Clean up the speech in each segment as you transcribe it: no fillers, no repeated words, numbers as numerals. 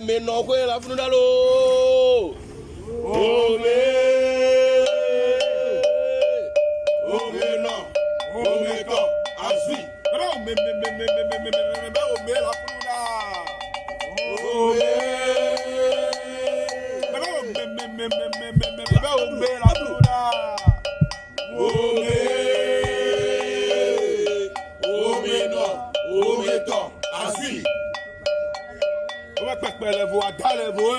Mais non, quoi, la funu dalo. Oh, mais non. Oh, mais quand. Asui. Non, mais la funu da. Oh, mais la funu da. Oh, mais non. Oh, mais quand. Asui. On va pas les voix, dans les voix.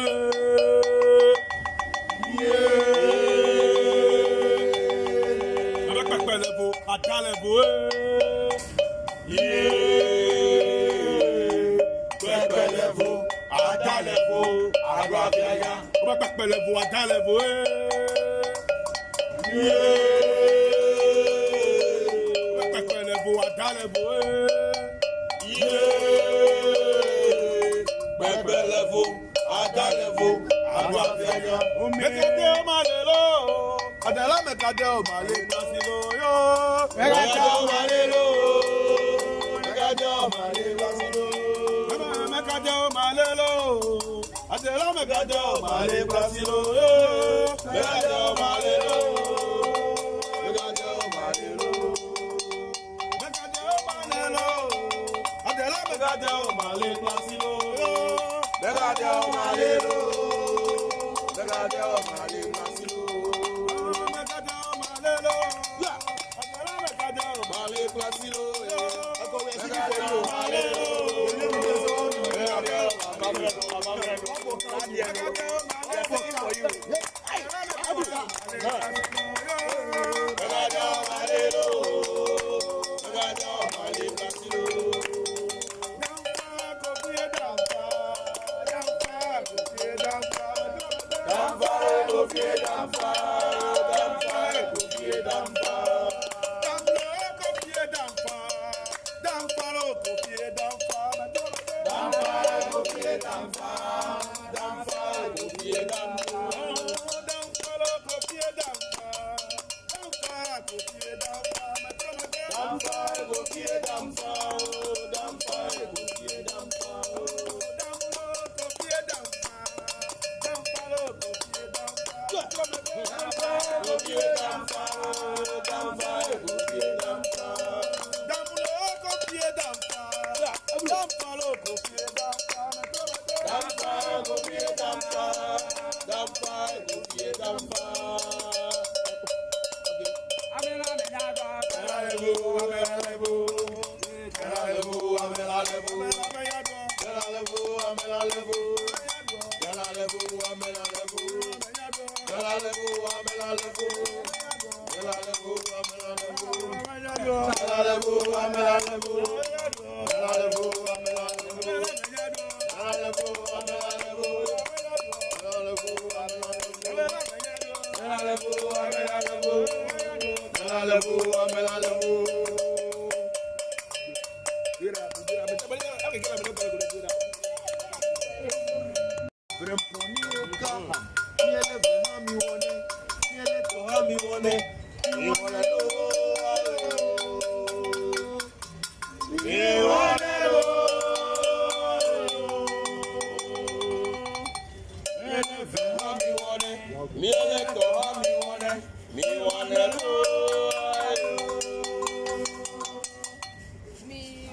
On va pas les voix, dans les voix. Pépé les voix, dans les voix. On va pas les voix, dans les voix. On va pas les voix, dans les voix. Bebelevo, adalevo, aguafenya. Mekade malelo, adala mekade malelo silo yo. Mekade malelo, mekade malelo silo. Mekade malelo, adala mekade malelo silo yo. Mekade malelo, mekade malelo. Mekade malelo, adala mekade malelo silo. Begadeo malelo, begadeo malelo, begadeo malelo, yeah. Begadeo malelo, ako begadeo malelo, begadeo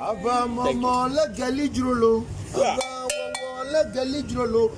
Ava mama le gali drolo, ava mama le gali drolo.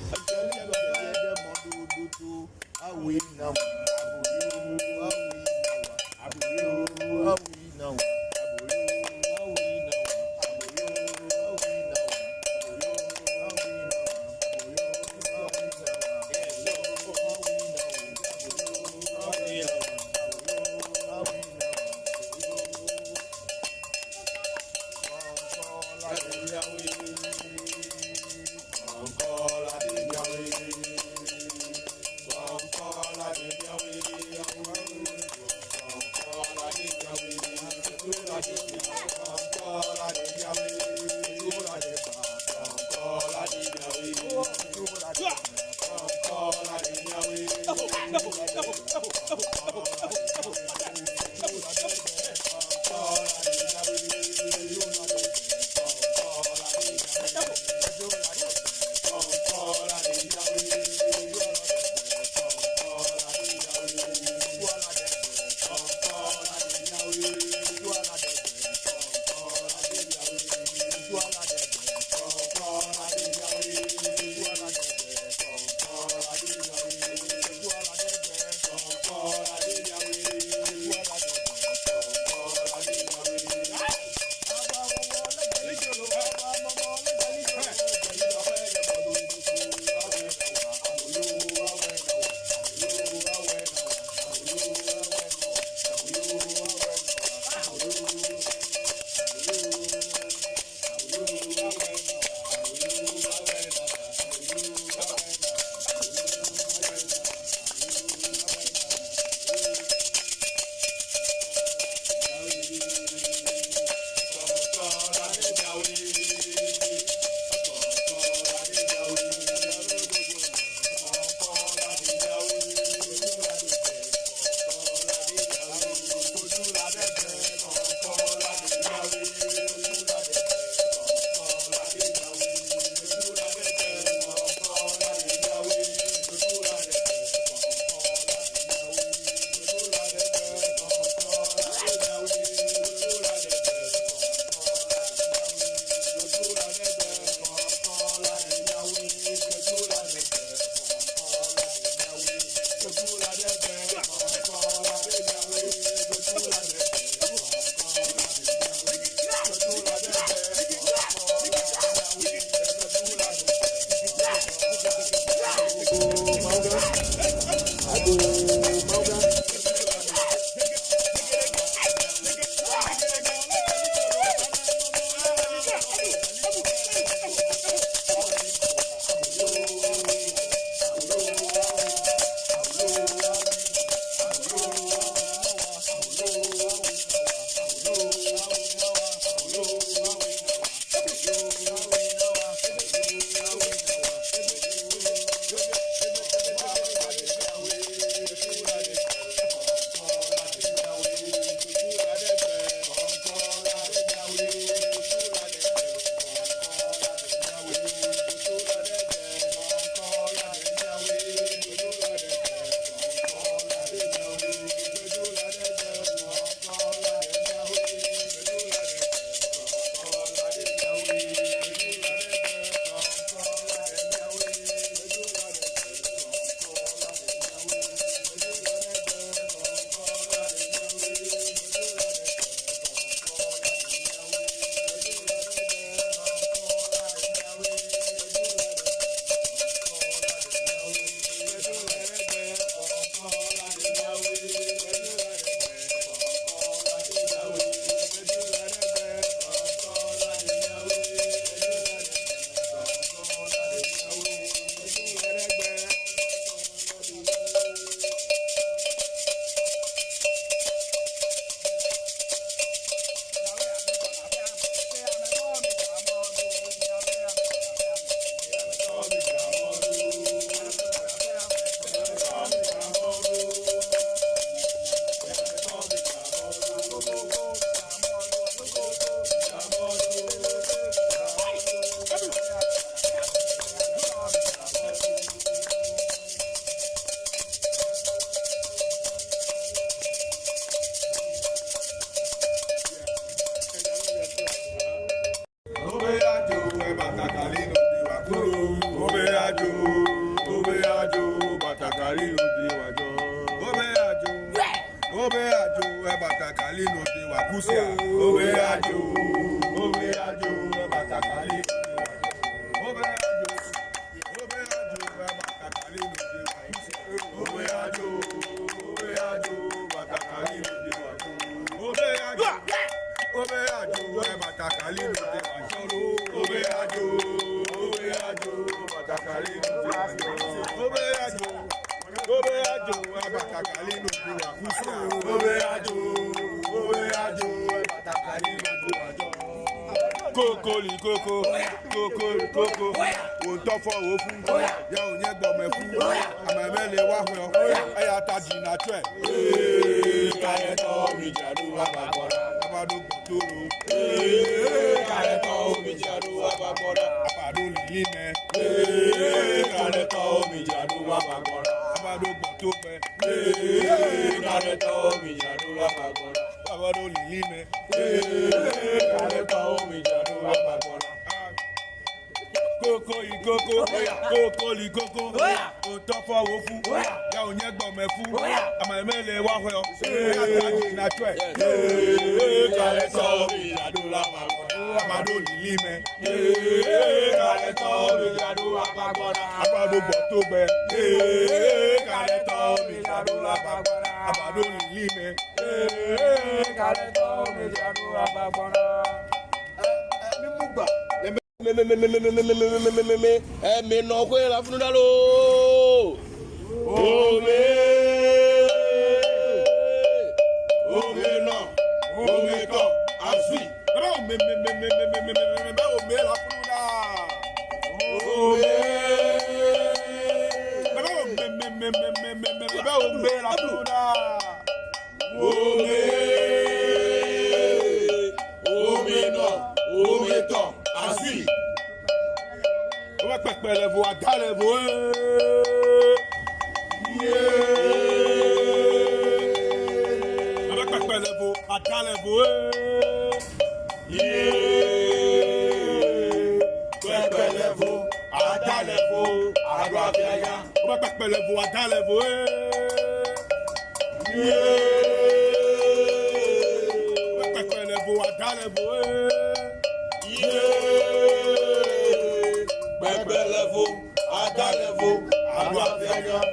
Mekade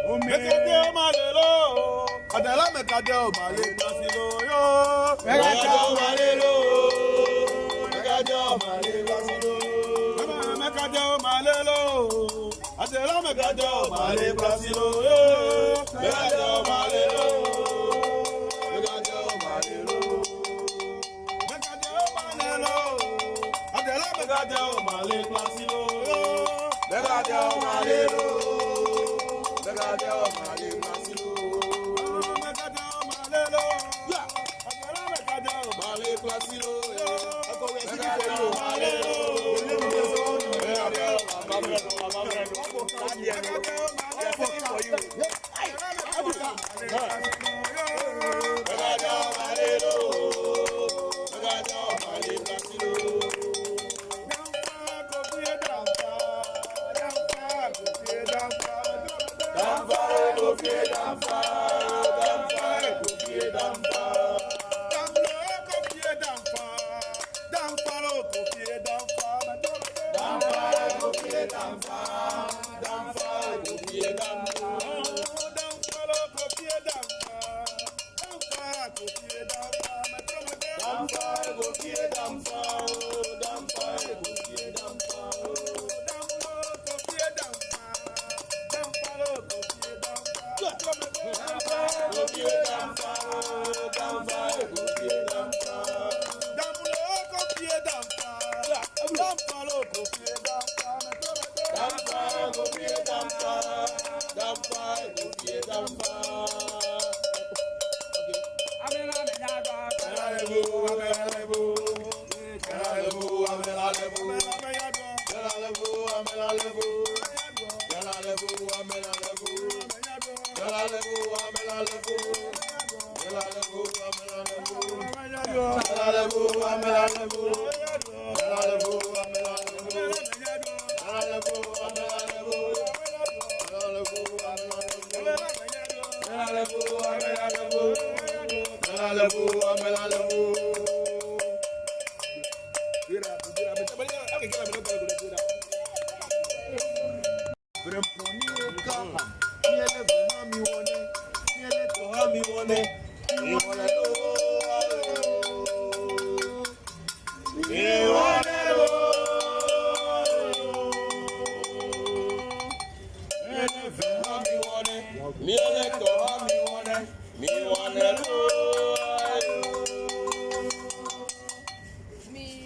o malelo, adela mekade o male plasilo yo. Mekade o malelo, mekade o male plasilo. Mekade o malelo, adela mekade o male plasilo yo. Mekade o malelo, mekade o malelo. Mekade o malelo, adela mekade o male plasilo yo. Mekade o malelo.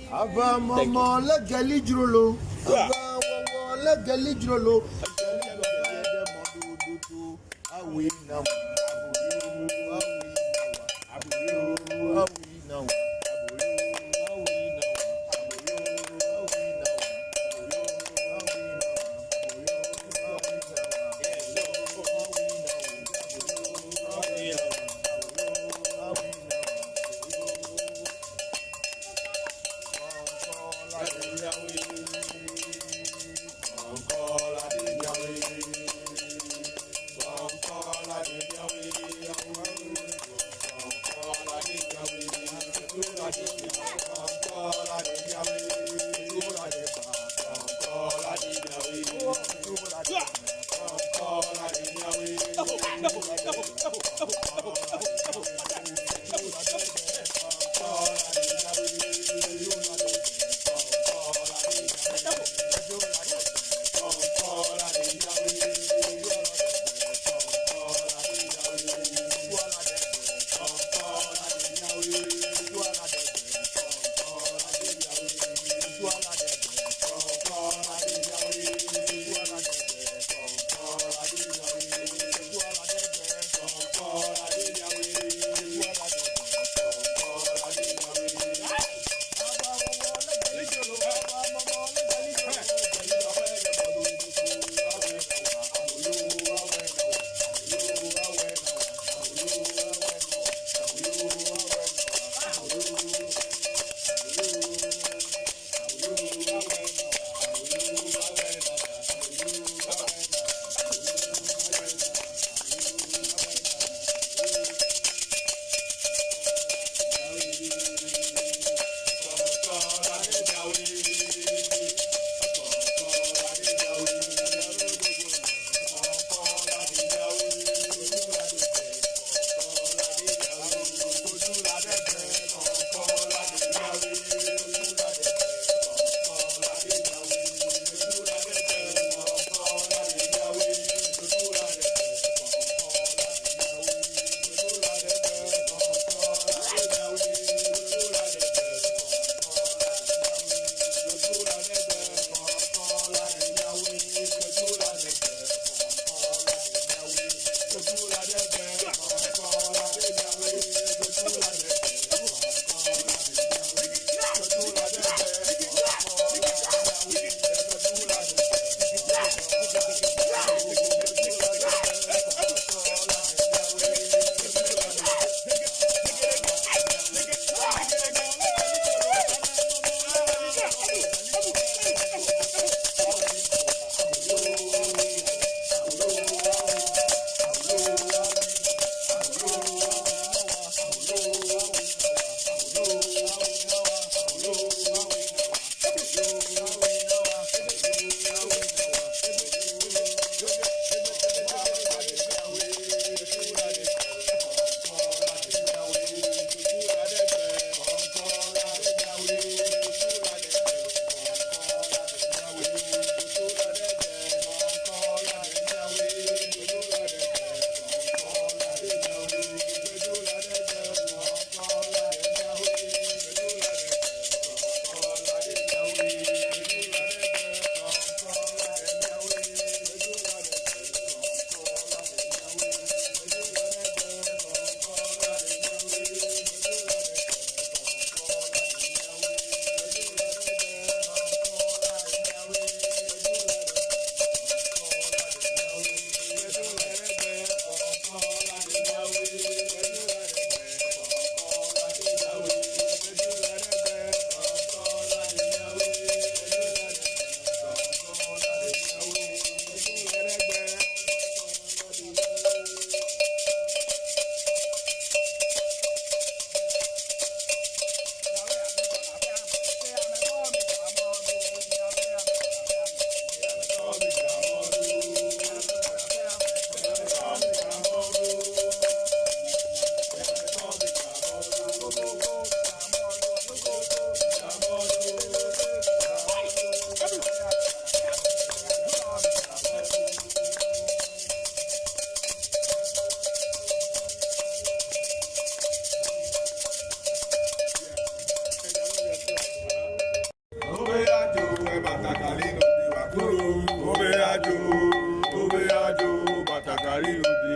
Ava mama legali jrolo. Ava mama legali jrolo.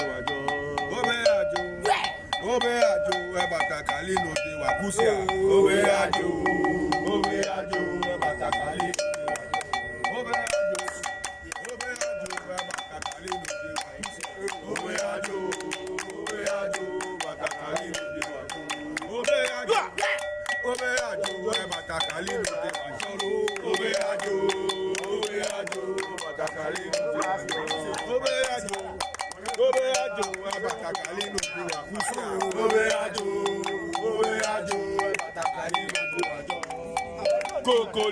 wàjọ. Obe ajo, ebata kali no de wakusia. Obe ajo, ebata kali. Obe ajo, ebata kali no de wakusia. Obe ajo, ebata kali no de wakusia. Obe ajo, ebata kali no de wakusia. Obe ajo, ebata kali no de wakusia. Obe ajo. Obe ajo, abatakali no de wakusia. Obe ajo, abatakali no de wajo. Koko,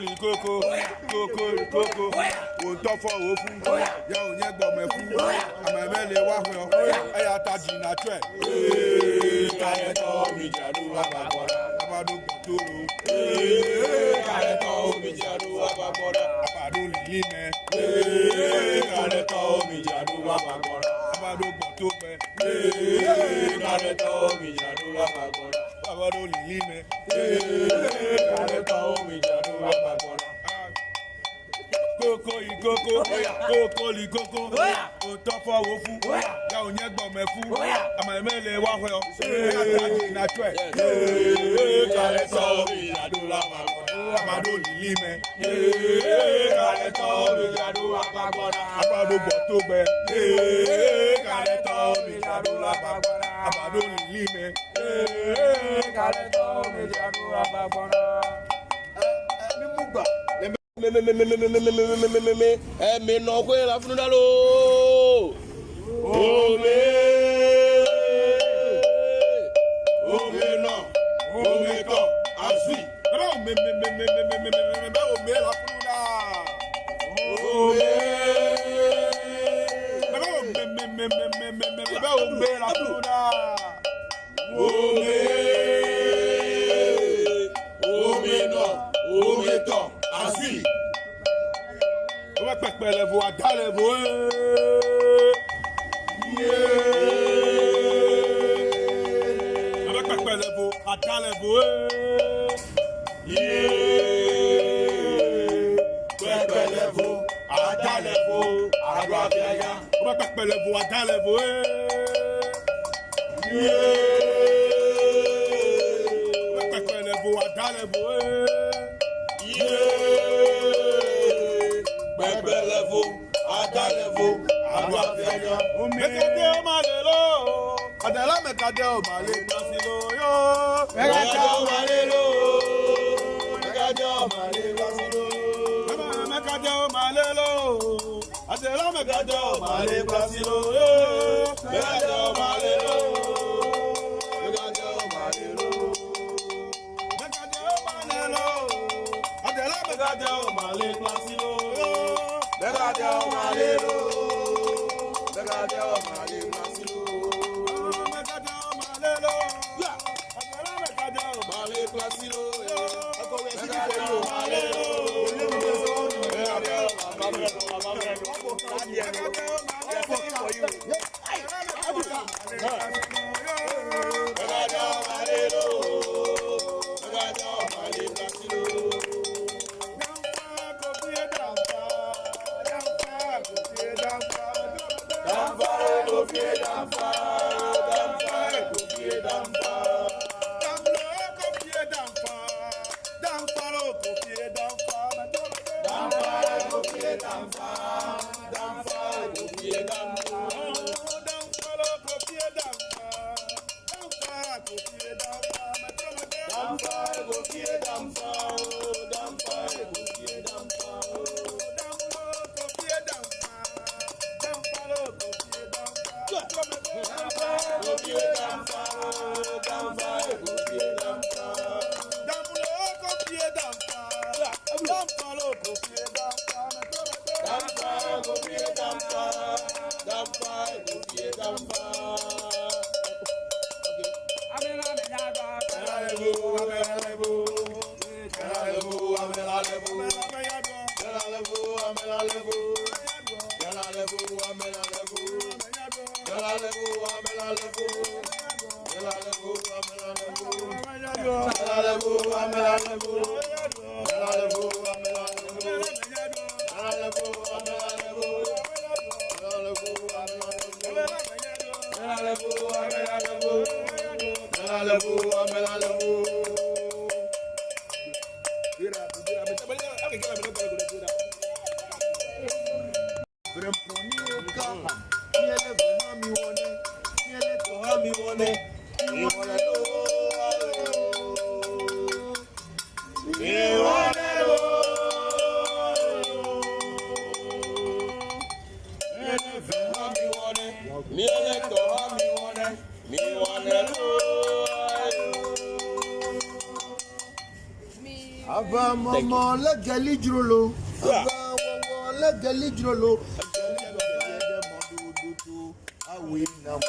ontofo ofu. Ya onye gbomefu. Amemele wahwe. Eya taji na tre. Kayeto mi jadu abakora. Abadu gotoro. Kayeto mi jadu abakora. Abadu lilime. Kayeto mi jadu abakora. Abado gbọ̀tópẹ́. Kárẹ́tọ̀ omi ìjàdó lápapọ̀ra. Abado lìlímẹ. Kárẹ́tọ̀ omi ìjàdó lápapọ̀ra. Kókó ìkókó, kókó ìkókó, òtọ́fọ́ wo fún, yà ò nyẹ́ gbọ̀mẹ̀ fún, àmọ̀ ẹ̀mẹ́lẹ̀ wá fẹ́ ọ, àtàjì nàtọ́ ẹ̀. Kárẹ́tọ̀ omi ìjàdó lápapọ̀ra. Abado lìlímẹ. Kárẹ́tọ̀ omi ìjàdó lápapọ̀ra. Abado gbọ̀tópẹ́. Kárẹ́tọ̀ omi ìjàdó lápapọ̀ra. Abado lìlímẹ. Kárẹ́tọ̀ omi ìjàdó lápapọ̀ra. Mímú gbà. Me no kwe la funda lo. Ome no. Ome to. Asui. Me ome la funda. Ome la funda. Ome no. Ome to. Asui. On va faire les voix dans les voix. On va faire les voix dans les voix. Faire les voix dans les voix. On va faire les voix dans les voix. On va faire les voix dans les voix. Bebelevo, adalevo, agbafeya. Mekade o malelo, adela mekade o male pasilo yo. Mekade o malelo, mekade o male pasilo. Mekade o malelo, adela mekade o male pasilo yo. Mekade o malelo, mekade o malelo. Mekade o malelo, adela mekade o male pasilo. Mekade o malelo, mekade o male pasilo. Mekade o malelo, adela mekade o male pasilo. Mekade o malelo, Ava mama legali jrolo. Ava wawa legali jrolo. Awi now.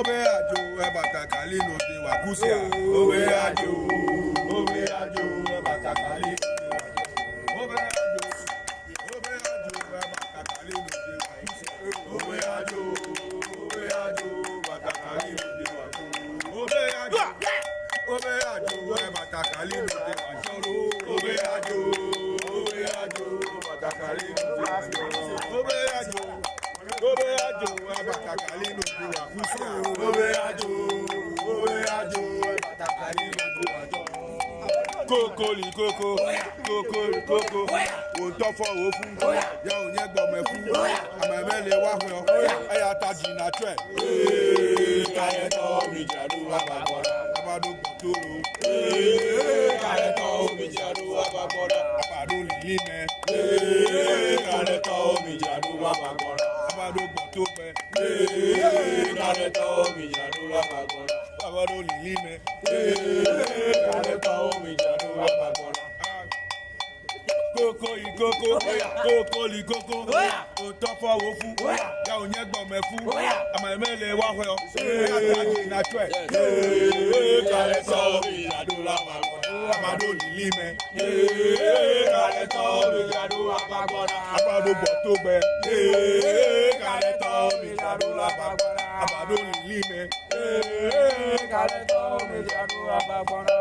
Obe ajo ebata kali no de wakusia. Obe ajo ebata kali. Obe ajo ebata kali no de wakusia. Obe ajo ebata kali no de wakusia. Obe ajo ebata kali no de wakusia. Obe ajo ebata kali no de wakusia. Obe ajo abatakali no de wakusia. Obe ajo abatakali no de wakusia. Kokoli koko, ontofo ofu, ya onye gbomefu, amemele wahwe, aya taji na twe. Kayeto mi jadu abagora, abado gbotoro. Kayeto mi jadu abagora, abado lilime. Kayeto mi jadu abagora, abado gbotope. Kayeto mi jadu abagora, abado lilime. Kayeto mi jadu abagora. Koko likoko, ontofo ofu, ya onye gbomefu, amemele wahwe, aya taji na twe. Kayeto mi jadu abagora, abado lilime. Kayeto mi jadu abagora, abado gbotope. Kayeto mi jadu abagora, abado lilime. Kayeto mi jadu abagora.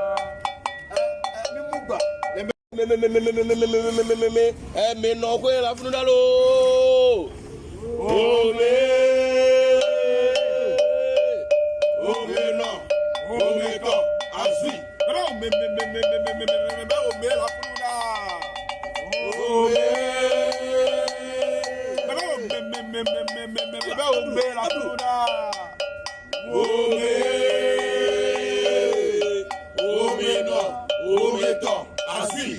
Me no kwe la funu dalo. Ome no, ome to, asui. Ome la fruda. Ome la fruda. Ome no, ome to, asui.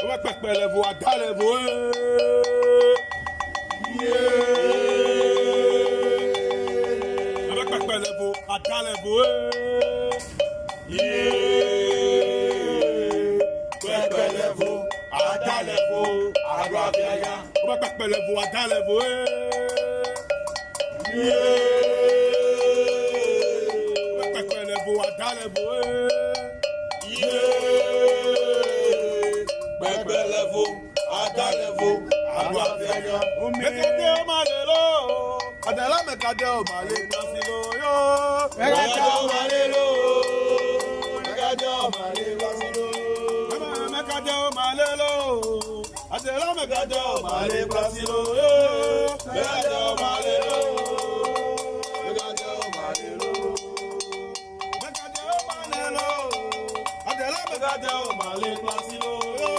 Ome pepele vo adale vo. Ome pepele vo adale vo. Pepele vo, adale vo, abrabiaya. Ome pepele vo adale vo. Ome pepele vo adale vo. Bebelevo, adalevo, abrabiaya. Mekade o malelo, adela mekade o male nasilo yo. Mekade o malelo, mekade o male nasilo. Mekade o malelo, adela mekade o male nasilo yo. Mekade o malelo, mekade o malelo. Mekade o malelo, adela mekade o male nasilo yo.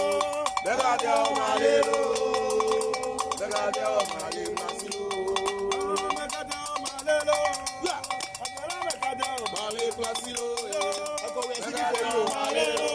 Mekade o malelo, mekade o male nasilo. Mekade o malelo, adela mekade o Male nasilo. mekade o malelo.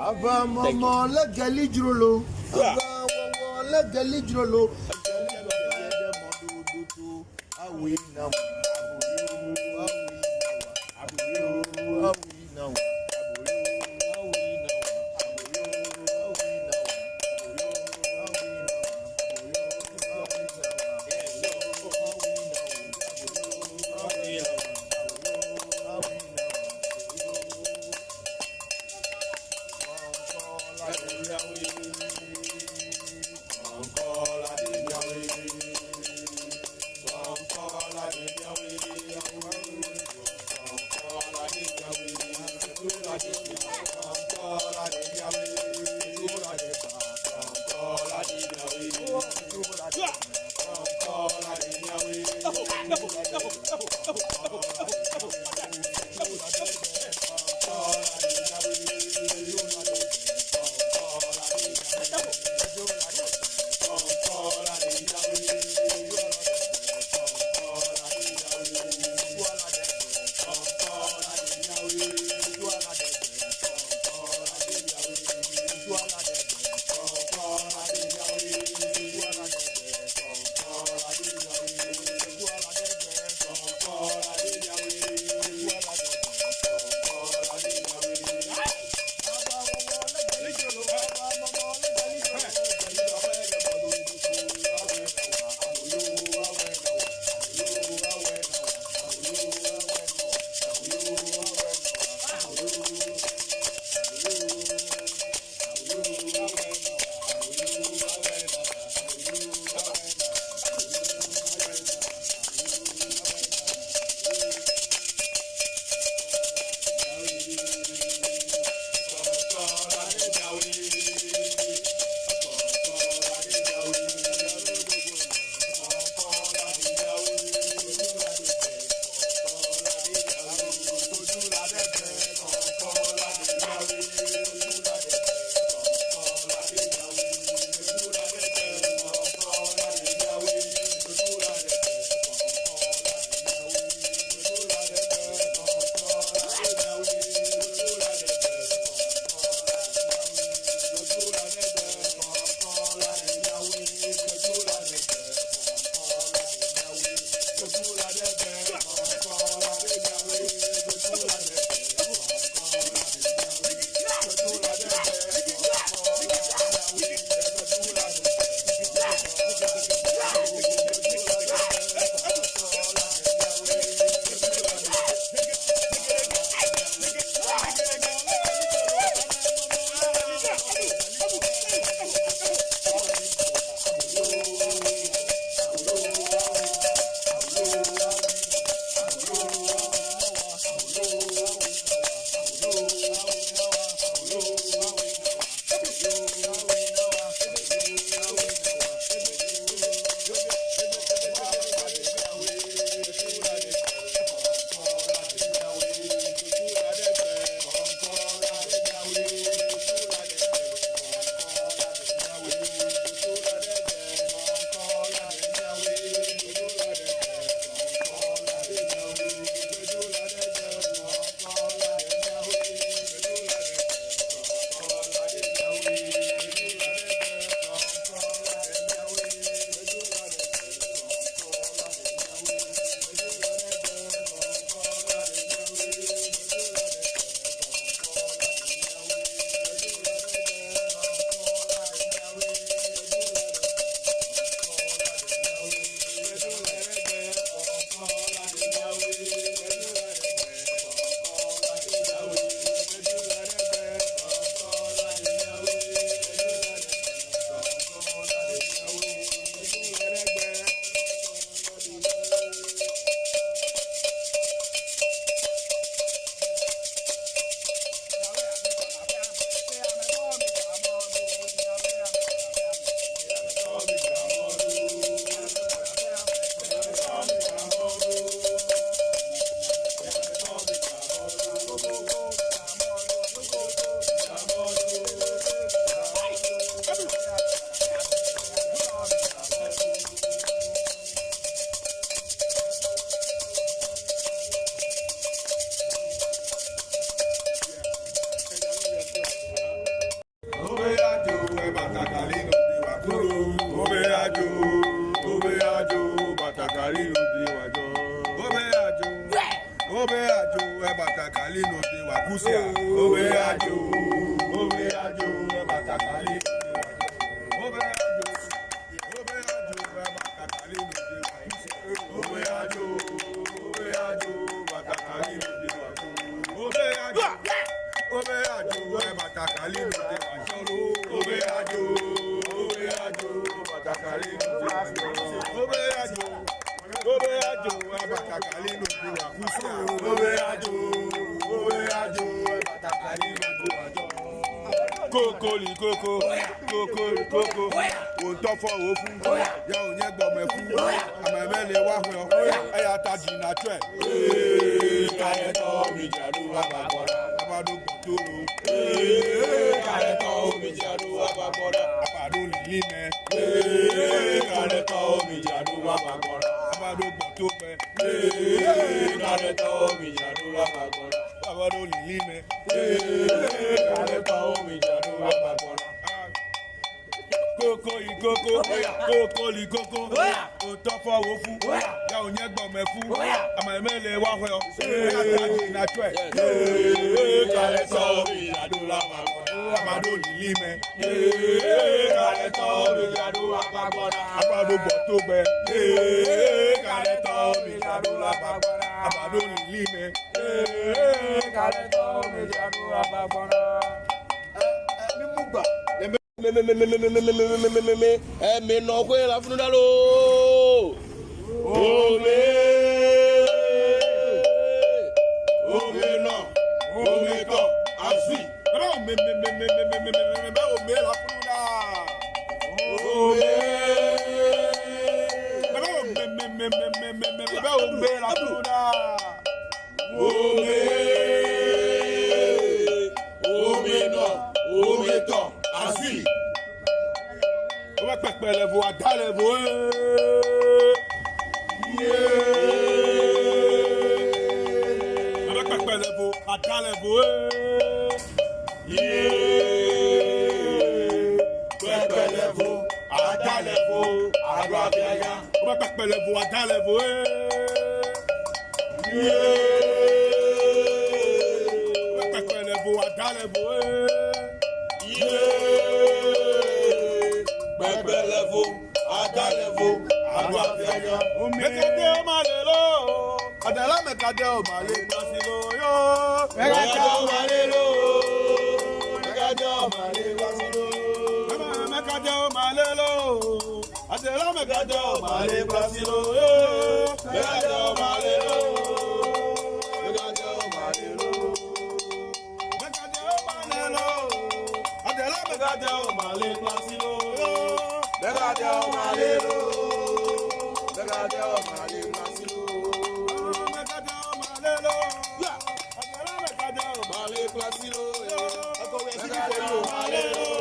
Ava mama la gali jrolo. Ava mama la gali jrolo. Awi now. Voncujovi. Obe ajo ebatakali no de wakusia. Obe ajo ebatakali. Obe ajo ebatakali no de wakusia. Obe ajo ebatakali no de wakusia. Obe ajo ebatakali no de wakusia. Obe ajo ebatakali no de wakusia. Obe ajo abatakali no de wakusia. Obe ajo abatakali no de wakusia. Kokoli koko, ontofo ofu, ya onye gbomefu, amemele wahwe, eya taji na twe. Kayeto mi jadu ababora, abado kuturu. Kayeto mi jadu ababora, abado lilime. Kayeto mi jadu ababora, abado kutupe. Kayeto mi jadu ababora, abado lilime. Kayeto mi jadu ababora. Koko likoko, otofo wofu, ya onye gbomefu, amemele wahwe, ataji na twe. Kayeto mi jadu ababora, abado lilime. Kayeto mi jadu ababora, abado botobe. Kayeto mi jadu ababora, abado lilime. Kayeto mi jadu ababora. Me no kwe la funu dalo. Ome no, ome to, asi. Ome la funda. Ome la funda. Ome no, ome to, asi. Ome pepele vo adale vo. Ome pepele vo adale vo. Pepele vo, adale vo, agbábíayá. Ome pepele vo adale vo. Ome pepele vo adale vo. Pepele vo, adale vo, agbábíayá. Mekade o malelo, adela mekade o male nasilo yo. Mekade o malelo, mekade o male nasilo. Mekade o malelo, adela mekade o male nasilo yo. Mekade o malelo, mekade o malelo. Mekade o malelo, adela mekade o male nasilo yo. Mekade o malelo, mekade o male nasilo. Mekade o malelo, adela mekade o Male nasilo. mekade o malelo.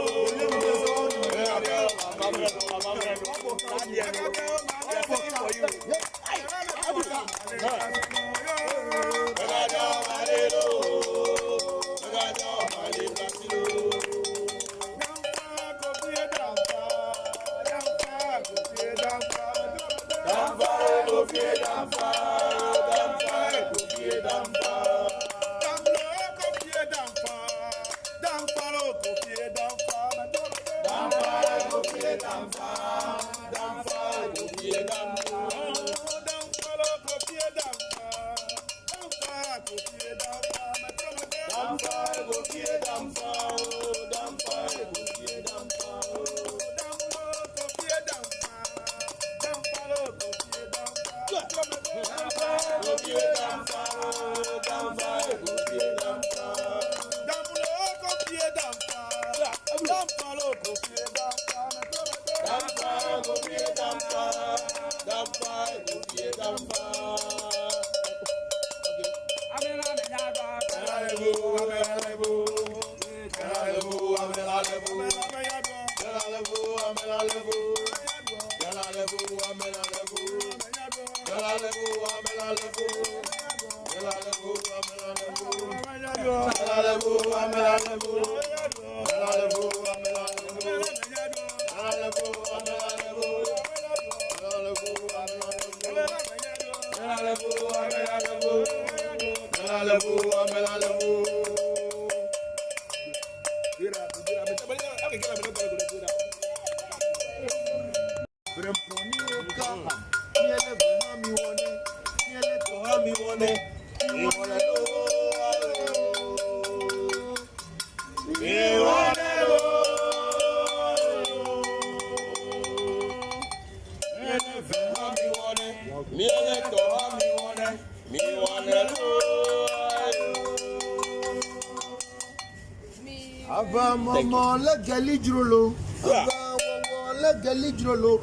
Ava mama la gali jrolo. Ava mama la gali jrolo.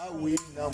Awi now.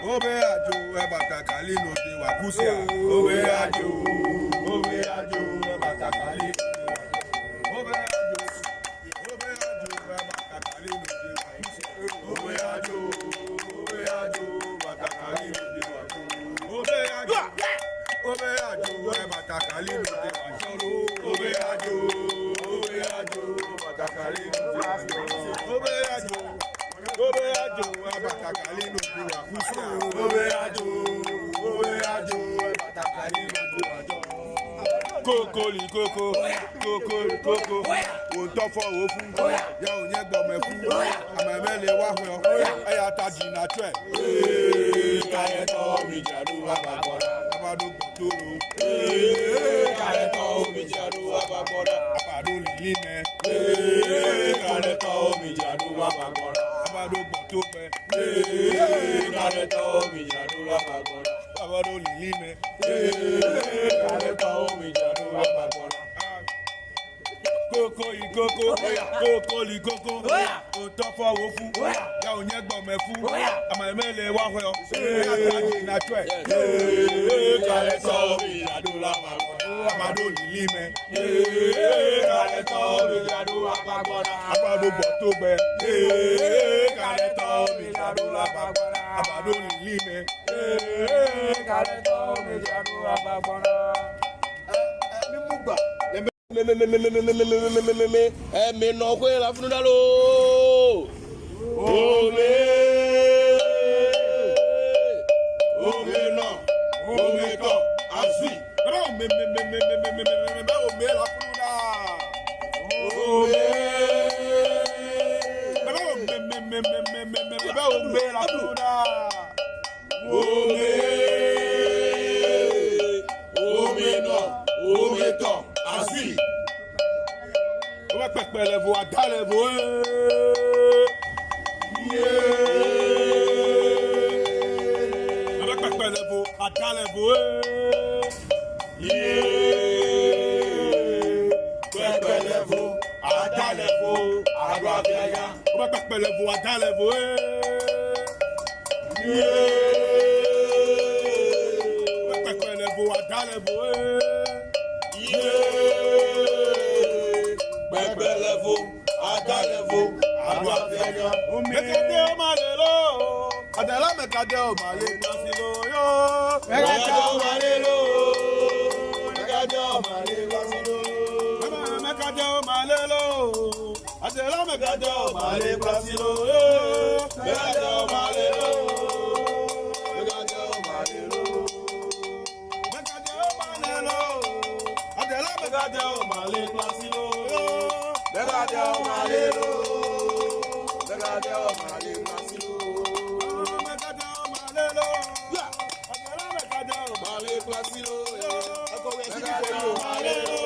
Obe ajo ebatakali no de wakusia. Obe ajo ebatakali. Obe ajo ebatakali no de wakusia. Obe ajo ebatakali no de wakusia. Obe ajo ebatakali no de wakusia. Obe ajo ebatakali no de wakusia. Obe ajo abatakali no de wakusia. Obe ajo abatakali no de wakusia. Koko, won't for ofu. Ya onye gbomefu. Amemele wa hwe. Aya taji na tre. Kare to mi jadu abagora. Abado toro. Kare to mi jadu abagora. Abado lime. Kare to mi jadu abagora. Abado botope. Kare to mi jadu abagora. Abado lime. Kare to mi jadu abagora. Koko, otofo wofu. Ya onye gbomefu. Amemele wa hwe. Aya taji na tre. Kare to mi jadu abagora. Abado lime. Kare to mi jadu abagora. Abado botope. Kare to mi jadu abagora. Abado lime. Kare to mi jadu abagora. Me no kwe la funu lo. Ome no. Ome to. Asi. Me la funda. Ome. Me la funda. Ome no. Ome to. Asi. Oba pepe levo adalevo. Oba pepe levo adalevo. Pepe levo. Adalevo. Agbabiaya. Oba pepe levo adalevo. Oba pepe levo adalevo. Pepe levo. Adalevo. Agbabiaya. Mekade o malelo. Adela mekade o malelo silo yo. Mekade o malelo. Mekade o malelo silo. Mekade o malelo. Adela mekade o malelo silo yo. Mekade o malelo. Mekade o malelo. Mekade o malelo. Adela mekade o malelo silo yo. Mekade o malelo. Mekade o malelo silo. Mekade o malelo. Adela mekade o Malelo silo. Mekade o malelo.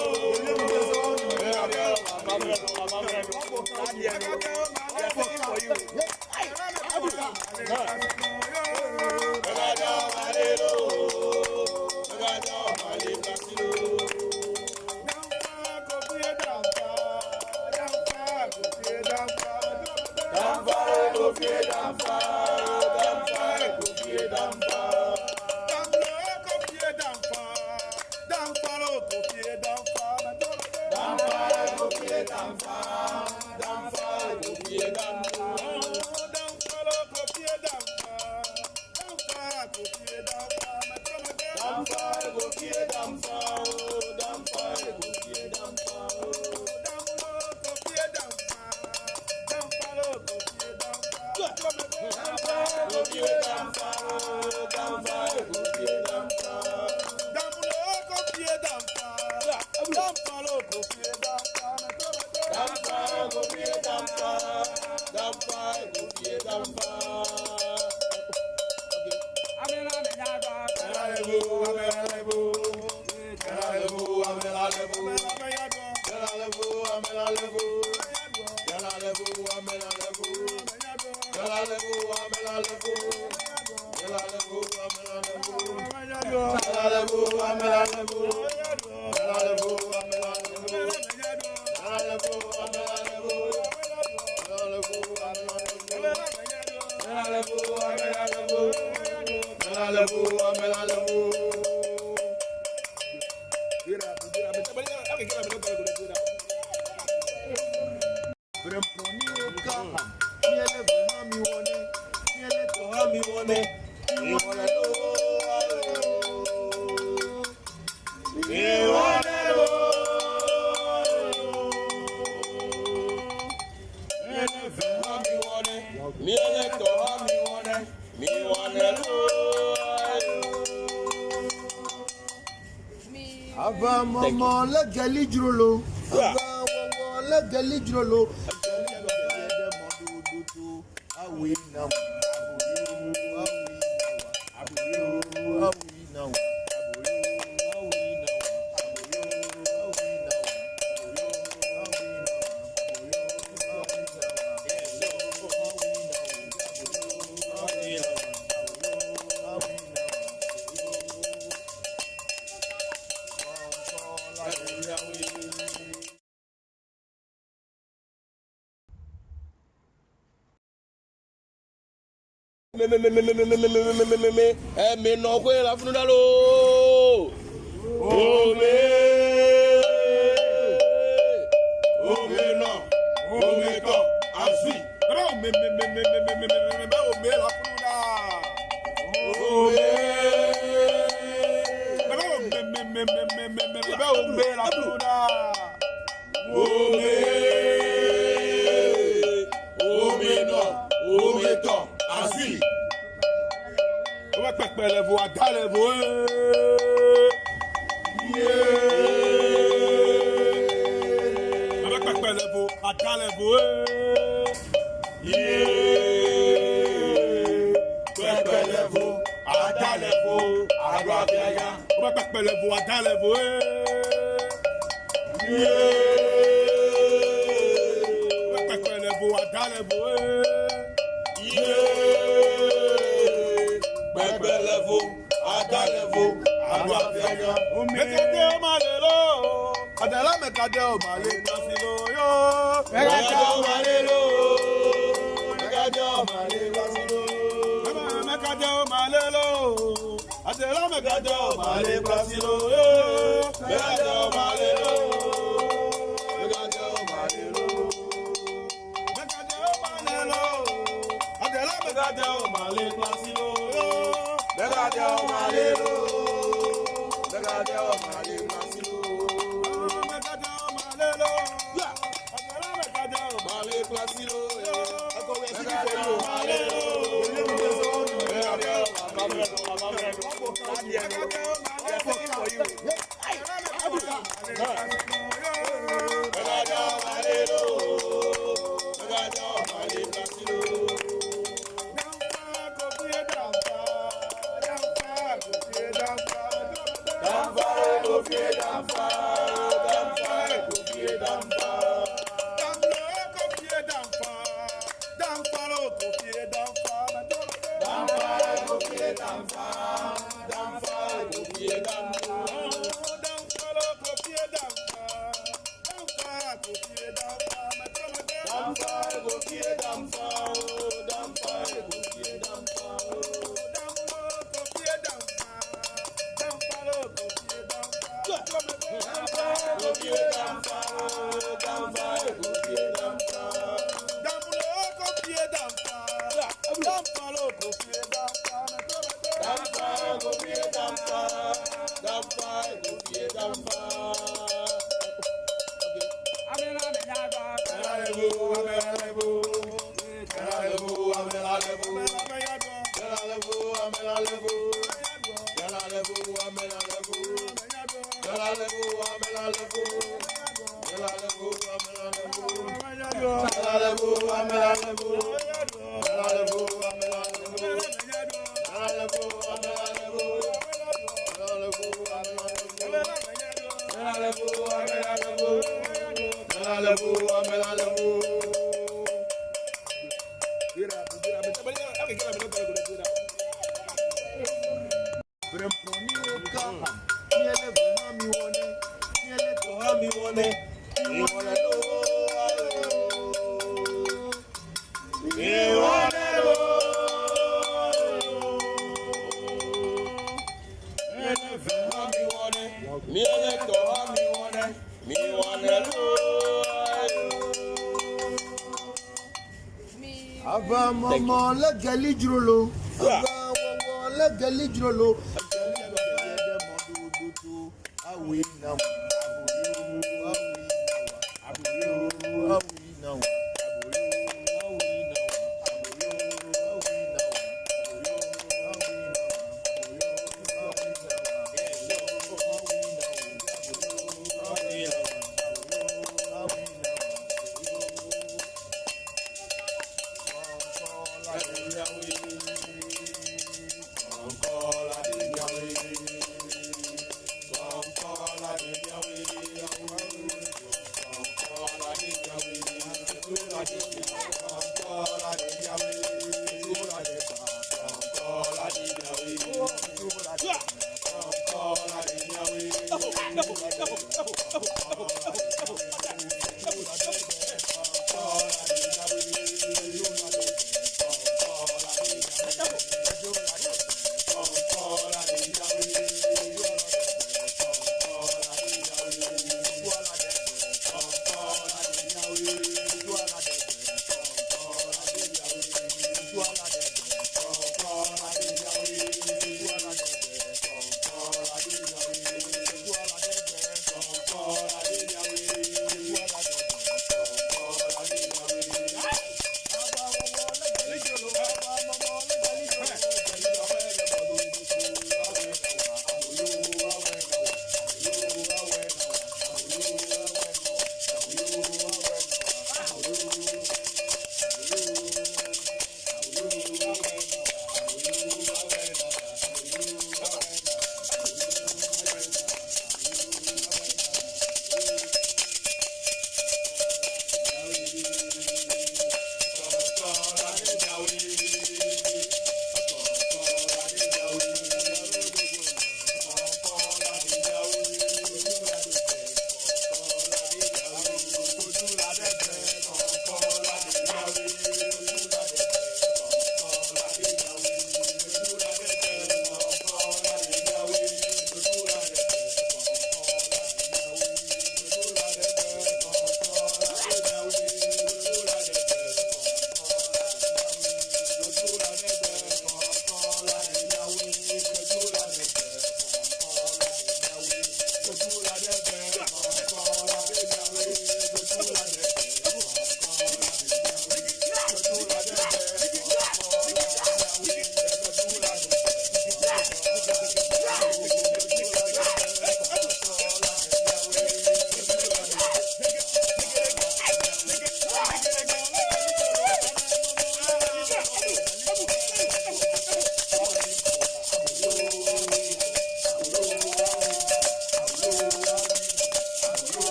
Ava mama la gali drolo. Ava mama la gali drolo. Awi now. Me no kwe la funudalo. Ome no, ome to, asi. Me la fruda. Ome la fruda. Ome no, ome to, asi. Pẹ̀lẹ́bù àdálẹ́bù pẹ̀lẹ́bù àdálẹ́bù pẹ̀lẹ́bù àdálẹ́bù àgbàbíyá. Pẹ̀lẹ́bù àdálẹ́bù pẹ̀lẹ́bù àdálẹ́bù Bebelevo, adalevo, agbafẹ́yà. Mekade o malelo, adala mekade o male nasilo yo. Mekade o malelo, mekade o male nasilo. Mekade o malelo, adala mekade o male nasilo yo. Mekade o malelo, mekade o malelo. Mekade o malelo, adala mekade o male nasilo yo. Mekade o malelo, mekade o male nasilo. Mekade o malelo, adala mekade o Male nasilo. mekade o malelo. Mama, let Gally Drolo. Let Gally Drolo. I win now.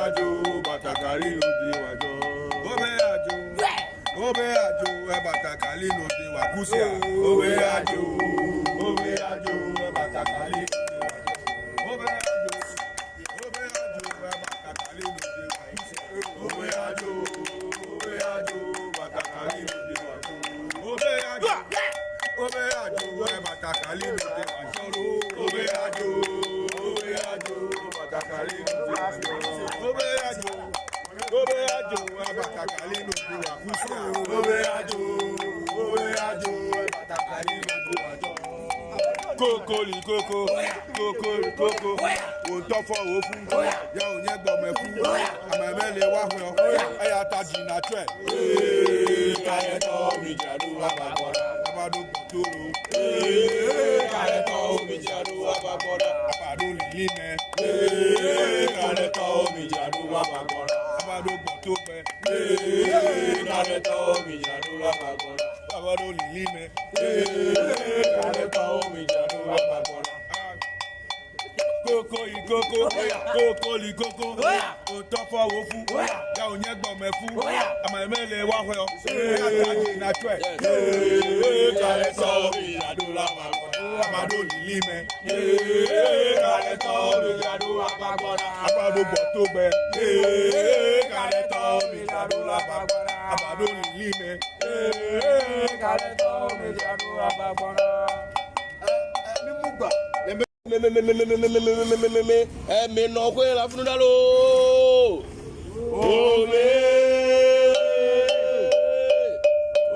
àjò, bàtàkàrí ló dé wájọ́. Obe àjò, bàtàkàrí ló dé wá kúsíà. Obe àjò, bàtàkàrí ló dé wájọ́. Obe àjò, bàtàkàrí ló dé wá kúsíà. Obe àjò, bàtàkàrí ló dé wájọ́. Obe àjò, bàtàkàrí ló dé wájọ́. Obe àjò, bàtàkàrí ló dé wájọ́. Obe àjò, bàtàkàrí ló dé wá kúsíà. Obe àjò, bàtàkàrí ló dé wájọ́. Kókó, òótọ́ fọ́ òfú, yẹ òun yẹn gbọ̀mọ̀ ẹ̀kú, àmọ̀ ẹ̀mẹ́ lè wá hùn ọ́, ẹ̀yà tajì nà tẹ̀. Kálẹ̀ tọ́ mi jàdú àbàkọ́dá. Abado gbọ̀tòrò, Kálẹ̀ tọ́ mi jàdú àbàkọ́dá. abado lìlí mẹ́, Kálẹ̀ tọ́ mi jàdú àbàkọ́dá. abado gbọ̀tòpẹ́, Kálẹ̀ tọ́ mi jàdú àbàkọ́dá. abado lìlí mẹ́. Kálẹ̀ tọ́ mi jàdú àbàkọ́dá. Kókó ìkókó, òótọ́ fọ́ òfú, yẹ òun yẹn gbọ̀mọ̀ ẹ̀kú, àmọ̀ ẹ̀mẹ́ lè wá hùn ọ́, ẹ̀yà tajì nà tẹ̀. Kálẹ̀ tọ́ mi jàdú àbàkọ́dá. Abado lìlí mẹ́, Kálẹ̀ tọ́ mi jàdú àbàkọ́dá. abado gbọ̀tòpẹ́, Kálẹ̀ tọ́ mi jàdú àbàkọ́dá. abado lìlí mẹ́. Kálẹ̀ tọ́ mi jàdú àbàkọ́dá. mímú gbà. Ẹ̀mí nà ọkọ yẹn la funu dá ló.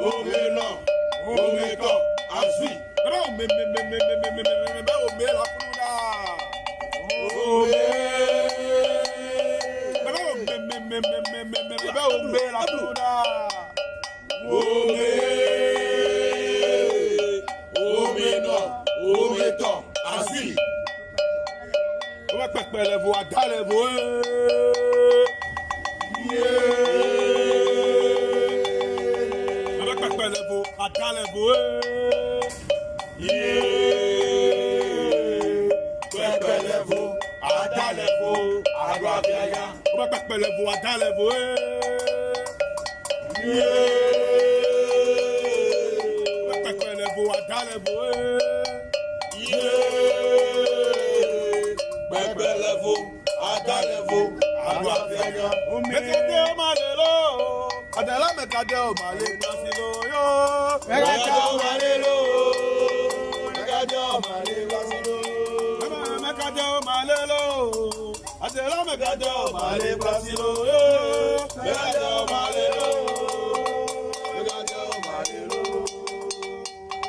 Ome náà, ome tọ̀, àṣì. Bẹ́ẹ̀ o la funu da. Ome. Bẹ́ẹ̀ o la funu da. Ome náà, ome tọ̀, àṣì. O bẹ pẹpẹ lẹfo, ada lẹfo. O bẹ pẹpẹ lẹfo, ada lẹfo. Pẹpẹ lẹfo, ada lẹfo, àdó àbíyá. O bẹ pẹpẹ lẹfo, ada lẹfo. O bẹ pẹpẹ lẹfo, ada lẹfo. Pẹpẹ lẹfo, ada lẹfo, àdó àbíyá. Mẹkẹdẹ o ma le lo, ọdẹlá mẹkẹdẹ o ma le nasi lo yo. Mẹkẹdẹ o ma le lo, mẹkẹdẹ o ma le nasi lo. Mẹkẹdẹ o ma le lo, ọdẹlá mẹkẹdẹ o ma le nasi lo yo. Mẹkẹdẹ o ma le lo, mẹkẹdẹ o ma le lo.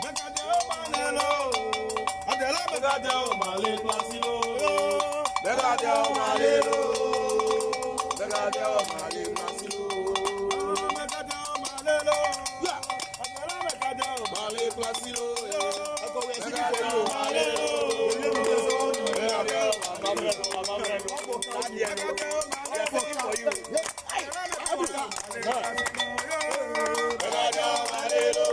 Mẹkẹdẹ o ma le lo, ọdẹlá mẹkẹdẹ o ma le nasi lo yo. Mẹkẹdẹ o ma le lo, mẹkẹdẹ o ma le nasi lo. Mẹkẹdẹ o ma le lo, ọdẹlá mẹkẹdẹ o ma Ma le nasi lo. Mẹkẹdẹ o ma le lo.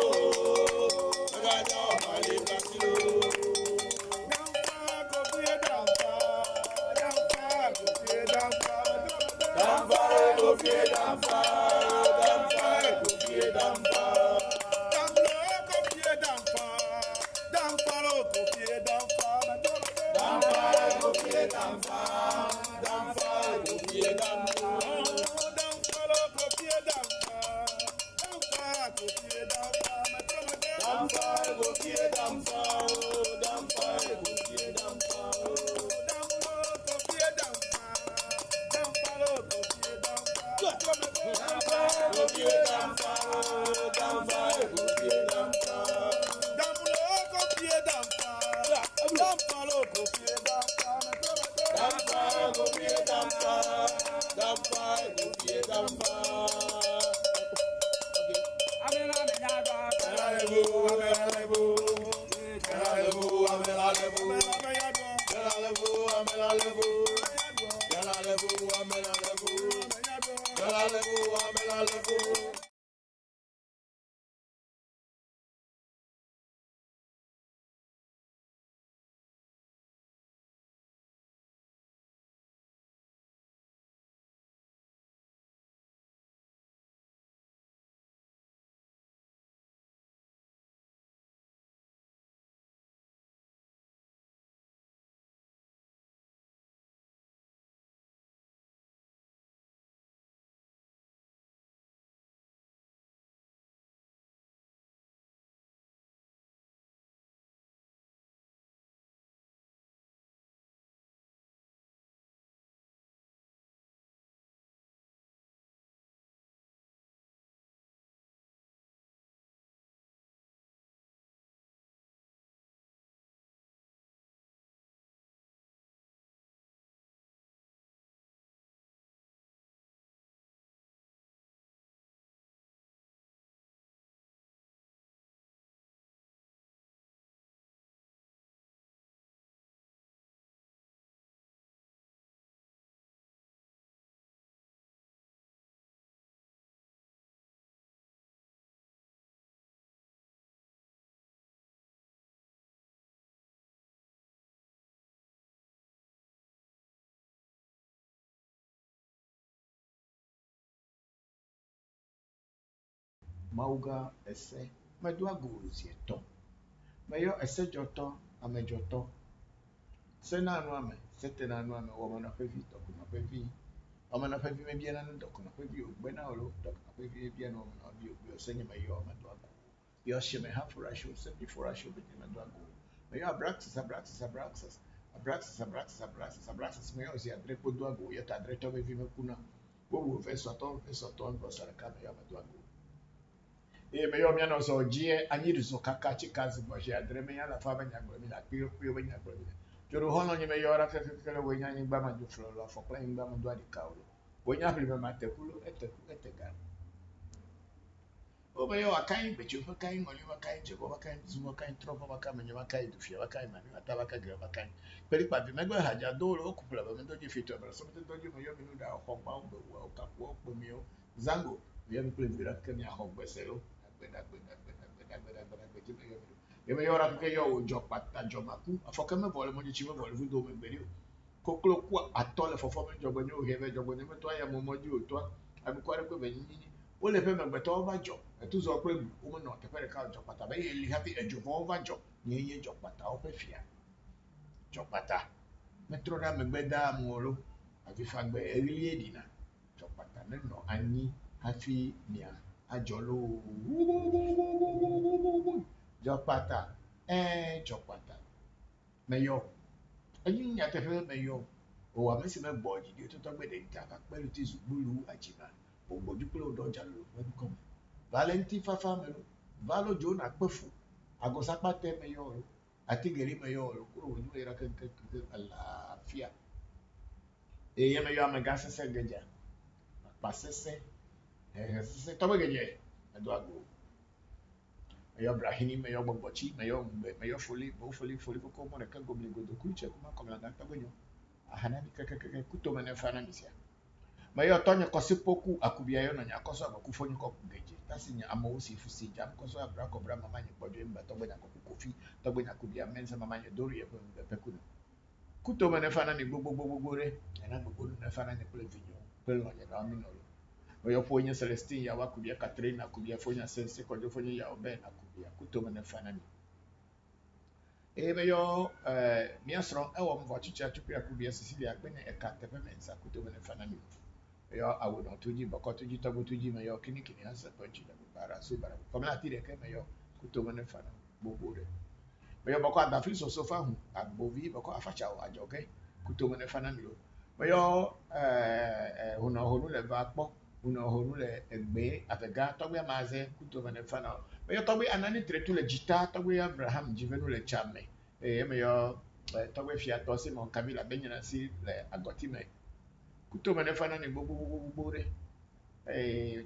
mauga ese medua gozi eto meyo ese joto amejoto sena anu ame sete na anu ame wo na pevi to kuna pevi o na pevi me bia na ndo kuna pevi o gbe na olo to kuna pevi bia na o na bi o senye meyo medua go yo sheme ha for asho se before asho be medua go meyo abraxas meyo si adre podua go yo ta adre to pevi me kuna wo verso aton bo sara ka meyo medua go meyo mi na so gie anyi so kaka chikazi bo je adre me ya na fa banya gbo mi na pio banya gbo mi joro hono ni meyo ra kekele we nya ni gba ma ju flo lo fo plan gba ma do adi kaulo we nya pli me ma te kulo etega o meyo akai bechu akai ngoli akai jego akai zumo akai tropo akai menyo akai du fia akai mani ataba akai gre akai peli pa bi megba haja do lo kupla ba me do ji fito ba so me do ji meyo mi nu da ho pa o wo o ka po meyo zango meyo mi pli vira ke mi a ho gbeselo eme yora ke yo jo pata jo maku afoke me vole mo ji me vole fu do me beri koklo ku atole fofo me jo gbenyo hebe jo gbenyo me to ya mo moji o to abi kware ko be nyinyi o le pe me gbe to ba jo e tu zo pe o mo no te pe ka jo pata be ye li happy e jo vo ba jo nye jo pata o pe fia jo pata me tro da me gbe da mo lo abi fa gbe e ri edina jo pata ne no ani hafi mia ajolo jọpata jọpata meyo ẹyin ní atẹfẹ meyo òwò àmẹsì mẹ bọ ọjì tó tọgbẹ dẹ nta ká pẹ̀lú tí zùgbùlù àjìmá ògbójú pé ó dọjà lò wẹbi kọ mọ valenti fafa mẹlò valojo nà pẹfù àgọsápàtẹ meyo ọrọ àti gèrè meyo ọrọ kúrò wọnú ẹra kẹkẹ àlàáfíà èyí meyo amẹgà sẹsẹ gẹjà àpà sẹsẹ sẹsẹ tọgbẹ gẹjẹ ẹdọ àgbo. Meyo brahini meyo gbogbochi meyo foli ko mo reka gobli godo kuche kuma komla ganta gonyo ahana ni keke kuto mene fana misia meyo tonyo kosipoku akubia yo nya koso abakufonyo ko geje tasi nya amo si fusi jam koso abra ko bra mama nya bojo mba to gbonya ko kofi to gbonya kubia mensa mama nya dori e pe kuno kuto mene fana ni gbogbo re na gbogbo ne fana ni pele vinyo pele nya na mi no oyo fonye Celestine ya wakubia Catherine akubia fonya sense kojo fonye ya oben akubia kutoma na fanani meyo miasro ewo mvo chicha tupu akubia Cecilia gbene ekatepe mensa kutoma na fanani meyo awu no tuji boko tuji tobo tuji meyo kini asa ponchi da bara so bara komla tire ke meyo kutoma na fanani bobore meyo boko adafri so sofa hu agbovi boko afacha o ajoke kutoma na fanani lo meyo hunu le va po uno honu le egbe afega togbe maze kuto ne fana me yo togbe anani tretu le jita togbe Abraham jivenu le chame me yo togbe fia to si mon Camila benyana si le agoti me kuto ne fana ni gbogbo re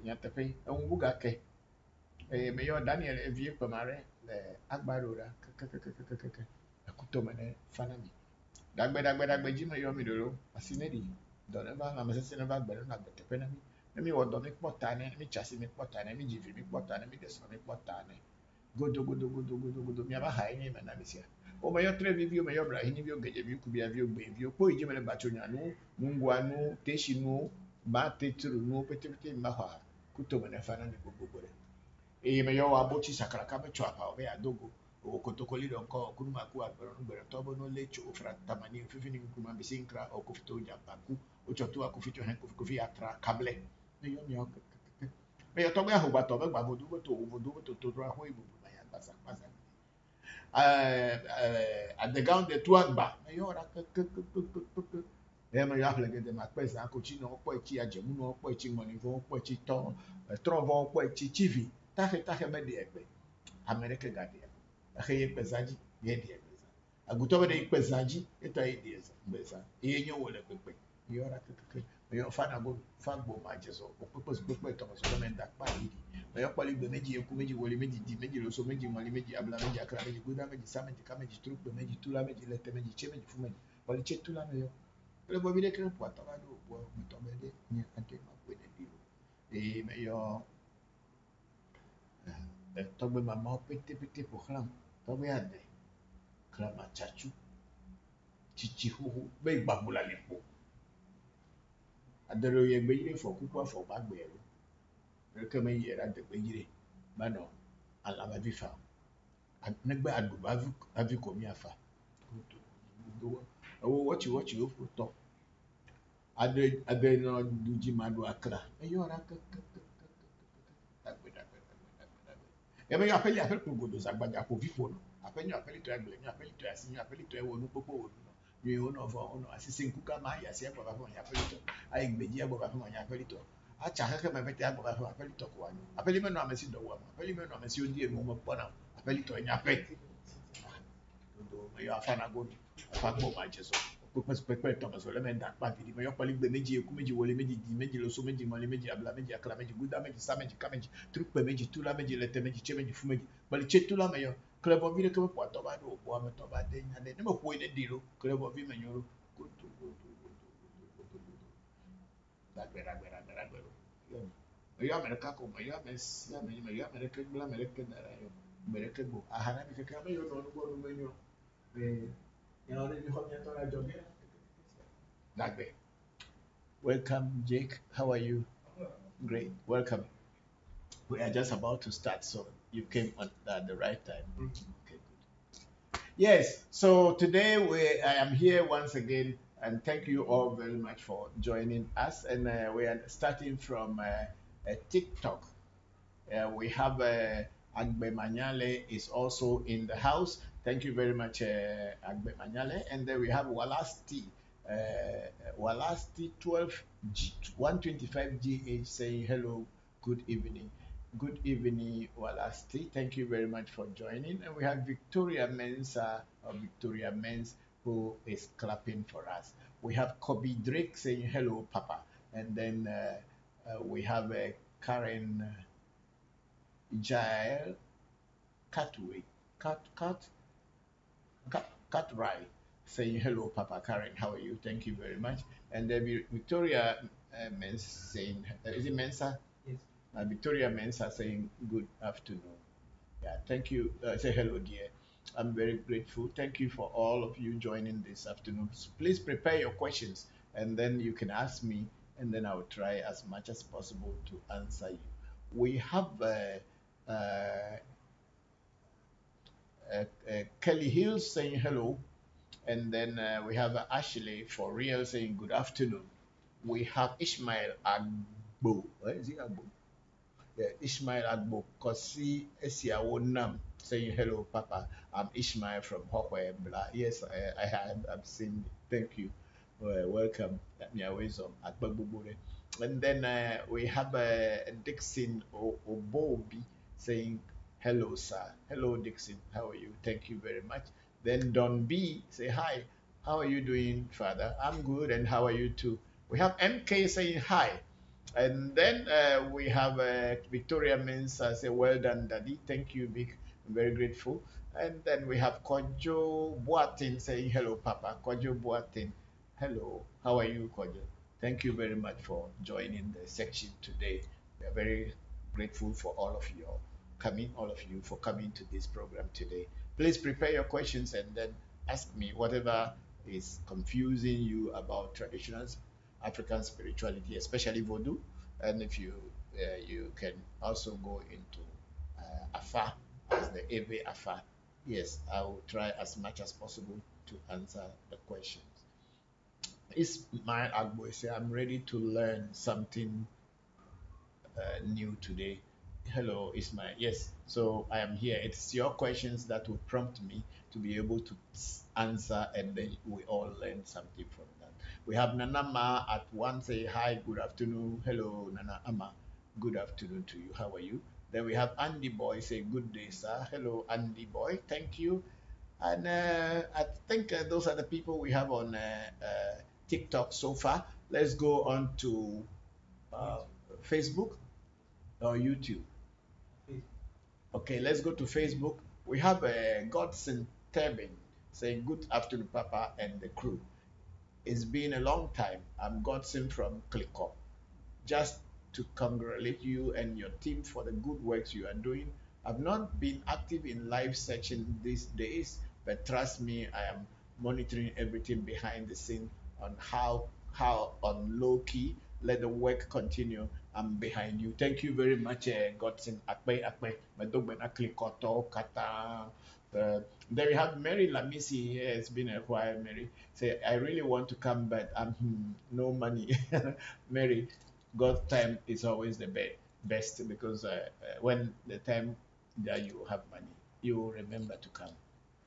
nyatepe buga ke me yo Daniel evie pamare le agbarora kuto ne fana ni dagbe ji me yo mi dolo asinedi doneva na mesese na bagbe na tepe na mi mi wodo mi potane mi chasi mi potane mi jivi mi potane mi deso mi potane godo mi aba hai ni na bisia o me yo tre vivio me yo brahini vio geje vio kubia vio gbe vio po ije me bachonya nu ngwanu teshinu ba tetru nu petete ma ha kuto me na fana ni gbogbo re me yo abochi sakara ka me chwa pa o be adogo o kotokoli don ko kunuma ku agbero nu gbere tobo no lecho ofra tamani fifini kuma bisinkra o kofito japaku o chotu akofito hen kofi atra kable me yo togbe ahu gba to be gba bodu to to ahu ibu na ya pasa adegan de tu agba me yo ra me yo afle de ma pesa ko chi no po chi ajemu no po chi ngoni vo po chi to trovo po chi chivi ta me de egbe America gade ahe pesaji ye de egbe aguto be de pesaji eta ye de egbe ye nyo wole pepe yo ra meyo fana go fagbo ma jeso pepe to so me da pa yi meyo pali gbe meji eku meji wole meji di meji loso meji mali meji abla meji akra meji guda meji sa meji ka meji trupe meji tula meji lete meji che meji fu meji pali che tula meyo le bo bi de kre po ta ba do bo mi to be de ni ante ma po de di meyo to gbe mama pete po khlam to be ade klama chachu chichi hu be gbabula lepo adero ye gbe yire fo kupo fo ba gbe ero ke me yera de gbe yire Mano, alaba vifa. Negbe aduba avi komi afa. What you to. Ade no duji madu akra. Eyo ra Ebe yo apeli kugodo sagbaja ko fifo no. Apeli to egle, ni apeli to asin, ni apeli to ewo nu popo wo no. Ni ono fo ono asisi nkuka ma ya se agba fo ya apeli to. Ai gbeji agba fo ya apeli to. Acha keke me bete agba fo apeli to ko anu. Apeli me no amesi do wa. Apeli me no amesi odi emu mo pona. Apeli to nya apeli. Do me yo afana go. Afa gbo ma je so. Pẹpẹ tọmọ sọ lẹmẹ dà pa gidi mẹ yọpọlì gbẹ méjì eku méjì wọlé méjì di méjì lọsọ méjì mọlẹ méjì abúlá méjì akara méjì gúdà méjì sá méjì ká méjì turupẹ méjì túlá méjì lẹtẹ méjì tse méjì fún méjì pẹlú tse túlá mẹ yọ kẹlẹbọ bí kẹmẹ pọ àtọba dò bọ àmì tọba dé nya dé ní mẹ kó ilé di ro kẹlẹbọ bí mẹ yọrọ kótó dàgbẹrẹ mẹ yọ amẹrika kọ mẹ yọ amẹsí amẹyìn mẹ yọ amẹrika gbọlá amẹrika dàrá yọ amẹrika gbọ ahana mi kẹkẹ amẹ yọ nọ ọdún gbọdún mẹ yọ yẹn ọdún bí hàn yẹn tọ́ra jọ bí dàgbẹ. Welcome, Jake. How are you? Great. Welcome. We are just about to start, so you came at the right time. Okay, good. Yes. So today I am here once again, and thank you all very much for joining us. And we are starting from TikTok. We have Agbe Manyale is also in the house. Thank you very much, Agbe Manyale. And then we have Walasti. Walasti 12G 125GH saying hello, good evening. Good evening, Walasti. Thank you very much for joining. And we have Victoria Mensa or Victoria Mens who is clapping for us. We have Kobe Drake saying hello, Papa. And then we have Karen Jael Catway, Catray saying hello, Papa Karen. How are you? Thank you very much. And then Victoria Mensa saying, is it Mensa? Yes. Victoria Mensa saying good afternoon. Yeah, thank you. Say hello, dear. I'm very grateful. Thank you for all of you joining this afternoon. Please prepare your questions and then you can ask me, and then I will try as much as possible to answer you. We have Kelly Hill saying hello, and then we have Ashley for real saying good afternoon. We have Ishmael Agbo. Is it Agbo? Yeah, Ishmael Agbo Kosi Esiawo Nam saying hello, Papa. I'm Ishmael from Hokwe Bla. Yes, I've seen it. Thank you. Welcome. And then we have Dixon Obobi saying hello, sir. Hello, Dixon. How are you? Thank you very much. Then Don B say hi. How are you doing, Father? I'm good, and how are you too? We have MK saying hi. And then we have Victoria Mensa say, well done, Daddy. Thank you, Vic. I'm very grateful. And then we have Kojo Boatin saying, hello, Papa. Kojo Boatin. Hello. How are you, Kojo? Thank you very much for joining the section today. We are very grateful for all of you for coming to this program today. Please prepare your questions and then ask me whatever is confusing you about traditional African spirituality, especially Vodou. And if you can also go into Afa as the Eve Afa. Yes, I will try as much as possible to answer the questions. Ismail Agbo say, I'm ready to learn something new today. Hello, Ismail. Yes, so I am here. It's your questions that will prompt me to be able to answer, and then we all learn something from that. We have Nanama at one say, hi, good afternoon. Hello, Nana Ama. Good afternoon to you. How are you? Then we have Andy Boy say, good day, sir. Hello, Andy Boy. Thank you. And I think those are the people we have on TikTok so far. Let's go on to Facebook or YouTube. Okay, let's go to Facebook. We have Godson Tebin saying, good afternoon, Papa and the crew. It's been a long time. I'm Godson from Clickup. Just to congratulate you and your team for the good works you are doing. I've not been active in live section these days, but trust me, I am monitoring everything behind the scene on how on low key. let the work continue. I'm behind you. Thank you very much, Godson Akpe Akpe, Madogben Aklikoto Kata. Then we have Mary Lamisi. Yeah, it's been a while, Mary. Say, I really want to come, but no money. Mary, God's time is always the best because when the time that you have money, you will remember to come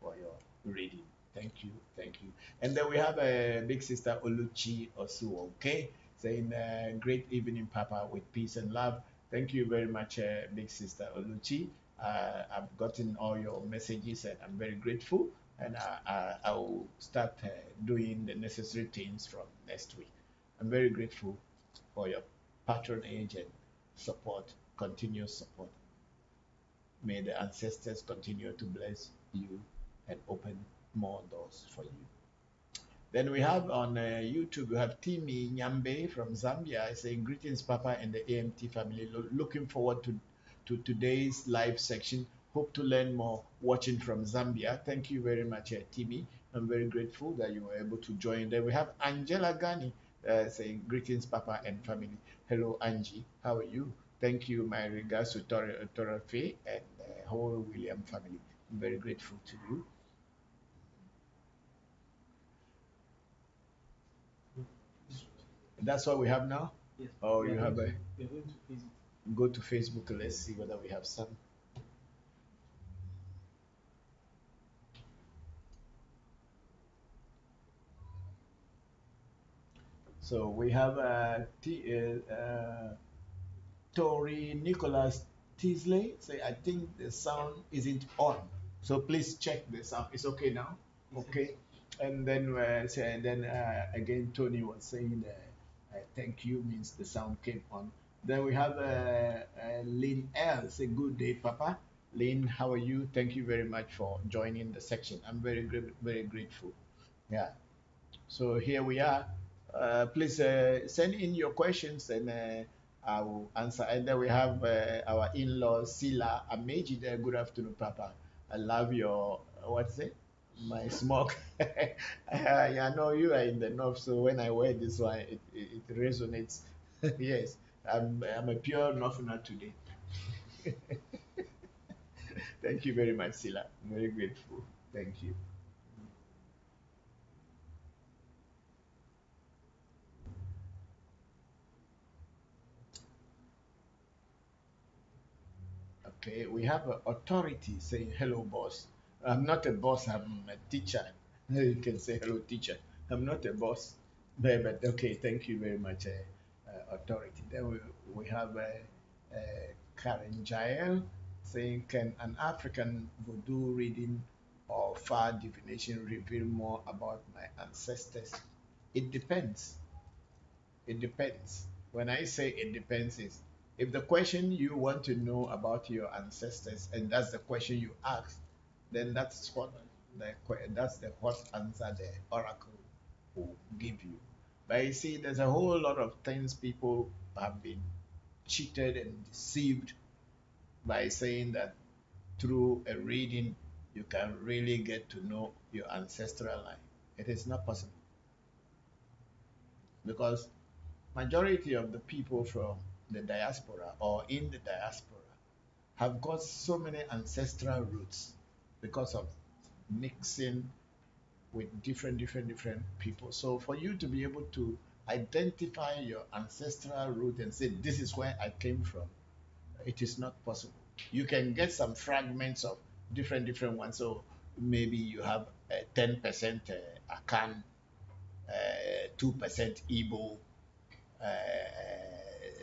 for your reading. Thank you, thank you. And then we have a big sister Oluchi Osu, okay, saying great evening, Papa, with peace and love. Thank you very much, big sister Oluchi. I've gotten all your messages and I'm very grateful. And I will start doing the necessary things from next week. I'm very grateful for your patronage and support, continuous support. May the ancestors continue to bless you and open more doors for you. Then we have on YouTube, we have Timi Nyambe from Zambia saying, greetings, Papa, and the AMT family. Looking forward to today's live section. Hope to learn more watching from Zambia. Thank you very much, Timi. I'm very grateful that you were able to join. Then we have Angela Gani saying, greetings, Papa and family. Hello, Angie. How are you? Thank you. My regards to Torafe and the whole William family. I'm very grateful to you. That's what we have now? Yes. Oh, you have a... We're going to Facebook. Go to Facebook. Let's see whether we have some. So we have Tori Nicholas Teasley. Say, I think the sound isn't on. So please check the sound. It's okay now? Okay. And then, again, Tony was saying thank you means the sound came on. Then we have Lynn L. Say, good day, Papa. Lynn, how are you? Thank you very much for joining the section. I'm very grateful. Yeah. So here we are. Please send in your questions and I will answer. And then we have our in-law, Sila Ameji there. Good afternoon, Papa. I love your, what's it? My smoke. I know you are in the north, so when I wear this one, it resonates. Yes, I'm a pure northerner today. Thank you very much, Sila. I'm very grateful. Thank you. Okay, we have an authority saying, hello, boss. I'm not a boss, I'm a teacher. You can say, hello, teacher. I'm not a boss. But okay, thank you very much, authority. Then we have Karen Jael saying, can an African voodoo reading or far divination reveal more about my ancestors? It depends. It depends. When I say it depends, is if the question you want to know about your ancestors and that's the question you ask, then that's the what answer the oracle will give you. But you see, there's a whole lot of things people have been cheated and deceived by saying that through a reading you can really get to know your ancestral line. It is not possible because majority of the people from the diaspora or in the diaspora have got so many ancestral roots because of mixing with different people. So for you to be able to identify your ancestral root and say this is where I came from, it is not possible. You can get some fragments of different ones. So maybe you have 10% Akan, 2% Igbo,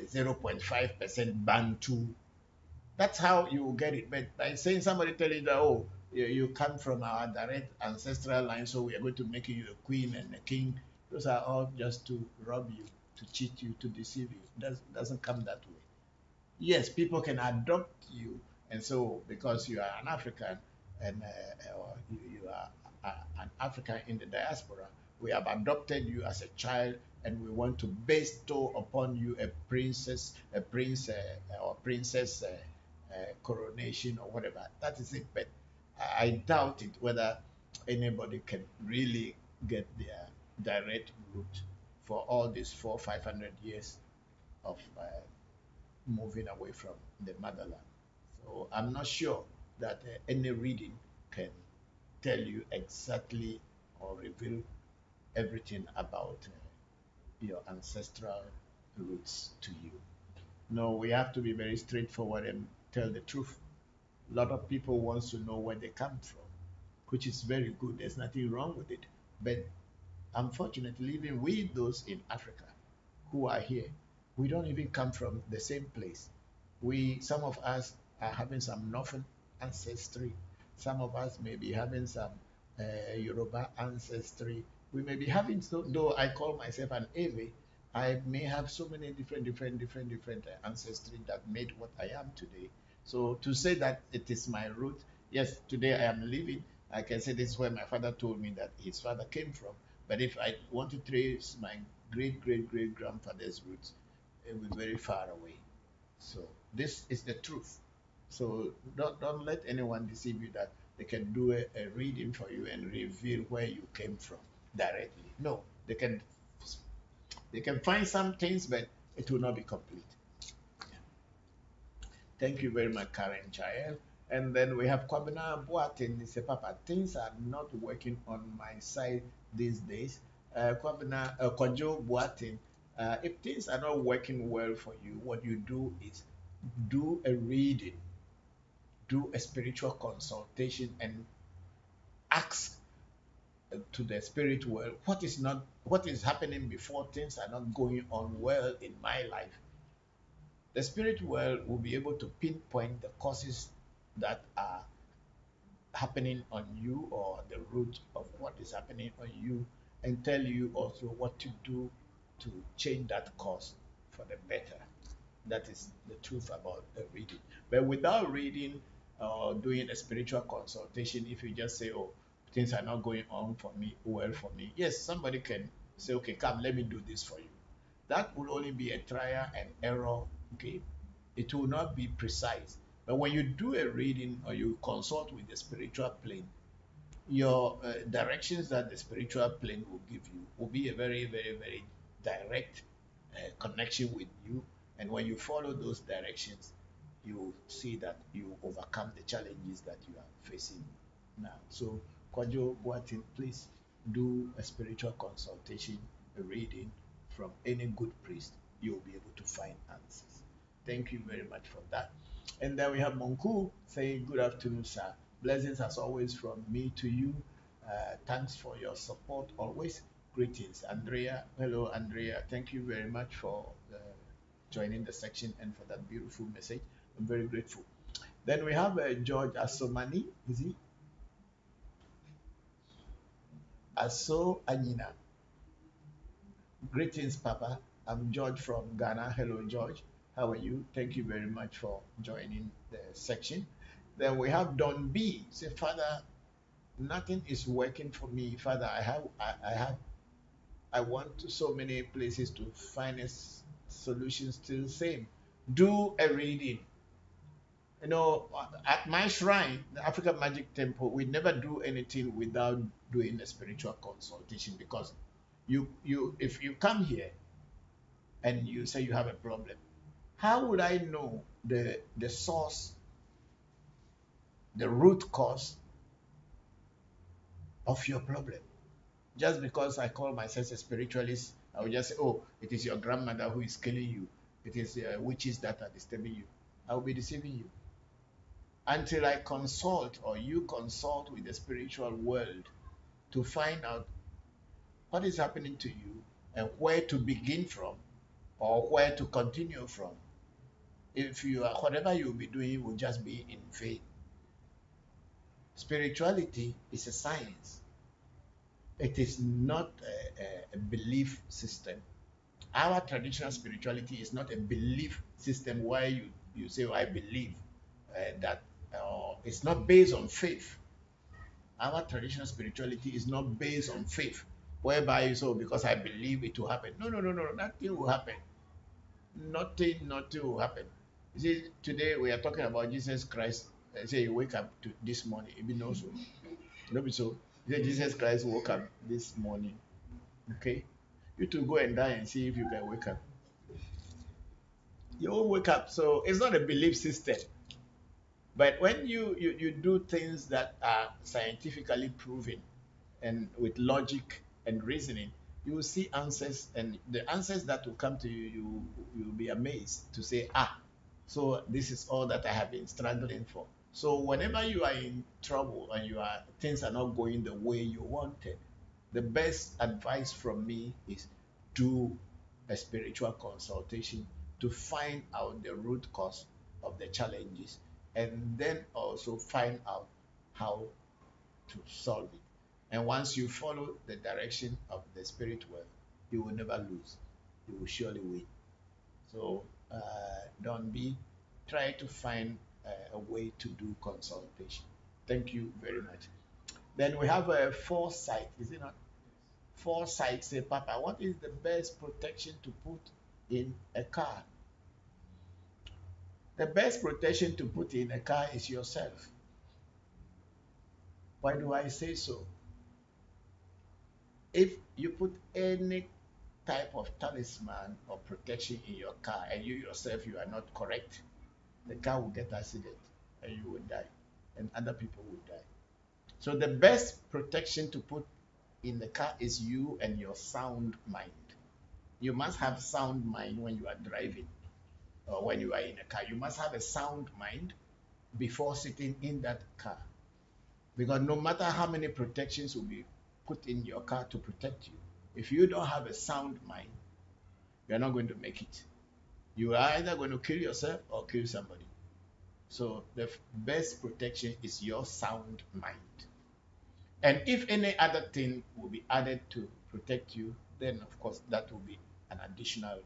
0.5% Bantu. That's how you will get it. But by saying somebody tell you that, oh, you come from our direct ancestral line, so we are going to make you a queen and a king, those are all just to rob you, to cheat you, to deceive you. It doesn't come that way. Yes, people can adopt you, and so because you are an African and or you are an African in the diaspora, we have adopted you as a child, and we want to bestow upon you a prince or princess coronation or whatever. That is it. But I doubt it whether anybody can really get their direct root for all these 400-500 years of moving away from the motherland. So I'm not sure that any reading can tell you exactly or reveal everything about your ancestral roots to you. No, we have to be very straightforward and tell the truth. A lot of people wants to know where they come from, which is very good. There's nothing wrong with it. But unfortunately, even we, those in Africa who are here, we don't even come from the same place. Some of us are having some Northern ancestry. Some of us may be having some Yoruba ancestry. We may be having, so, though I call myself an Ewe, I may have so many different ancestry that made what I am today. So to say that it is my root, yes, today I am living. I can say this is where my father told me that his father came from. But if I want to trace my great grandfather's roots, it will be very far away. So this is the truth. So don't let anyone deceive you that they can do a reading for you and reveal where you came from directly. No, they can find some things, but it will not be complete. Thank you very much, Karen Child. And then we have Kwabena Boatin. He said, Papa, things are not working on my side these days. Kwajo Boatin, if things are not working well for you, what you do is do a reading, do a spiritual consultation, and ask to the spirit world what is happening before things are not going on well in my life. The spirit world will be able to pinpoint the causes that are happening on you or the root of what is happening on you and tell you also what to do to change that cause for the better. That is the truth about the reading. But without reading or doing a spiritual consultation, if you just say, oh, things are not going on for me, well for me, yes, somebody can say, okay, come, let me do this for you. That will only be a trial and error game. It will not be precise. But when you do a reading or you consult with the spiritual plane, your directions that the spiritual plane will give you will be a very direct connection with you. And when you follow those directions, you will see that you overcome the challenges that you are facing now. So, Kwajo Boatin, please do a spiritual consultation, a reading from any good priest. You will be able to find answers. Thank you very much for that. And then we have Monku saying, good afternoon, sir. Blessings as always from me to you. Thanks for your support always. Greetings, Andrea. Hello, Andrea. Thank you very much for joining the section and for that beautiful message. I'm very grateful. Then we have George Asomani. Is he? Aso Anina. Greetings, Papa. I'm George from Ghana. Hello, George. How are you? Thank you very much for joining the section. Then we have Don B. Say, Father, nothing is working for me. Father, I want to so many places to find a solution still same. Do a reading. You know, at my shrine, the African Magic Temple, we never do anything without doing a spiritual consultation because if you come here and you say you have a problem, how would I know the source, the root cause of your problem? Just because I call myself a spiritualist, I will just say, oh, it is your grandmother who is killing you. It is witches that are disturbing you. I will be deceiving you. Until I consult or you consult with the spiritual world to find out what is happening to you and where to begin from or where to continue from. If you are, whatever you'll be doing will just be in vain. Spirituality is a science. It is not a belief system. Our traditional spirituality is not a belief system where you say, oh, I believe that it's not based on faith. Our traditional spirituality is not based on faith, whereby you say, because I believe it will happen. No, nothing will happen. Nothing will happen. You see, today we are talking about Jesus Christ. Say you wake up to this morning, it be no so. No be so. Jesus Christ woke up this morning. Okay? You to go and die and see if you can wake up. You won't wake up. So it's not a belief system. But when you do things that are scientifically proven and with logic and reasoning, you will see answers, and the answers that will come to you, you will be amazed to say, ah, so this is all that I have been struggling for. So whenever you are in trouble and things are not going the way you wanted, the best advice from me is do a spiritual consultation to find out the root cause of the challenges, and then also find out how to solve it. And once you follow the direction of the spirit world, you will never lose. You will surely win. So don't be, try to find a way to do consultation. Thank you very much. Then we have a foresight, is it not? Foresight, say, Papa, what is the best protection to put in a car? The best protection to put in a car is yourself. Why do I say so? If you put any type of talisman or protection in your car and you yourself you are not correct, the car will get accident and you will die, and other people will die. So the best protection to put in the car is you and your sound mind. You must have sound mind when you are driving or when you are in a car. You must have a sound mind before sitting in that car. Because no matter how many protections will be put in your car to protect you, if you don't have a sound mind, you're not going to make it. You are either going to kill yourself or kill somebody. So the best protection is your sound mind. And if any other thing will be added to protect you, then of course that will be an additional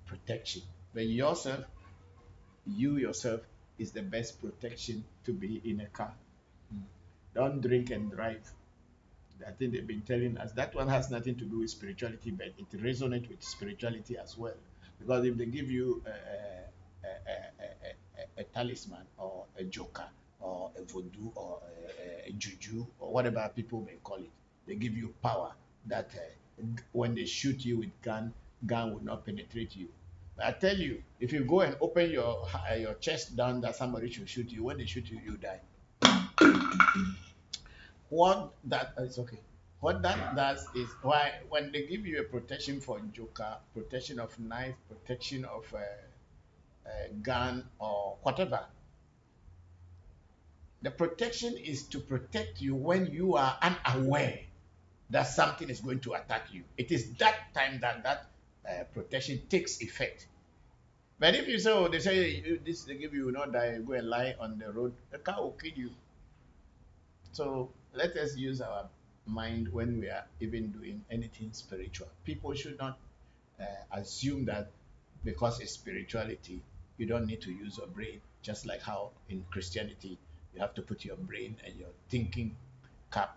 protection. But you yourself is the best protection to be in a car. Don't drink and drive. I think they've been telling us that one has nothing to do with spirituality, but it resonates with spirituality as well. Because if they give you a talisman or a joker or a voodoo or a juju or whatever people may call it, they give you power that when they shoot you with gun will not penetrate you. But I tell you, if you go and open your chest down that somebody should shoot you, when they shoot you, you die. What that is okay. What that does is why when they give you a protection for joker, protection of knife, protection of a gun or whatever, the protection is to protect you when you are unaware that something is going to attack you. It is that time that protection takes effect. But if you say, oh, they say this they give you will not die, go and lie on the road, the car will kill you. So let us use our mind when we are even doing anything spiritual. People should not assume that because it's spirituality, you don't need to use your brain. Just like how in Christianity, you have to put your brain and your thinking cap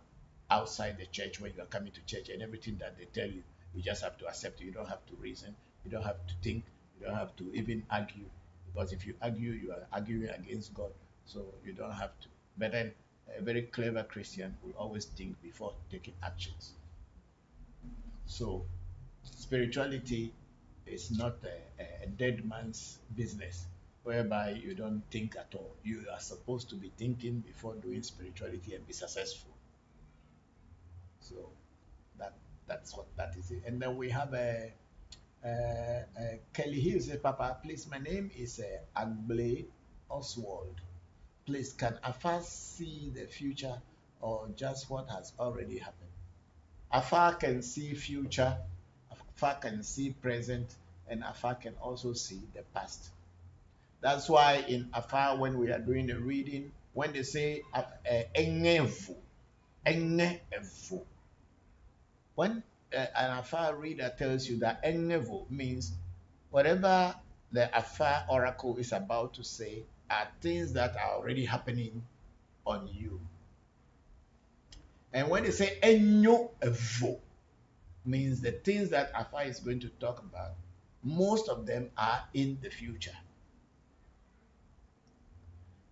outside the church when you are coming to church, and everything that they tell you, you just have to accept it. You don't have to reason. You don't have to think. You don't have to even argue. Because if you argue, you are arguing against God. So you don't have to. But then a very clever Christian will always think before taking actions. So spirituality is not a dead man's business whereby you don't think at all. You are supposed to be thinking before doing spirituality and be successful. So that's what that is. And then we have Kelly Hill says, Papa, please, my name is Agble Oswald. Please, can Afa see the future or just what has already happened? Afa can see future, Afa can see present, and Afa can also see the past. That's why in Afa, when we are doing the reading, when they say engevu, when an Afa reader tells you that engevu means whatever the Afa oracle is about to say are things that are already happening on you. And when they say enyo evo, means the things that Afa is going to talk about, most of them are in the future.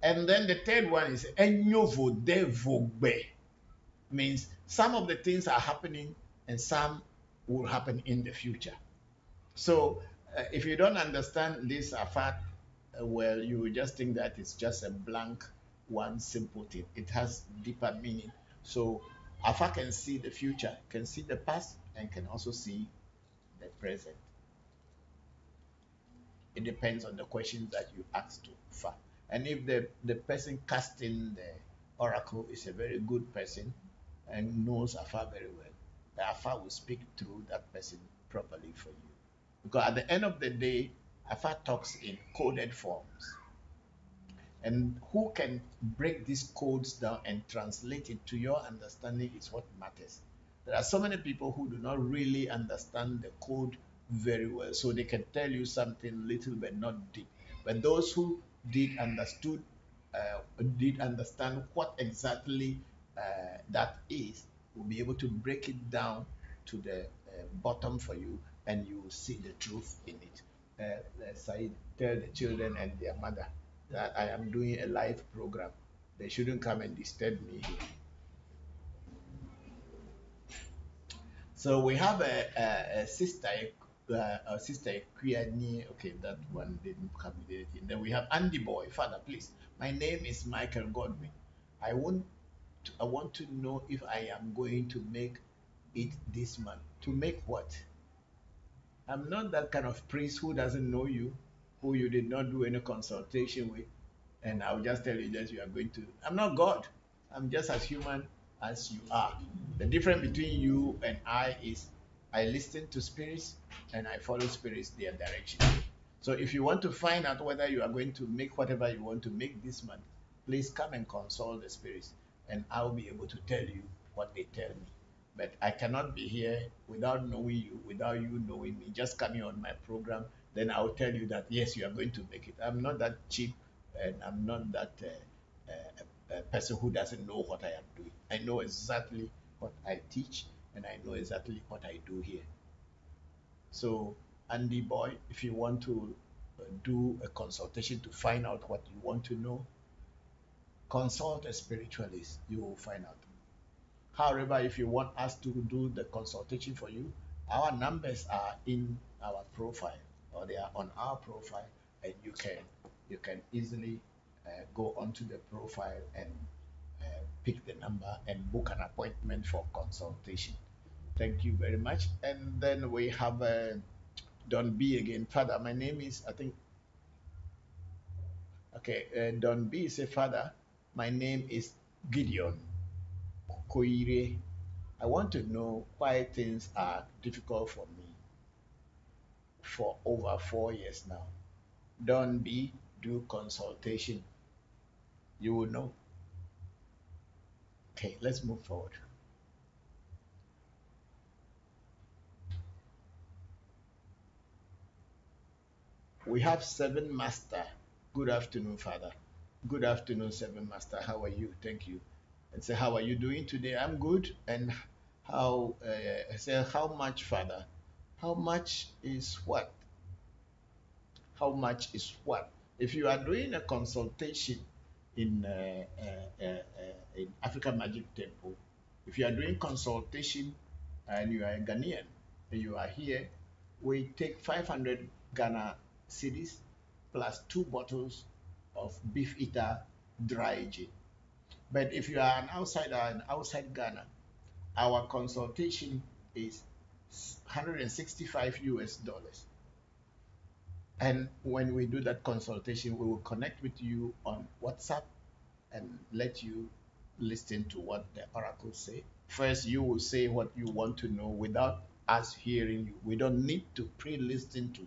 And then the third one is enyo vodevogbe, means some of the things are happening and some will happen in the future. So if you don't understand this Afat, well, you will just think that it's just a blank, one simple thing. It has deeper meaning. So Afa can see the future, can see the past, and can also see the present. It depends on the questions that you ask to Afa. And if the person casting the oracle is a very good person and knows Afa very well, the Afa will speak through that person properly for you. Because at the end of the day, Afa talks in coded forms. And who can break these codes down and translate it to your understanding is what matters. There are so many people who do not really understand the code very well, so they can tell you something little but not deep. But those who did understand what exactly that is, will be able to break it down to the bottom for you, and you will see the truth in it. Said, tell the children and their mother that I am doing a live program. They shouldn't come and disturb me here. So we have a sister, Kriani. Okay, that one didn't come with anything. Then we have Andy Boy. Father, please. My name is Michael Godwin. I want to know if I am going to make it this month. To make what? I'm not that kind of priest who doesn't know you, who you did not do any consultation with, and I'll just tell you that you are going to. I'm not God. I'm just as human as you are. The difference between you and I is I listen to spirits and I follow spirits their direction. So if you want to find out whether you are going to make whatever you want to make this month, please come and consult the spirits, and I'll be able to tell you what they tell me. But I cannot be here without knowing you, without you knowing me, just coming on my program. Then I'll tell you that yes, you are going to make it. I'm not that cheap, and I'm not that person who doesn't know what I am doing. I know exactly what I teach, and I know exactly what I do here. So, Andy Boy, if you want to do a consultation to find out what you want to know, consult a spiritualist. You will find out. However, if you want us to do the consultation for you, our numbers are in our profile, or they are on our profile, and you can easily go onto the profile and pick the number and book an appointment for consultation. Thank you very much. And then we have Don B again. Father, my name is, I think, okay, Don B is a father. My name is Gideon Koire. I want to know why things are difficult for me for over 4 years now. Don B, do consultation. You will know. Okay, let's move forward. We have Seven Master. Good afternoon, Father. Good afternoon, Seven Master. How are you? Thank you. And say, how are you doing today? I'm good. And how? I say, how much, Father? How much is what? How much is what? If you are doing a consultation in African Magic Temple, if you are doing consultation and you are a Ghanaian and you are here, we take 500 Ghana cedis plus 2 bottles of beef eater dry gin. But if you are an outsider and outside Ghana, our consultation is 165 US dollars. And when we do that consultation, we will connect with you on WhatsApp and let you listen to what the oracles say. First, you will say what you want to know without us hearing you. We don't need to pre-listen to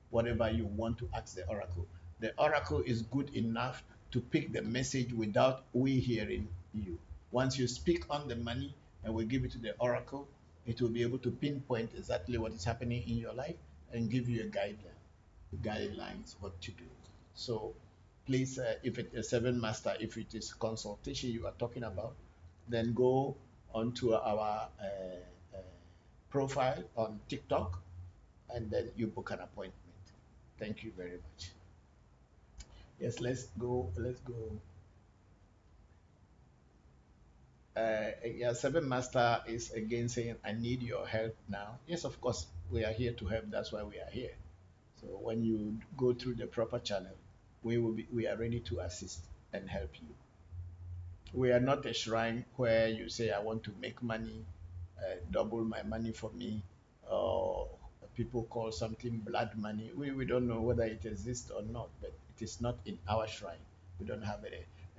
whatever you want to ask the oracle. The oracle is good enough to pick the message without we hearing you. Once you speak on the money and we give it to the oracle, it will be able to pinpoint exactly what is happening in your life and give you a guidelines what to do. So please, if it is Seven Master, if it is consultation you are talking about, then go onto our profile on TikTok, and then you book an appointment. Thank you very much. Yes, let's go. Yeah, Seven Master is again saying, I need your help now. Yes, of course, we are here to help. That's why we are here. So when you go through the proper channel, we are ready to assist and help you. We are not a shrine where you say, I want to make money, double my money for me, or people call something blood money. We don't know whether it exists or not, but it is not in our shrine. We don't have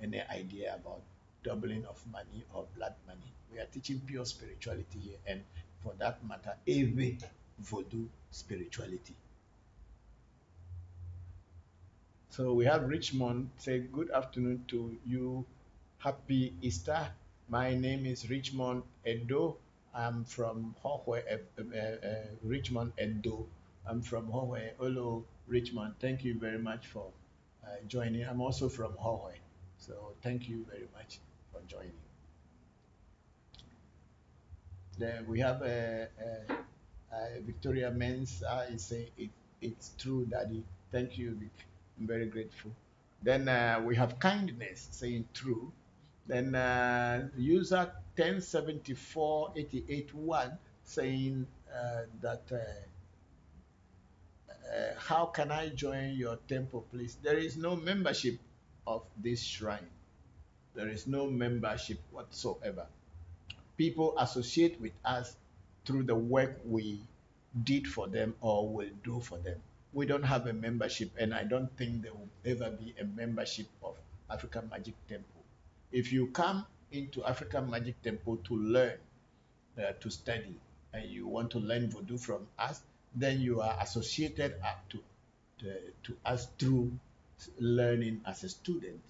any idea about doubling of money or blood money. We are teaching pure spirituality here, and for that matter, every voodoo spirituality. So we have Richmond say good afternoon to you. Happy Easter. My name is Richmond Edo. I'm from Hohwe, Richmond Edo. I'm from Hohwe. Hello, Richmond. Thank you very much for joining. I'm also from Hohwe. So thank you very much for joining. Then we have Victoria Mensa is saying it's true, Daddy. Thank you, Vic. I'm very grateful. Then we have kindness saying true. Then user 1074881 saying that how can I join your temple, please? There is no membership of this shrine. There is no membership whatsoever. People associate with us through the work we did for them or will do for them. We don't have a membership, and I don't think there will ever be a membership of African Magic Temple. If you come into African Magic Temple to learn, to study, and you want to learn voodoo from us, then you are associated up to us through learning as a student.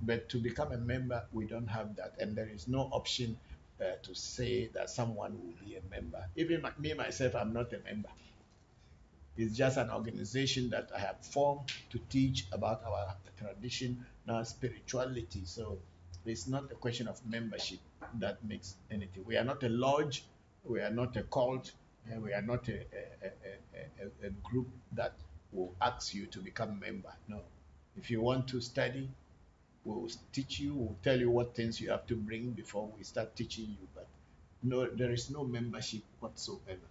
But to become a member, we don't have that, and there is no option to say that someone will be a member. Even me myself, I'm not a member. It's just an organization that I have formed to teach about our tradition, our spirituality. So it's not a question of membership that makes anything. We are not a lodge, we are not a cult, and we are not a group that will ask you to become a member. No. If you want to study, we'll teach you, we'll tell you what things you have to bring before we start teaching you. But no, there is no membership whatsoever.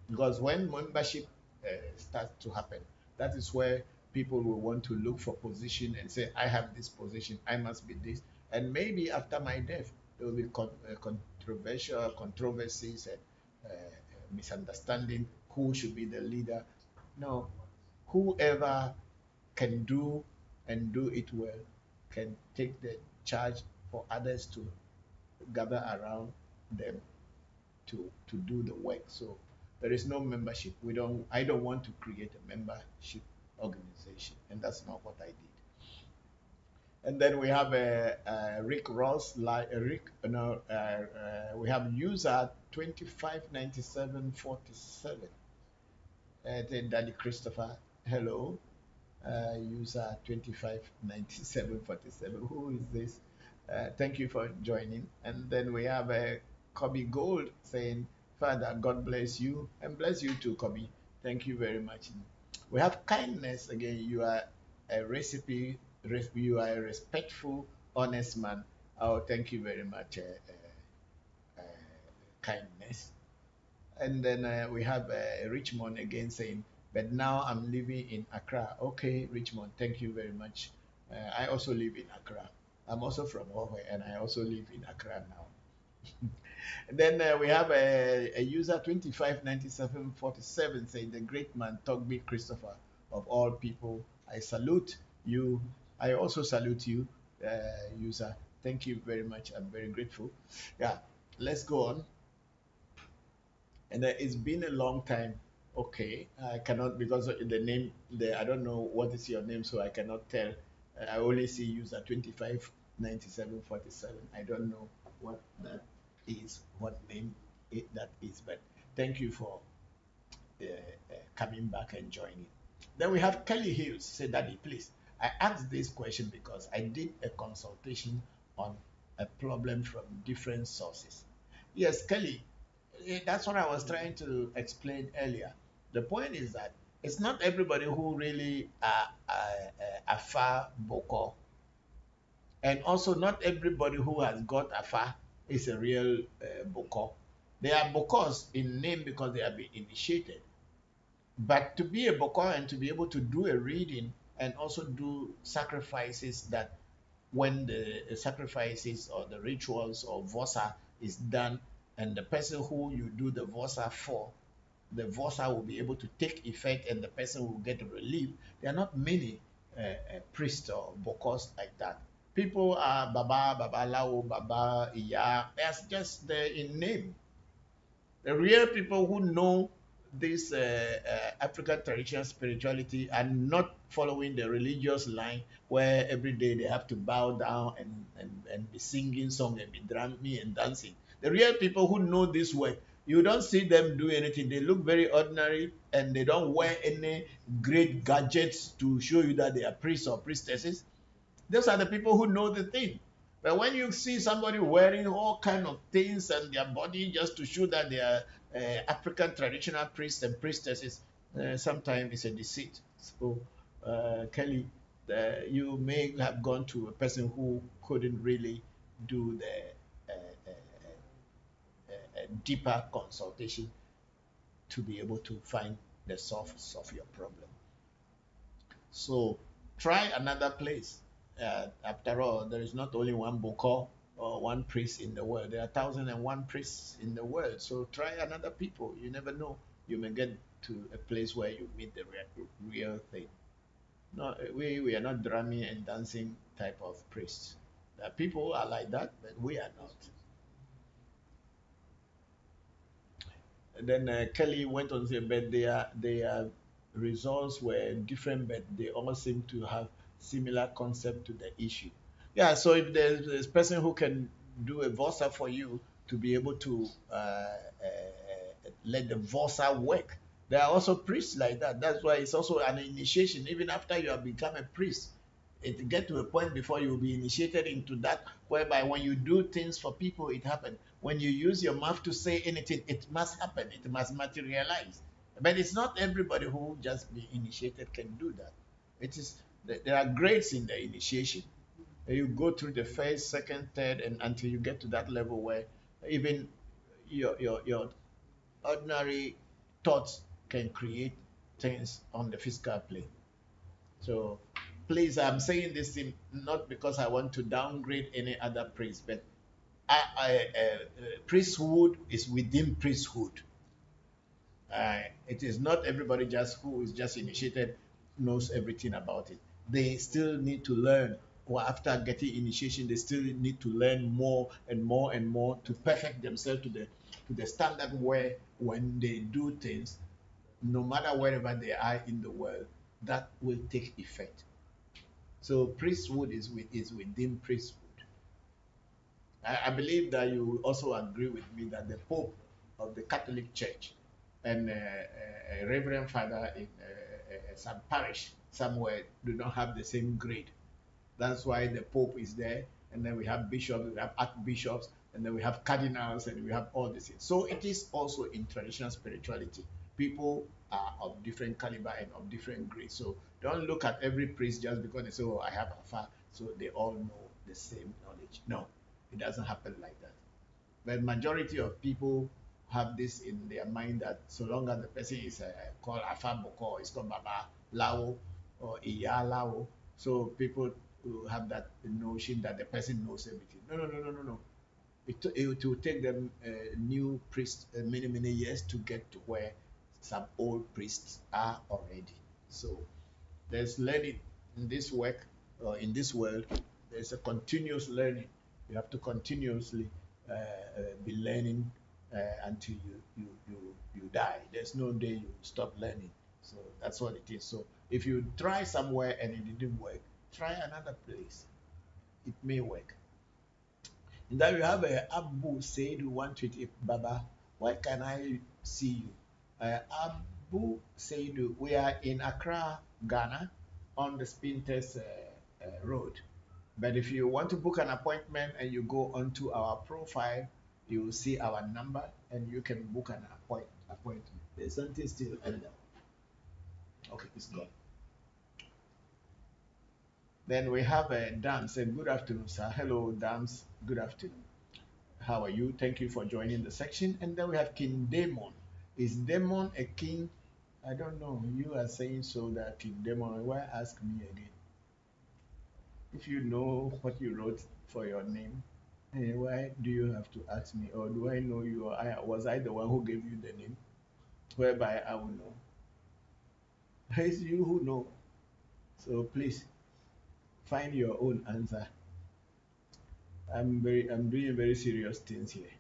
Because when membership starts to happen, that is where people will want to look for position and say, I have this position, I must be this. And maybe after my death, there will be controversial controversies and misunderstanding who should be the leader. No, whoever can do and do it well can take the charge for others to gather around them to do the work. So there is no membership. I don't want to create a membership organization, and that's not what I did. And then we have Rick Ross, we have user 259747. Then Daddy Christopher, hello. User 259747. Who is this? Thank you for joining. And then we have Kobe Gold saying, Father, God bless you, and bless you too, Kobe. Thank you very much. We have kindness again. You are a you are a respectful, honest man. Oh, thank you very much, kindness. And then we have Richmond again saying, but now I'm living in Accra. Okay, Richmond, thank you very much. I also live in Accra. I'm also from Hohwe, and I also live in Accra now. And then we have a user 259747 saying, the great man, Togby Christopher, of all people, I salute you. I also salute you, user. Thank you very much. I'm very grateful. Yeah, let's go on. And it's been a long time. Okay, I cannot, because the name, I don't know what is your name, so I cannot tell. I only see user 259747. I don't know what that is, what name that is, but thank you for coming back and joining. Then we have Kelly Hills. Say, Daddy, please. I asked this question because I did a consultation on a problem from different sources. Yes, Kelly, that's what I was trying to explain earlier. The point is that it's not everybody who really are far Bokor. And also, not everybody who has got Afa is a real Bokor. They are Bokors in name because they have been initiated. But to be a Bokor and to be able to do a reading and also do sacrifices, that when the sacrifices or the rituals or Vosa is done, and the person who you do the Vosa for, the Vosa will be able to take effect and the person will get relief. There are not many priests or Bokors like that. People are Baba, Baba Lao, Baba Iya. That's just in name. The real people who know this African traditional spirituality are not following the religious line where every day they have to bow down and be singing song and be drumming and dancing. The real people who know this way, you don't see them do anything. They look very ordinary and they don't wear any great gadgets to show you that they are priests or priestesses. Those are the people who know the thing. But when you see somebody wearing all kind of things and their body just to show that they are African traditional priests and priestesses, sometimes it's a deceit. So, Kelly, you may have gone to a person who couldn't really do the deeper consultation to be able to find the source of your problem. So try another place. After all, there is not only one Bokor or one priest in the world. There are 1,001 priests in the world. So try another people. You never know. You may get to a place where you meet the real thing. No, we are not drumming and dancing type of priests. People are like that, but we are not. And then Kelly went on to say, but their results were different, but they all seem to have similar concept to the issue. Yeah, so if there's a person who can do a Vosa for you to be able to let the Vosa work, there are also priests like that. That's why it's also an initiation. Even after you have become a priest, it get to a point before you will be initiated into that, whereby when you do things for people, it happens. When you use your mouth to say anything, it must happen. It must materialize. But it's not everybody who just be initiated can do that. It is there are grades in the initiation. You go through the first, second, third, and until you get to that level where even your ordinary thoughts can create things on the physical plane. So please, I'm saying this thing not because I want to downgrade any other priest, but priesthood is within priesthood. It is not everybody just who is just initiated knows everything about it. They still need to learn, or after getting initiation, they still need to learn more and more and more to perfect themselves to the standard where when they do things, no matter wherever they are in the world, that will take effect. So priesthood is within priesthood. I believe that you will also agree with me that the Pope of the Catholic Church and a Reverend Father in some parish somewhere do not have the same grade. That's why the Pope is there, and then we have bishops, we have archbishops, and then we have cardinals, and we have all these things. So it is also in traditional spirituality. People are of different caliber and of different grades. So don't look at every priest just because they say, "Oh, I have Afa," so they all know the same knowledge. No, it doesn't happen like that. But majority of people have this in their mind that so long as the person is called Afa Bokor, is called Baba Lao or Iya Lao, so people will have that notion that the person knows everything. No, no, no, no, no, no. It will take them new priests many years to get to where some old priests are already. So there's learning in this work or in this world. There's a continuous learning. You have to continuously be learning until you die. There's no day you stop learning. So that's what it is. So if you try somewhere and it didn't work, try another place. It may work. And then you have a Abu Said 128 Baba. Why can I see you? Abu Saidu, we are in Accra, Ghana, on the Spinters Road. But if you want to book an appointment and you go onto our profile, you will see our number and you can book an appointment. There's something still under. Okay, it's gone. Then we have Dams. Good afternoon, sir. Hello, Dams. Good afternoon. How are you? Thank you for joining the section. And then we have King Damon. Is Damon a king? I don't know. You are saying so that King Damon. Why ask me again? If you know what you wrote for your name, why do you have to ask me? Or do I know you? Or was I the one who gave you the name? Whereby I will know. It's you who know. So please find your own answer. I'm doing very serious things here.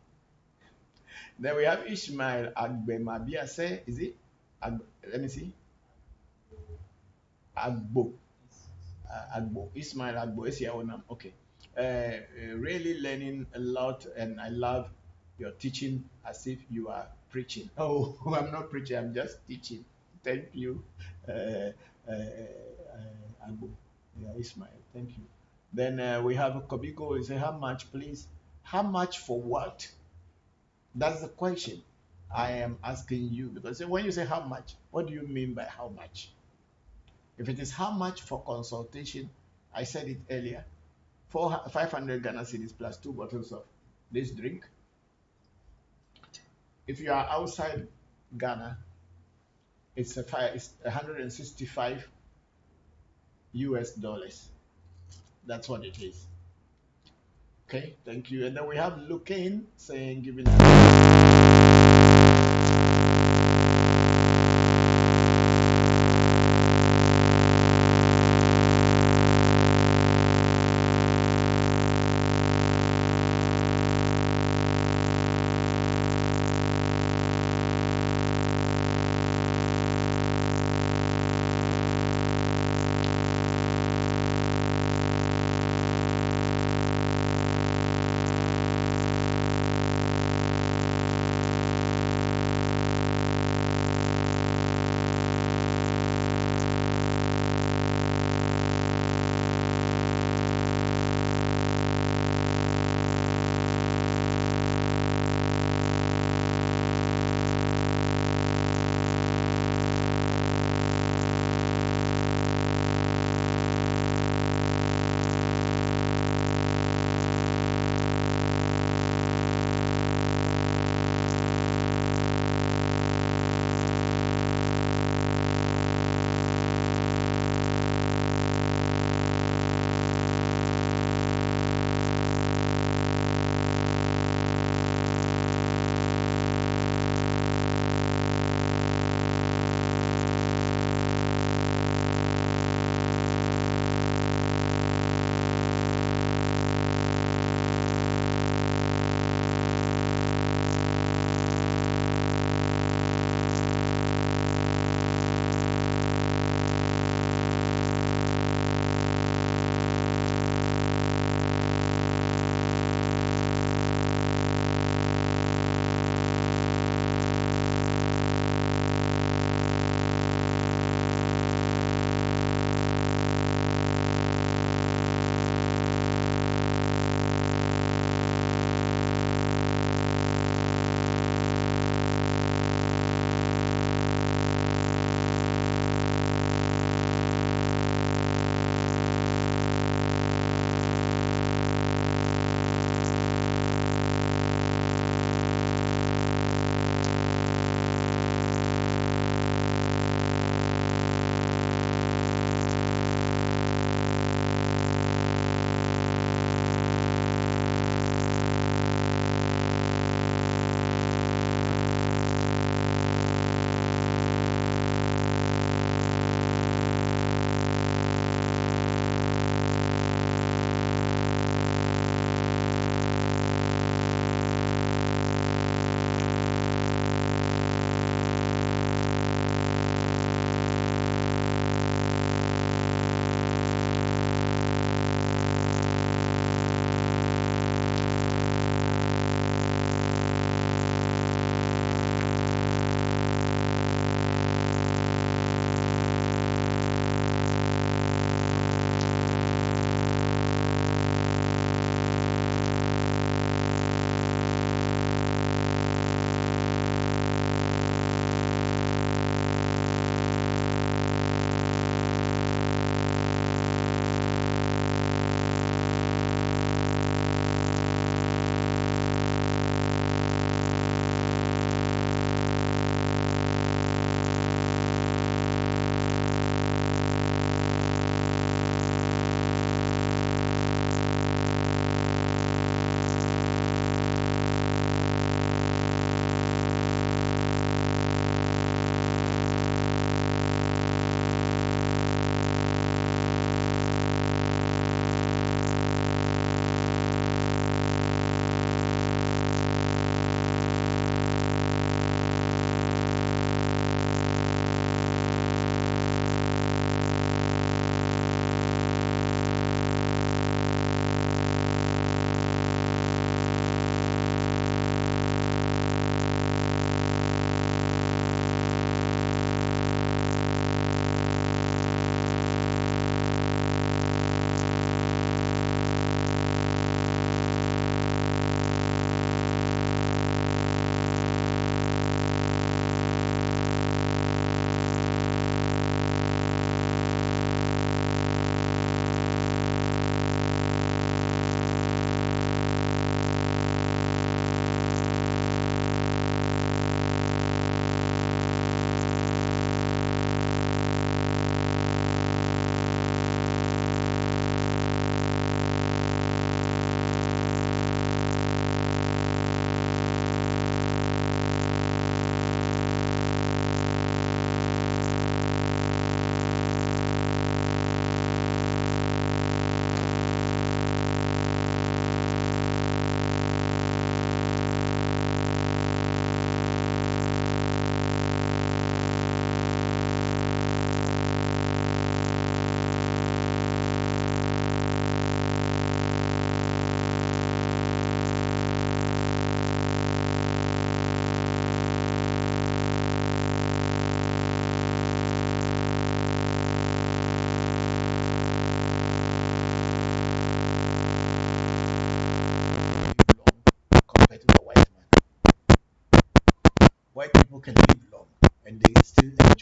Then we have Ishmael Agbemabiase. Is it? Let me see. Agbo. Agbo. Ismail Agbo. Is your name? Okay. Really learning a lot, and I love your teaching as if you are preaching. Oh, I'm not preaching. I'm just teaching. Thank you, Agbo. Yeah, Ismail. Thank you. Then we have Kobiko. He say, how much, please? How much for what? That's the question I am asking you, because when you say how much, what do you mean by how much? If it is how much for consultation, I said it earlier, 500 Ghana cedis plus 2 bottles of this drink. If you are outside Ghana, it's 165 US dollars. That's what it is. Okay, thank you. And then we have Lucain saying, giving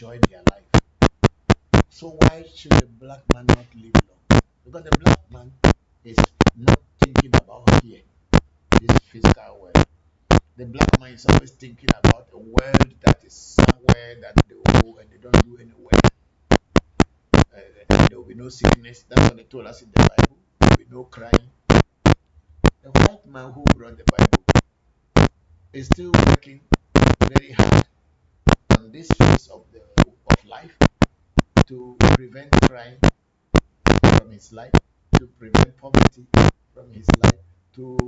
enjoy their life. So why should the black man not live long? Because the black man is not thinking about here, this physical world. The black man is always thinking about a world that is somewhere that they will go and they don't do any work. And there will be no sickness. That's what they told us in the Bible. There will be no crying. The white man who brought the Bible is still working very hard on this phase of life to prevent crime from his life, to prevent poverty from his life, to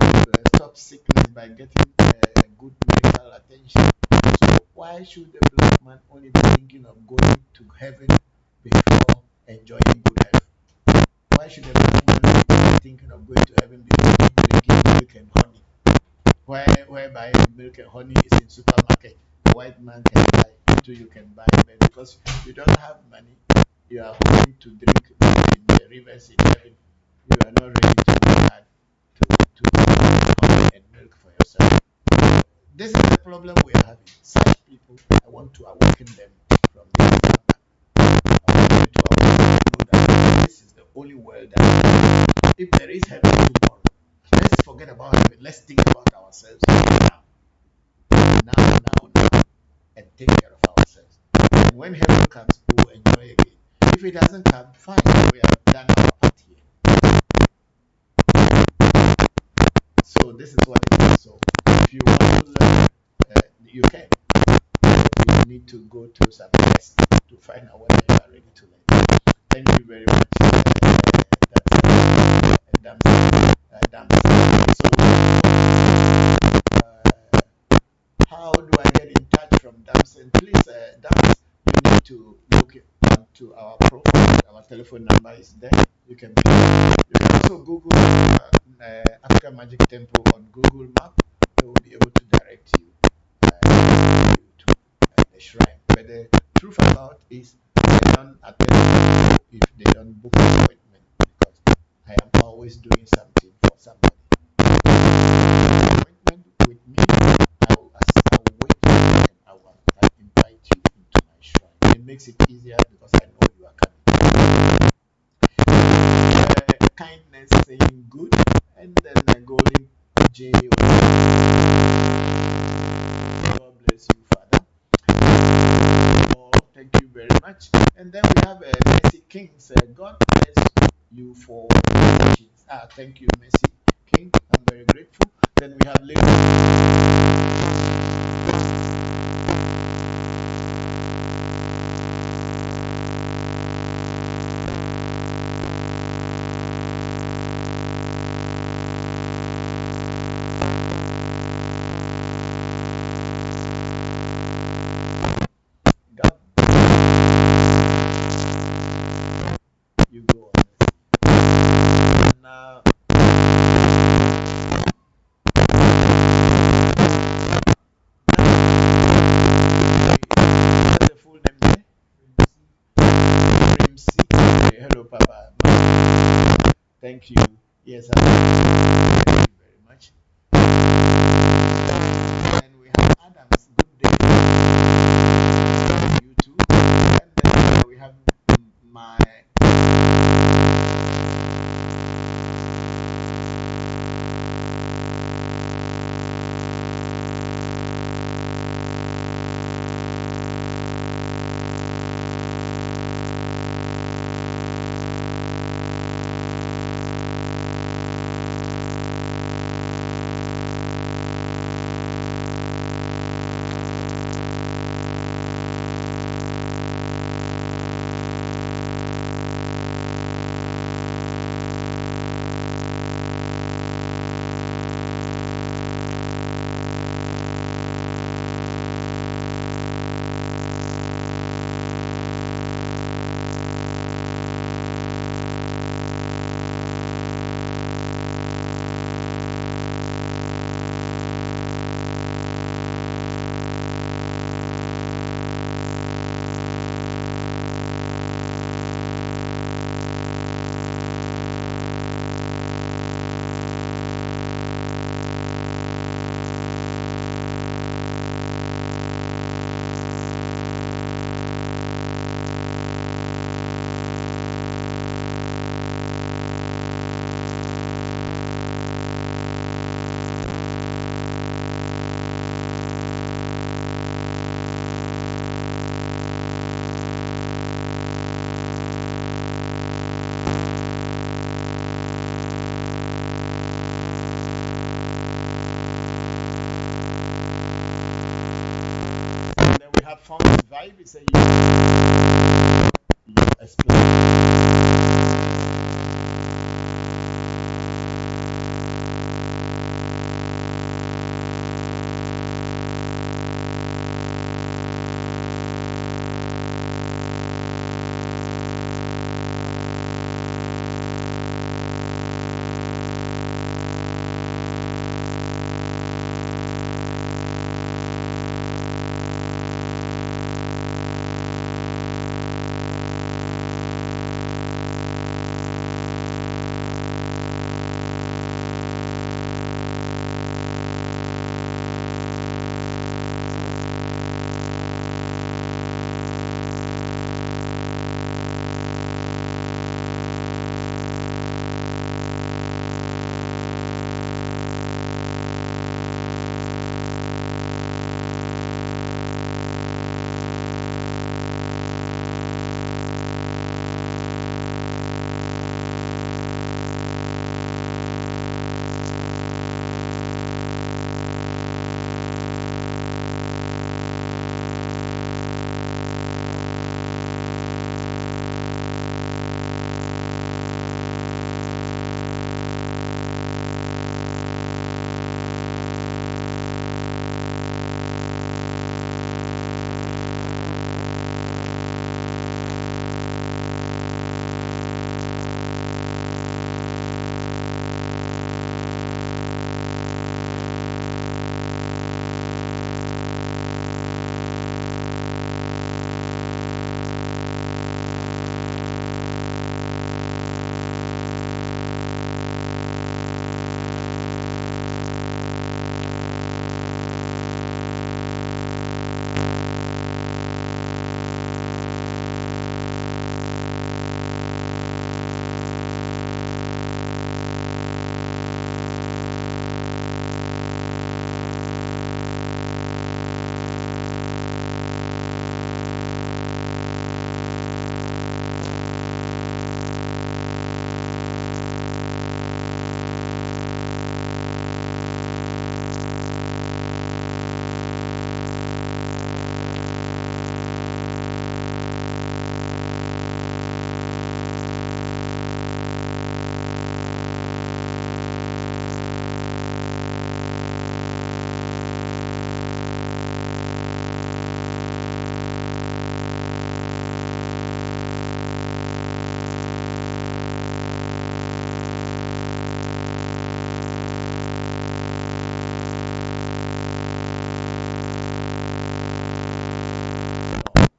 stop sickness by getting good medical attention. So why should the black man only be thinking of going to heaven before enjoying good health? Why should the black man be thinking of going to heaven before drinking milk and honey? Whereby milk and honey is in supermarket, the white man can buy, you can buy, but because you don't have money, you are hoping to drink milk in the rivers in heaven. You are not ready to work hard to buy honey and milk for yourself. This is the problem we are having. Such people, I want to awaken them from this slumber. I want them to awaken them to know that this is the only world that if there is heaven tomorrow, let's forget about heaven. Let's think about ourselves now, and take care of ourselves. And when heaven comes, we will enjoy again. If it doesn't come, fine. We have done our part here. So this is what it is. So if you want to learn, you can. You need to go through some tests to find out whether you are ready to learn. Thank you very much. How do I get in touch from Damson? Please, Dams, you need to look onto our profile. Our telephone number is there. You can also Google Africa Magic Temple on Google Map. They will be able to direct you to the shrine. But the truth about is I don't attend if they don't book an appointment because I am always doing something for somebody. Appointment with me, I will wait and I will invite you into my shrine. It makes it easier because I know you are coming. Kindness saying good, and then the golden J. God bless you, Father. Thank you very much. And then we have Mercy King. God bless you for watching. Thank you, Mercy King. I'm very grateful. Then we have Lady. You go on. Now, what's the full name there? Okay, hello, Papa. Thank you. Yes, thank you very much. And we have Adams. Good day. You too. And then we have my. vibe is a you explain.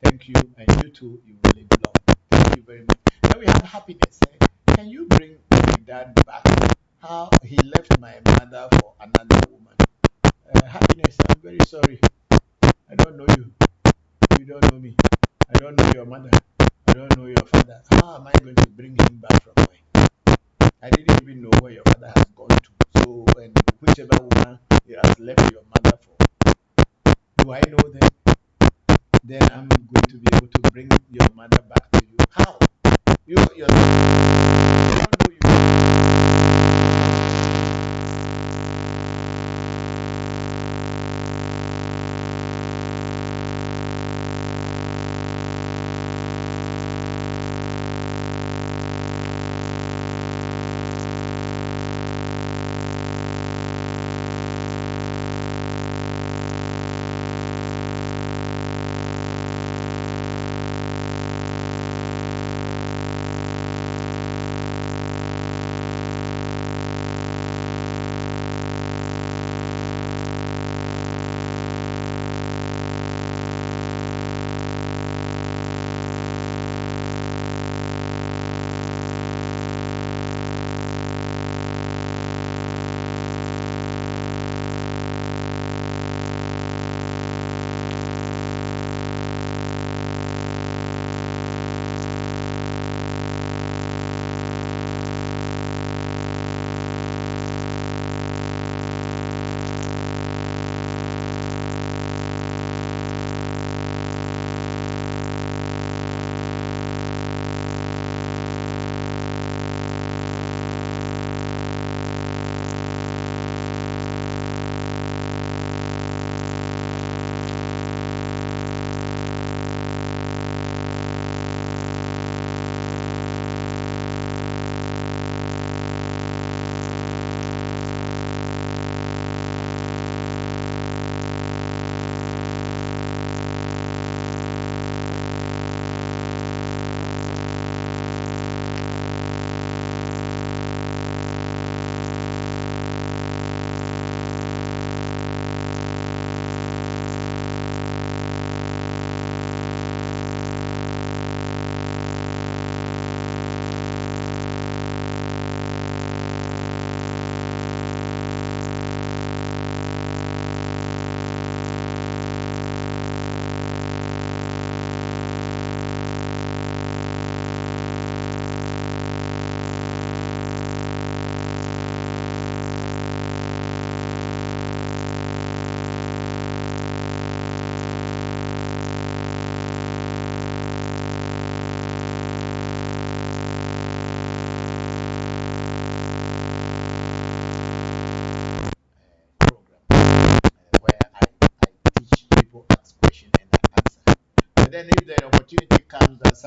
Thank you, and you too, you will live long. Thank you very much. Then we have happiness. Can you bring my dad back? How he left my mother for another woman. Happiness, I'm very sorry. I don't know you. You don't know me. I don't know your mother. I don't know your father. How am I going to bring him back from where? I didn't even know where your father has gone to. So, when whichever woman he has left your mother for, do I know them? Then I'm going to be able to bring your mother back to you. How? You yourself, I don't know you.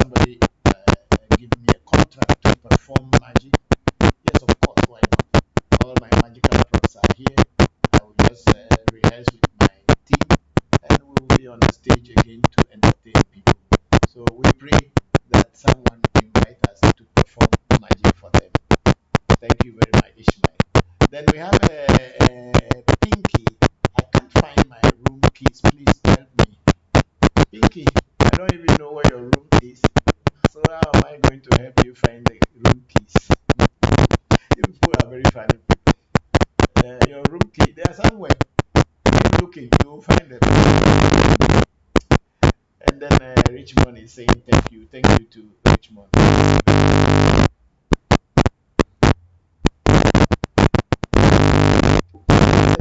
somebody give me a contract to perform magic, yes, of course, why not? All my magical props are here. I will just rehearse with my team, and we will be on the stage again to entertain people. So we pray that someone invite us to perform magic for them. Thank you very much, Ishmael. Then we have Pinky. I can't find my room keys. Please help me. Pinky, I don't even know where your room is. So how am I going to help you find the room keys? You people are very funny people. Your room key, they are somewhere. Keep looking, you will find them. And then Richmond is saying thank you. Thank you to Richmond. Then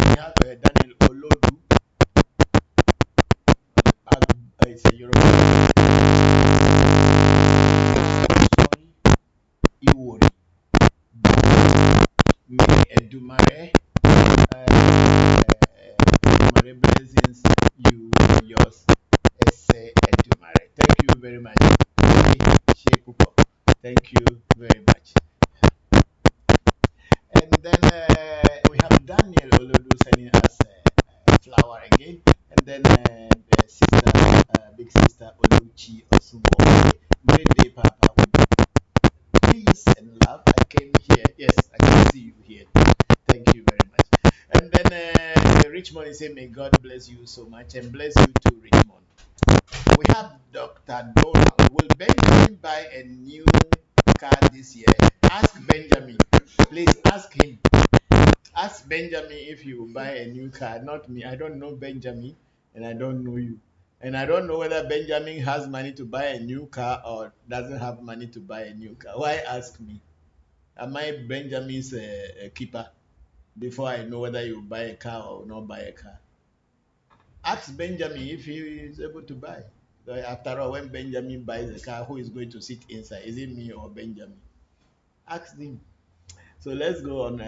we have Daniel Olodu. It's a European. Sorry. Iwori. May Edumare. Edumare blessings you and yours. Ese Edumare. Thank you very much. Thank you very much. And then we have Daniel Olodu sending us a flower again. And then the sister, big sister Oluchi Osubo. Great day, Papa. With peace and love. I came here. Yes, I can see you here. Thank you very much. And then Richmond is saying, may God bless you so much and bless you too, Richmond. We have Dr. Donald. Will Benjamin buy a new car this year? Ask Benjamin. Please ask him. Ask Benjamin if he will buy a new car, not me. I don't know Benjamin and I don't know you. And I don't know whether Benjamin has money to buy a new car or doesn't have money to buy a new car. Why ask me? Am I Benjamin's keeper before I know whether you will buy a car or not buy a car? Ask Benjamin if he is able to buy. After all, when Benjamin buys a car, who is going to sit inside? Is it me or Benjamin? Ask him. So let's go on.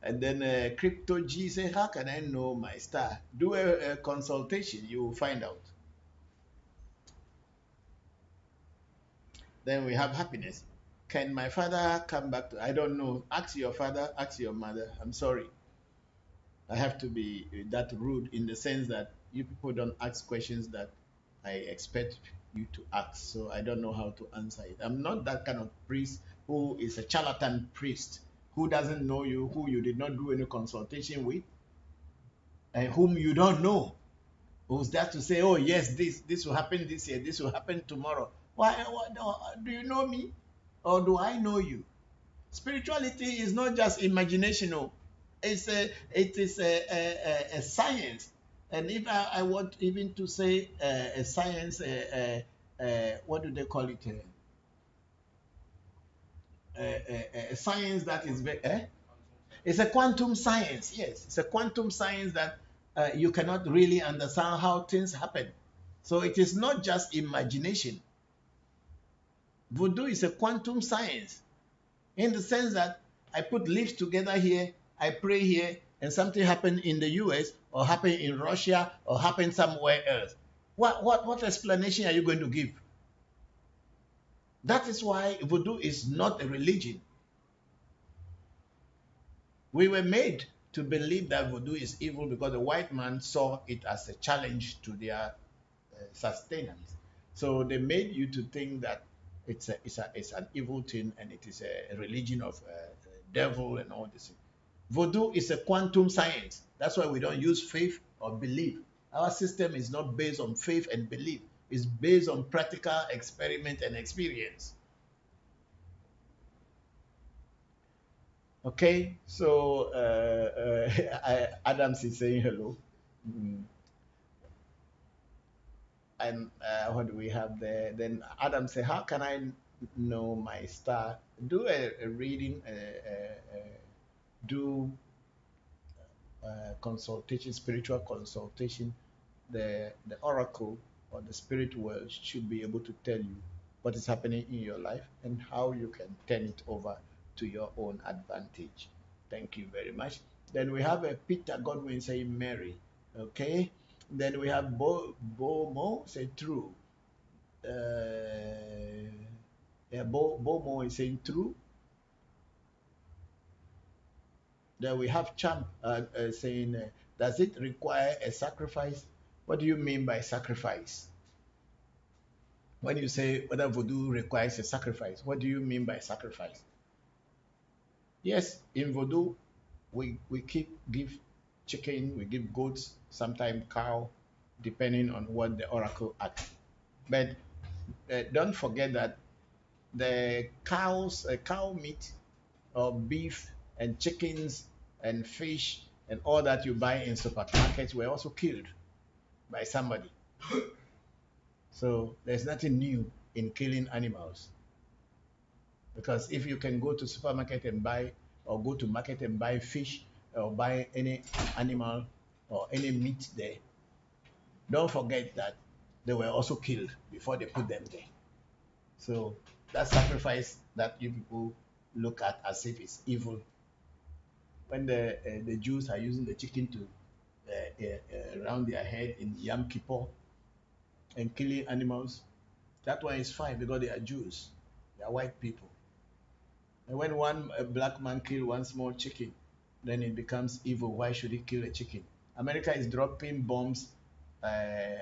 And then Crypto G say, how can I know my star? Do a consultation, you will find out. Then we have happiness. Can my father come back to? I don't know. Ask your father, ask your mother. I'm sorry. I have to be that rude in the sense that you people don't ask questions that I expect you to ask. So I don't know how to answer it. I'm not that kind of priest who is a charlatan priest who doesn't know you, who you did not do any consultation with, and whom you don't know. Who's that to say, oh yes, this will happen this year, this will happen tomorrow? Why do you know me? Or do I know you? Spirituality is not just imagination. It is a science. And if I want even to say a science, what do they call it? A science that is very, it's a quantum science. Yes, it's a quantum science that you cannot really understand how things happen. So it is not just imagination. Voodoo is a quantum science in the sense that I put leaves together here, I pray here, and something happened in the US or happened in Russia or happened somewhere else. What explanation are you going to give? That is why voodoo is not a religion. We were made to believe that voodoo is evil because the white man saw it as a challenge to their sustenance. So they made you to think that it's an evil thing and it is a religion of devil and all this. Voodoo is a quantum science. That's why we don't use faith or belief. Our system is not based on faith and belief. It's based on practical experiment and experience. Okay, so Adams is saying hello. Mm. And what do we have there? Then Adam say, how can I know my star? Do a reading, do consultation, spiritual consultation. The oracle or the spirit world should be able to tell you what is happening in your life and how you can turn it over to your own advantage. Thank you very much. Then we have a Peter Godwin saying Mary. Okay. Then we have Bomo, say true. Yeah, Bomo is saying true. Then we have Champ saying, does it require a sacrifice? What do you mean by sacrifice? When you say whether voodoo requires a sacrifice, what do you mean by sacrifice? Yes, in voodoo, we give chicken, we give goats, sometimes cow, depending on what the oracle asks. But don't forget that the cow meat or beef and chickens and fish and all that you buy in supermarkets were also killed by somebody. So there's nothing new in killing animals. Because if you can go to supermarket and buy or go to market and buy fish or buy any animal or any meat there, don't forget that they were also killed before they put them there. So that sacrifice that you people look at as if it's evil, when the Jews are using the chicken to round their head in Yom Kippur and killing animals, that one is fine because they are Jews, they are white people. And when a black man kills one small chicken, then it becomes evil. Why should he kill a chicken? America is dropping bombs.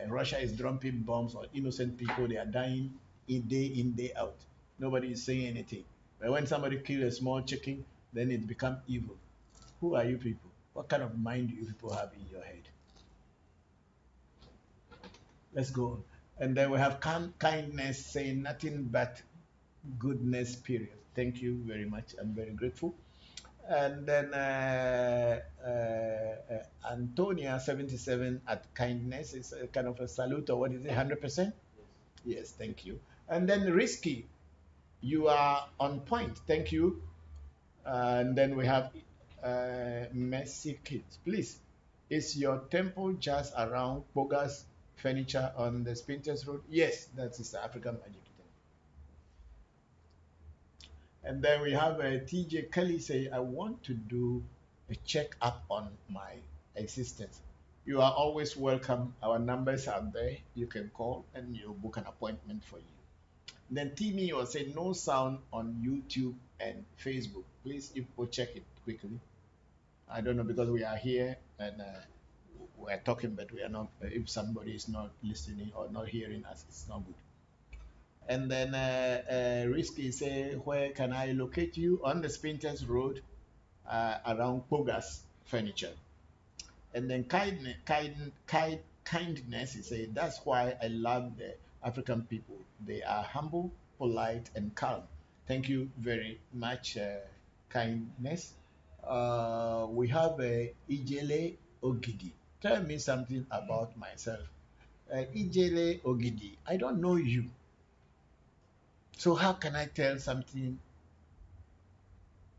Russia is dropping bombs on innocent people. They are dying in, day out. Nobody is saying anything. But when somebody kills a small chicken, then it becomes evil. Who are you people? What kind of mind do you people have in your head? Let's go on. And then we have kindness saying nothing but goodness, period. Thank you very much. I'm very grateful. And then Antonia 77 at kindness is a kind of a salute, or what is it, 100%? Yes, thank you. And then Risky, you are on point. Thank you. And then we have Messi Kids. Please, is your temple just around Bogas Furniture on the Spinters Road? Yes, that is the African Magic. And then we have TJ Kelly say, I want to do a check up on my existence. You are always welcome. Our numbers are there. You can call and you'll book an appointment for you. Then Timmy will say, no sound on YouTube and Facebook. Please, if we'll check it quickly. I don't know, because we are here and we're talking, but we are not. If somebody is not listening or not hearing us, it's not good. And then Risky say, where can I locate you? On the Spinters Road around Pogas Furniture. And then kindness, he say, that's why I love the African people. They are humble, polite, and calm. Thank you very much, kindness. We have Ijele Ogidi. Tell me something about myself. Ijele Ogidi, I don't know you. So how can I tell something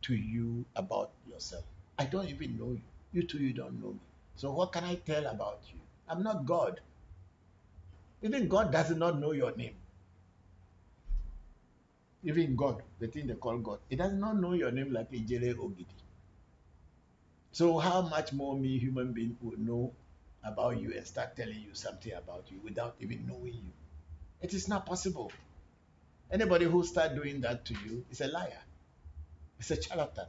to you about yourself? I don't even know you. You too, you don't know me. So what can I tell about you? I'm not God. Even God does not know your name. Even God, the thing they call God, He does not know your name like Ijele Ogidi. So how much more me, human being, will know about you and start telling you something about you without even knowing you? It is not possible. Anybody who start doing that to you is a liar. It's a charlatan.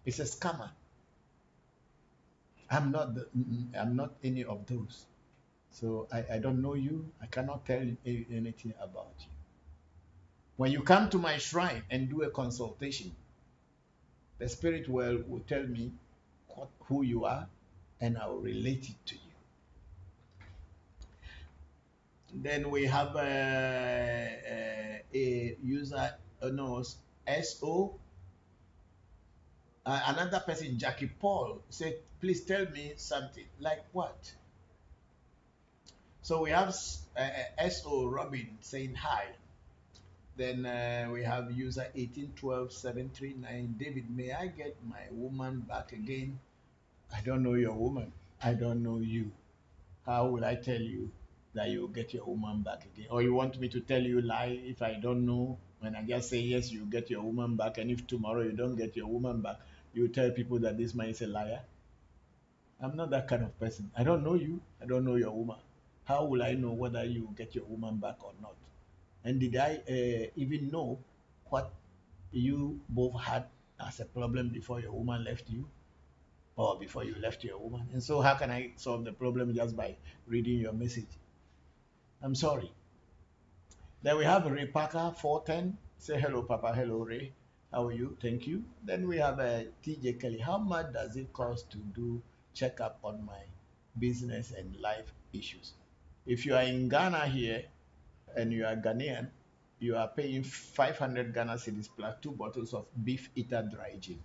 It's a scammer. I'm not any of those. So I don't know you. I cannot tell you anything about you. When you come to my shrine and do a consultation, the spirit world will tell me who you are, and I will relate it to you. Then we have a user knows SO. Another person, Jackie Paul, said, please tell me something. Like what? So we have SO Robin saying hi. Then we have user 1812739. David, may I get my woman back again? I don't know your woman. I don't know you. How will I tell you that you will get your woman back again? Or you want me to tell you lie if I don't know? When I just say yes, you get your woman back, and if tomorrow you don't get your woman back, you tell people that this man is a liar? I'm not that kind of person. I don't know you. I don't know your woman. How will I know whether you get your woman back or not? And did I even know what you both had as a problem before your woman left you or before you left your woman? And so, how can I solve the problem just by reading your message? I'm sorry. Then we have Ray Parker 410. Say hello, Papa. Hello, Ray. How are you? Thank you. Then we have TJ Kelly. How much does it cost to do checkup on my business and life issues? If you are in Ghana here and you are Ghanaian, you are paying 500 Ghana cedis plus 2 bottles of beef eater dry gin.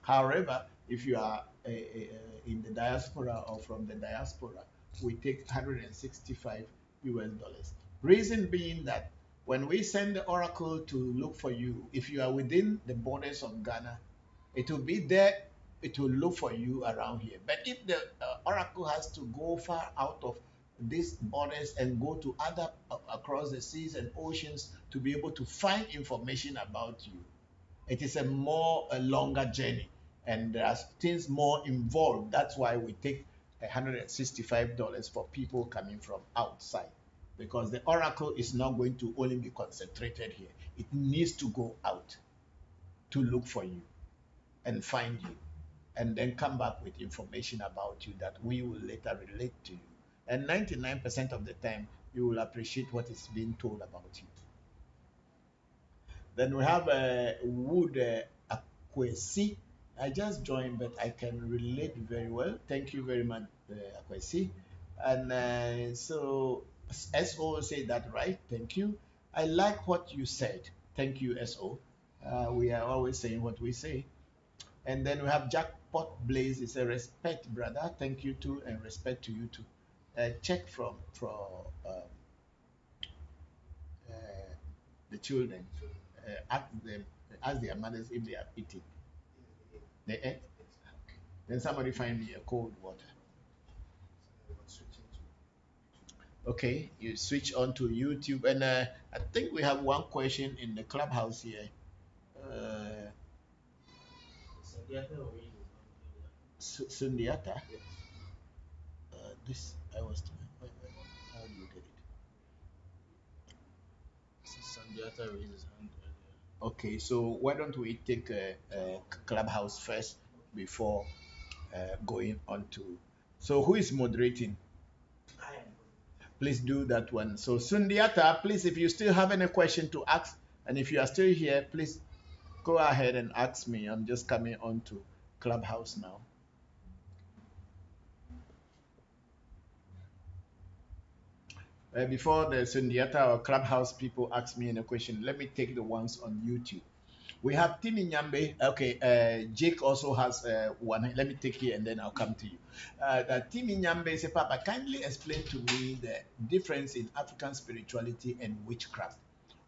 However, if you are in the diaspora or from the diaspora, we take 165 US dollars. Reason being that when we send the oracle to look for you, if you are within the borders of Ghana, it will be there, it will look for you around here. But if the oracle has to go far out of these borders and go to other across the seas and oceans to be able to find information about you, it is a longer journey, and there's things more involved. That's why we take $165 for people coming from outside, because the oracle is not going to only be concentrated here. It needs to go out to look for you and find you, and then come back with information about you that we will later relate to you. And 99% of the time, you will appreciate what is being told about you. Then we have Wood Akwesi. I just joined, but I can relate very well. Thank you very much, Akwesi. And so SO say that right. Thank you. I like what you said. Thank you, SO. We are always saying what we say. And then we have Jackpot Blaze. It's a respect, brother. Thank you too, and respect to you too. Check from the children. Ask their mothers if they are eating. They ate. Then somebody find me a cold water. Okay, you switch on to YouTube, and I think we have one question in the clubhouse here. Sundiata. This I was. How do you get it? Sundiata raises hand earlier. Okay, so why don't we take a clubhouse first before going on to. So who is moderating? Please do that one. So Sundiata, please, if you still have any question to ask, and if you are still here, please go ahead and ask me. I'm just coming on to Clubhouse now. Before the Sundiata or Clubhouse people ask me any question, let me take the ones on YouTube. We have Timi Nyambe. Okay, Jake also has one. Let me take it and then I'll come to you. Timi Nyambe says, Papa, kindly explain to me the difference in African spirituality and witchcraft.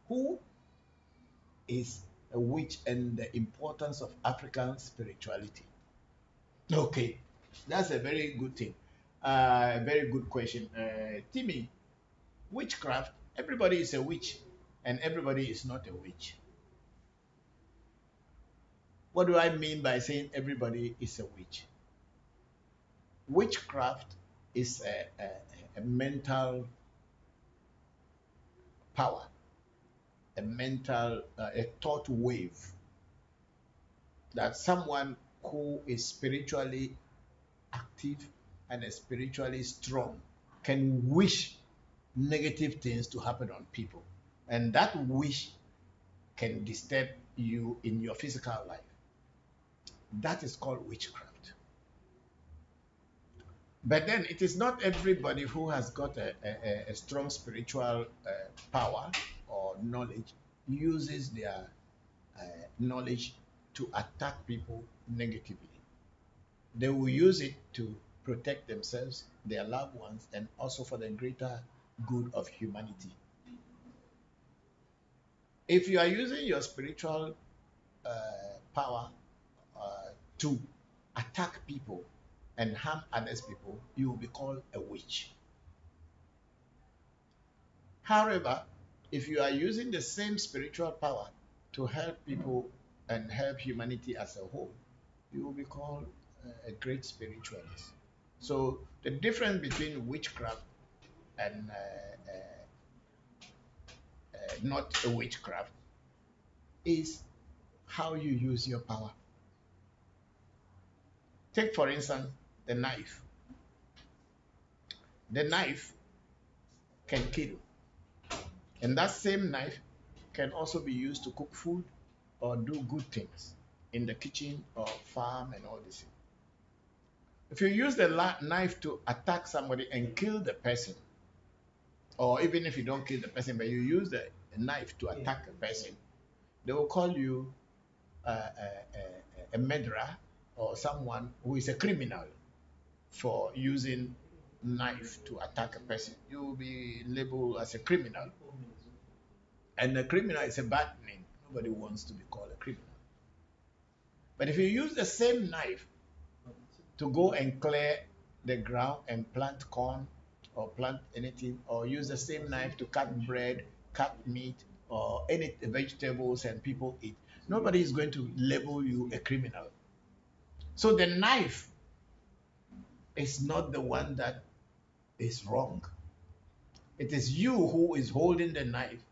Who is a witch and the importance of African spirituality? Okay, that's a very good thing. Very good question. Timi, witchcraft, everybody is a witch and everybody is not a witch. What do I mean by saying everybody is a witch? Witchcraft is a mental power, a mental, a thought wave that someone who is spiritually active and is spiritually strong can wish negative things to happen on people. And that wish can disturb you in your physical life. That is called witchcraft. But then it is not everybody who has got a strong spiritual power or knowledge uses their knowledge to attack people negatively. They will use it to protect themselves, their loved ones, and also for the greater good of humanity. If you are using your spiritual power to attack people and harm others people, you will be called a witch. However, if you are using the same spiritual power to help people and help humanity as a whole, you will be called a great spiritualist. So the difference between witchcraft and not a witchcraft is how you use your power. Take, for instance, the knife. The knife can kill, and that same knife can also be used to cook food or do good things in the kitchen or farm and all this. If you use the knife to attack somebody and kill the person, or even if you don't kill the person, but you use the knife to attack a person, they will call you a murderer or someone who is a criminal for using knife to attack a person. You will be labeled as a criminal. And a criminal is a bad name. Nobody wants to be called a criminal. But if you use the same knife to go and clear the ground and plant corn or plant anything, or use the same knife to cut bread, cut meat, or any vegetables and people eat, nobody is going to label you a criminal. So the knife is not the one that is wrong. It is you who is holding the knife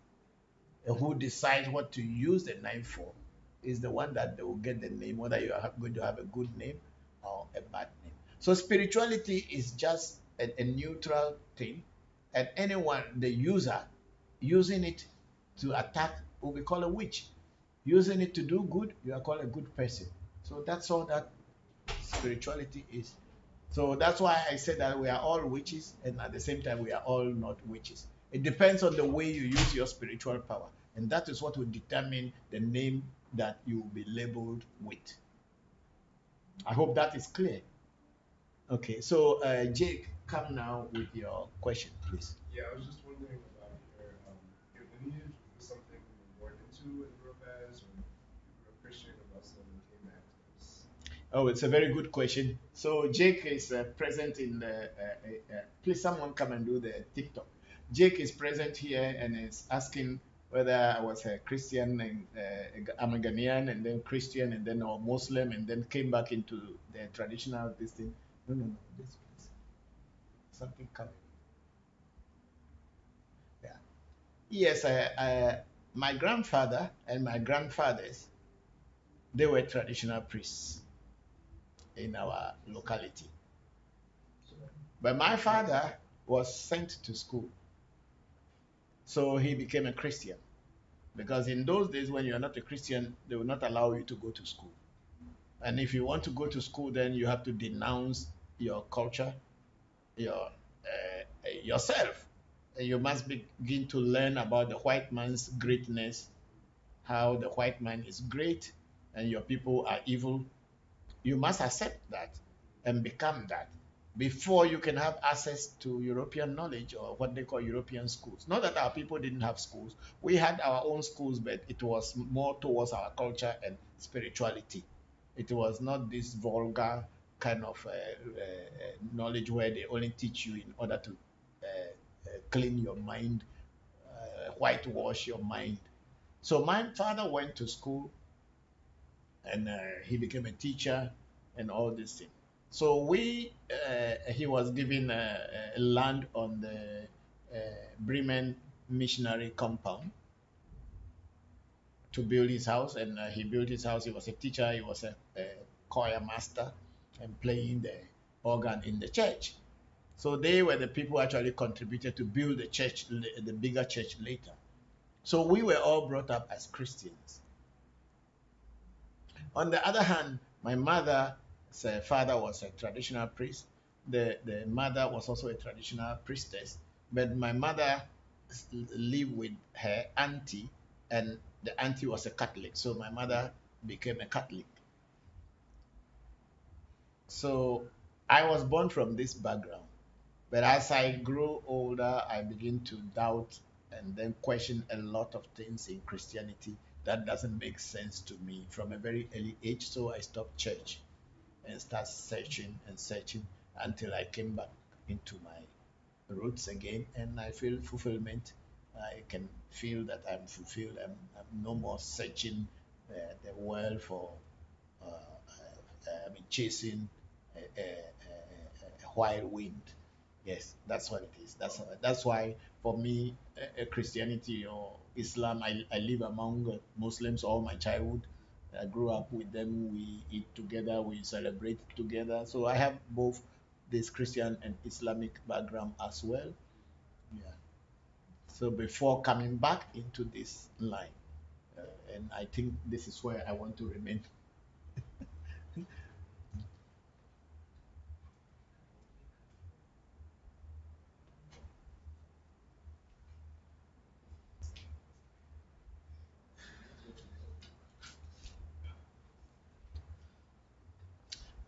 and who decides what to use the knife for is the one that they will get the name, whether you are going to have a good name or a bad name. So spirituality is just a neutral thing, and anyone, the user, using it to attack will be called a witch. Using it to do good, you are called a good person. So that's all that spirituality is. So that's why I said that we are all witches, and at the same time, we are all not witches. It depends on the way you use your spiritual power, and that is what will determine the name that you will be labeled with. I hope that is clear. Okay, so Jake, come now with your question, please. Yeah, I was just wondering about your lineage. Was this something you were born into and grew up as, or you grew up Christian and Muslim and came back to this? Oh, it's a very good question. So Jake is present in the. Please, someone come and do the TikTok. Jake is present here and is asking whether I was a Christian and I'm a Ghanaian and then Christian and then or Muslim and then came back into the traditional this thing. No, no, no. This please. Something coming. Yeah. Yes, my grandfather and my grandfathers, they were traditional priests in our locality. But my father was sent to school. So he became a Christian. Because in those days, when you're not a Christian, they will not allow you to go to school. And if you want to go to school, then you have to denounce your culture, yourself. And you must begin to learn about the white man's greatness, how the white man is great and your people are evil. You must accept that and become that before you can have access to European knowledge or what they call European schools. Not that our people didn't have schools. We had our own schools, but it was more towards our culture and spirituality. It was not this vulgar kind of knowledge where they only teach you in order to clean your mind, whitewash your mind. So my father went to school and he became a teacher and all these things. So he was given land on the Bremen missionary compound to build his house, and he built his house. He was a teacher, he was a choir master, and playing the organ in the church. So they were the people who actually contributed to build the church, the bigger church later. So we were all brought up as Christians. On the other hand, my mother's father was a traditional priest. The mother was also a traditional priestess. But my mother lived with her auntie, and the auntie was a Catholic. So my mother became a Catholic. So I was born from this background. But as I grew older, I began to doubt and then question a lot of things in Christianity that doesn't make sense to me from a very early age. So I stopped church and started searching and searching until I came back into my roots again, and I feel fulfillment. I can feel that I'm fulfilled. I'm no more searching the world for, chasing a whirlwind. Yes, that's what it is. That's why for me, Christianity or Islam, I live among Muslims all my childhood. I grew up with them. We eat together. We celebrate together. So I have both this Christian and Islamic background as well. Yeah. So before coming back into this line, and I think this is where I want to remain.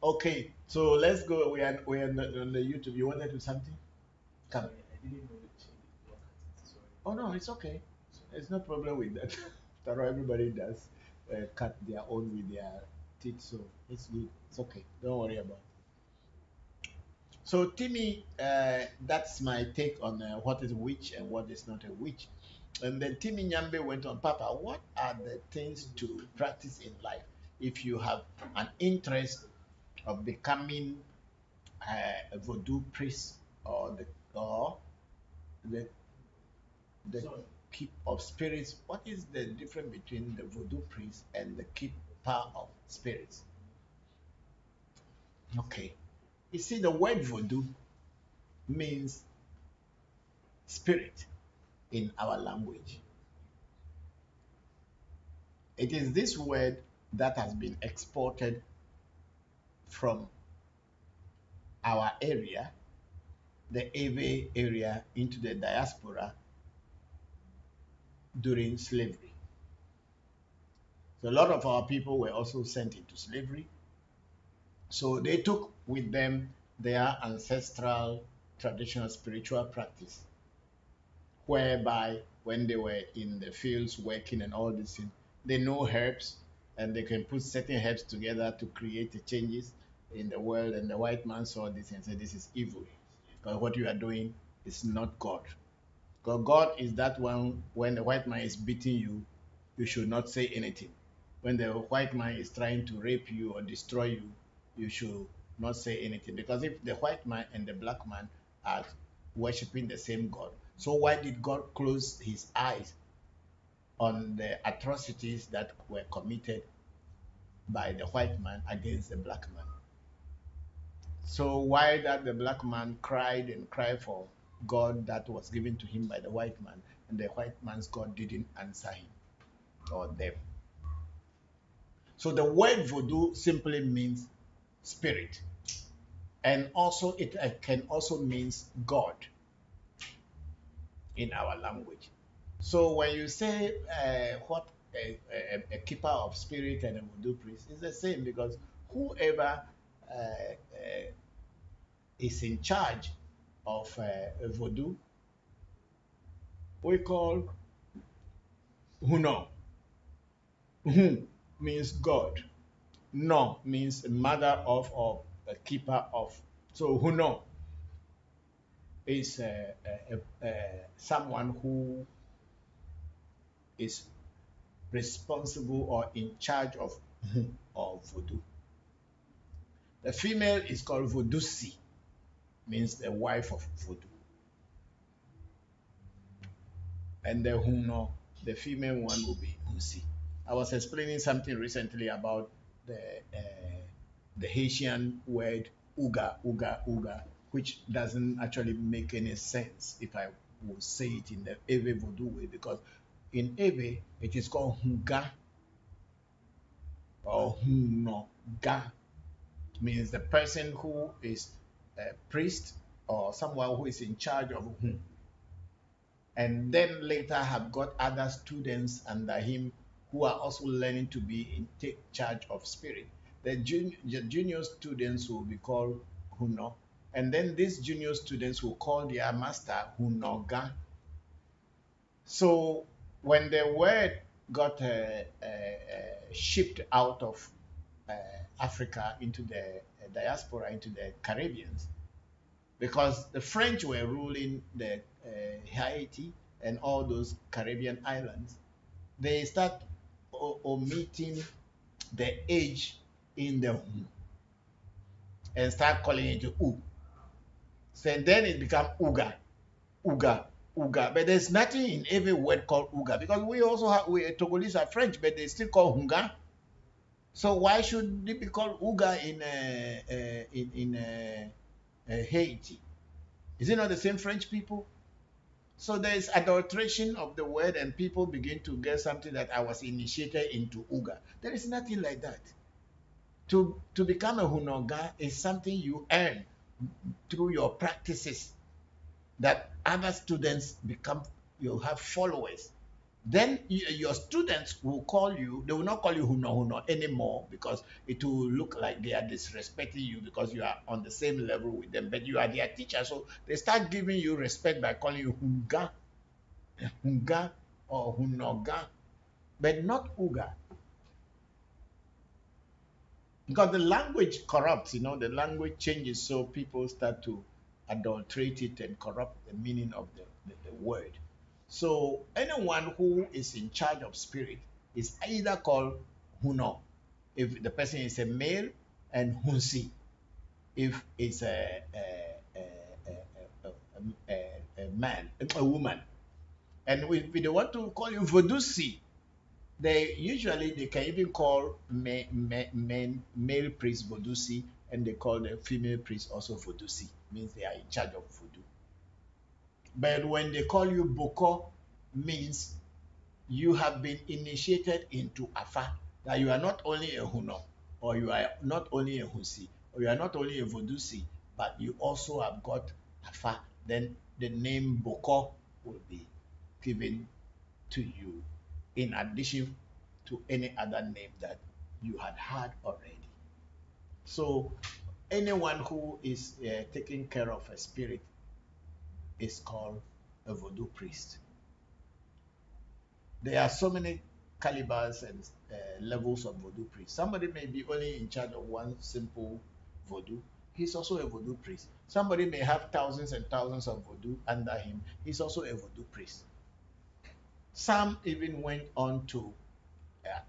Okay, so let's go. We are on the YouTube. You want to do something? Come. I didn't know the chain was sorry. Oh no, it's okay. There's no problem with that. After all, everybody does cut their own with their teeth, so it's good. It's okay. Don't worry about it. So Timmy, that's my take on what is witch and what is not a witch. And then Timmy Nyambe went on, Papa, what are the things to practice in life if you have an interest of becoming a voodoo priest or the the Sorry. keep of spirits? What is the difference between the voodoo priest and the keeper of spirits? Okay. You see, the word voodoo means spirit in our language. It is this word that has been exported from our area, the Ave area, into the diaspora during slavery. So a lot of our people were also sent into slavery. So they took with them their ancestral traditional spiritual practice, whereby when they were in the fields working and all these things, they know herbs and they can put certain herbs together to create the changes in the world. And the white man saw this and said, this is evil. Because what you are doing is not God. Because God is that one, when the white man is beating you, you should not say anything. When the white man is trying to rape you or destroy you, you should not say anything. Because if the white man and the black man are worshiping the same God, so why did God close his eyes on the atrocities that were committed by the white man against the black man? So why that the black man cried and cried for God that was given to him by the white man, and the white man's God didn't answer him or them? So the word voodoo simply means spirit, and also it can also means God in our language. So when you say what a keeper of spirit and a voodoo priest, it's the same, because whoever is in charge of voodoo, we call Huno. Hu means God. No means mother of or a keeper of. So Huno is someone who is responsible or in charge of voodoo. The female is called Voodoosi, means the wife of voodoo. And the Huno, the female one, will be Husi. I was explaining something recently about the Haitian word uga, uga, uga, which doesn't actually make any sense if I would say it in the Ewe Voodoo way, because in Ewe it is called Hunga or Hunoga, means the person who is a priest or someone who is in charge of Hun, and then later have got other students under him who are also learning to be in take charge of spirit. The junior students will be called Huno, and then these junior students will call their master Hunoga. So when the word got shipped out of Africa into the diaspora, into the Caribbeans, because the French were ruling the Haiti and all those Caribbean islands, they start omitting the H in the and start calling it U. So then it becomes Uga, Uga, Uga. But there's nothing in every word called Uga because we also have Togolese are French, but they still call Hunga. So why should it be called Uga in Haiti? Is it not the same French people? So there is adulteration of the word, and people begin to get something that I was initiated into Uga. There is nothing like that. To become a Hunoga is something you earn through your practices that other students become, you have followers. Then your students will call you, they will not call you Huno Huno anymore because it will look like they are disrespecting you because you are on the same level with them, but you are their teacher. So they start giving you respect by calling you Hunga, Hunga or Hunoga, but not Uga. Because the language corrupts, the language changes, so people start to adulterate it and corrupt the meaning of the word. So anyone who is in charge of spirit is either called Huno if the person is a male, and Hunsi if it's a man, a woman. And if they want to call you Vodusi, they can even call male priest Vodusi, and they call the female priest also Vodusi. Means they are in charge of voodoo. But when they call you Bokor, means you have been initiated into Afa, that you are not only a Huno, or you are not only a Husi, or you are not only a Vodusi, but you also have got Afa. Then the name Bokor will be given to you in addition to any other name that you had had already. So anyone who is taking care of a spirit is called a voodoo priest. There are so many calibers and levels of voodoo priest. Somebody may be only in charge of one simple voodoo. He's also a voodoo priest. Somebody may have thousands and thousands of voodoo under him. He's also a voodoo priest. Some even went on to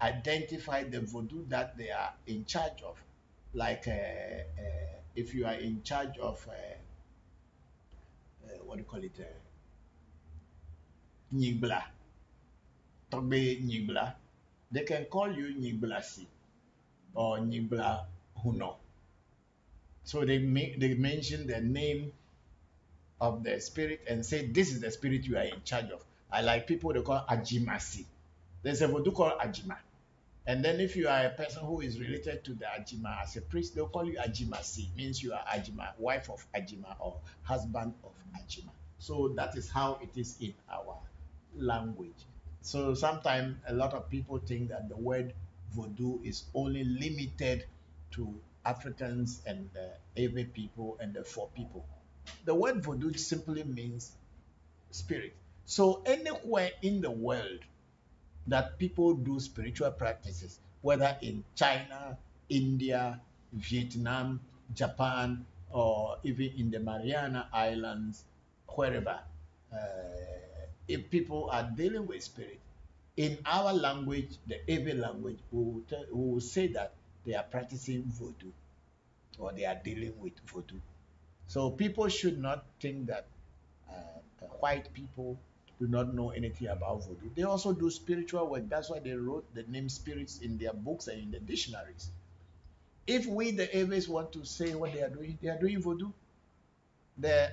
identify the voodoo that they are in charge of. Like if you are in charge of, what do you call it, Nyigbla, Togbe Nyigbla, they can call you Nyigblasi or Nyigbla Huno. So they mention the name of the spirit and say, this is the spirit you are in charge of. I like people they call Ajimasi. There's a voodoo called Ajima. And then if you are a person who is related to the Ajima as a priest, they'll call you Ajimasi. Means you are Ajima, wife of Ajima or husband of Ajima. So that is how it is in our language. So sometimes a lot of people think that the word voodoo is only limited to Africans and the Ewe people and the Four people. The word voodoo simply means spirit. So anywhere in the world that people do spiritual practices, whether in China, India, Vietnam, Japan, or even in the Mariana Islands, wherever, uh, if people are dealing with spirit, in our language, the Ewe language, we will say that they are practicing voodoo or they are dealing with voodoo. So people should not think that white people do not know anything about voodoo. They also do spiritual work. That's why they wrote the name spirits in their books and in the dictionaries. If we, the Aves, want to say what they are doing voodoo. The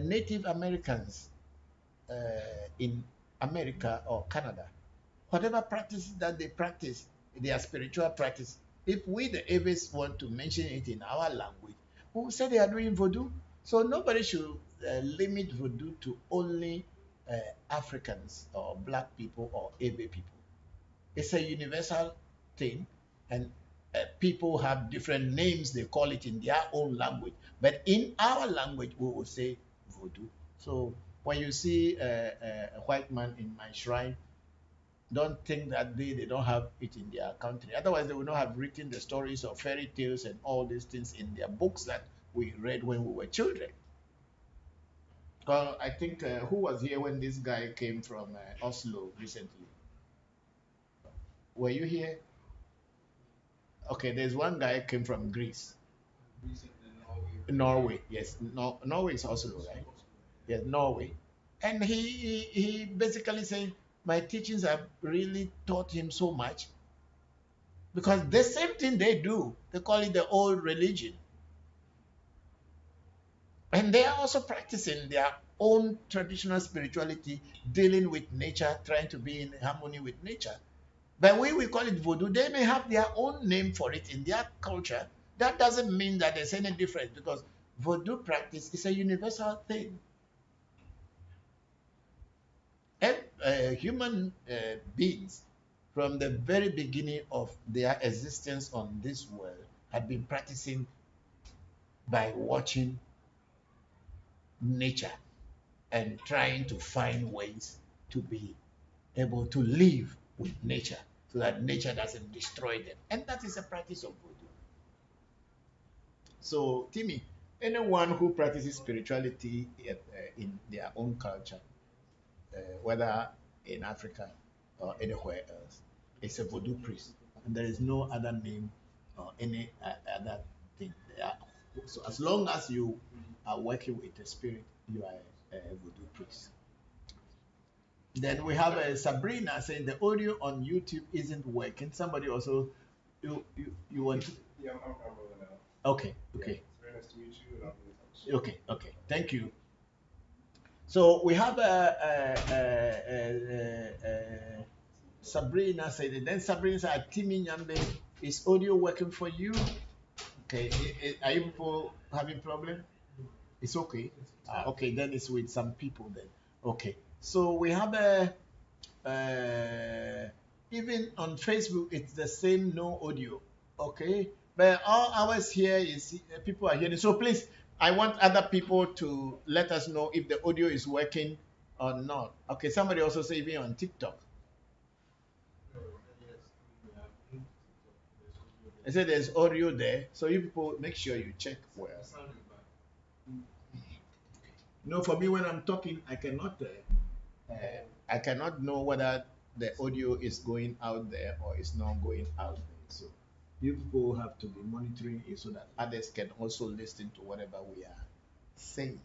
Native Americans uh, in America or Canada, whatever practices that they practice, their spiritual practice, if we, the Aves, want to mention it in our language, we will say they are doing voodoo. So nobody should limit voodoo to only Africans or black people or Ebe people. It's a universal thing, and people have different names. They call it in their own language, but in our language, we will say voodoo. So when you see a white man in my shrine, don't think that they don't have it in their country. Otherwise, they would not have written the stories of fairy tales and all these things in their books that we read when we were children. Well, I think who was here when this guy came from Oslo recently? Were you here? Okay, there's one guy came from Greece. Norway, yes. No, Norway is Oslo, right? Yes, Norway. And he basically said, my teachings have really taught him so much because the same thing they do, they call it the old religion. And they are also practicing their own traditional spirituality, dealing with nature, trying to be in harmony with nature. But we call it voodoo. They may have their own name for it in their culture. That doesn't mean that there's any difference because voodoo practice is a universal thing. And human beings, from the very beginning of their existence on this world, had been practicing by watching nature and trying to find ways to be able to live with nature so that nature doesn't destroy them. And that is a practice of voodoo. So, Timmy, anyone who practices spirituality in their own culture, whether in Africa or anywhere else, is a voodoo priest. And there is no other name or any other thing. So, as long as you are working with the spirit, you are a voodoo priest. Then we have Sabrina saying the audio on YouTube isn't working. Somebody also, you want? Yeah, I'm rolling out. Okay, okay. Yeah, it's very nice to meet you, and I'll be in touch. Okay, okay. Thank you. So we have Sabrina said it. Then Sabrina said, Timmy Nyambe, is audio working for you? Okay. Are you people having problem? It's okay. Okay, then it's with some people then. Okay. So we have even on Facebook, it's the same, no audio. Okay. But all ours here is people are hearing. So please, I want other people to let us know if the audio is working or not. Okay. Somebody also say even on TikTok. I said there's audio there. So you people make sure you check well. No, for me, when I'm talking, I cannot know whether the audio is going out there or it's not going out there. So you people have to be monitoring it so that others can also listen to whatever we are saying.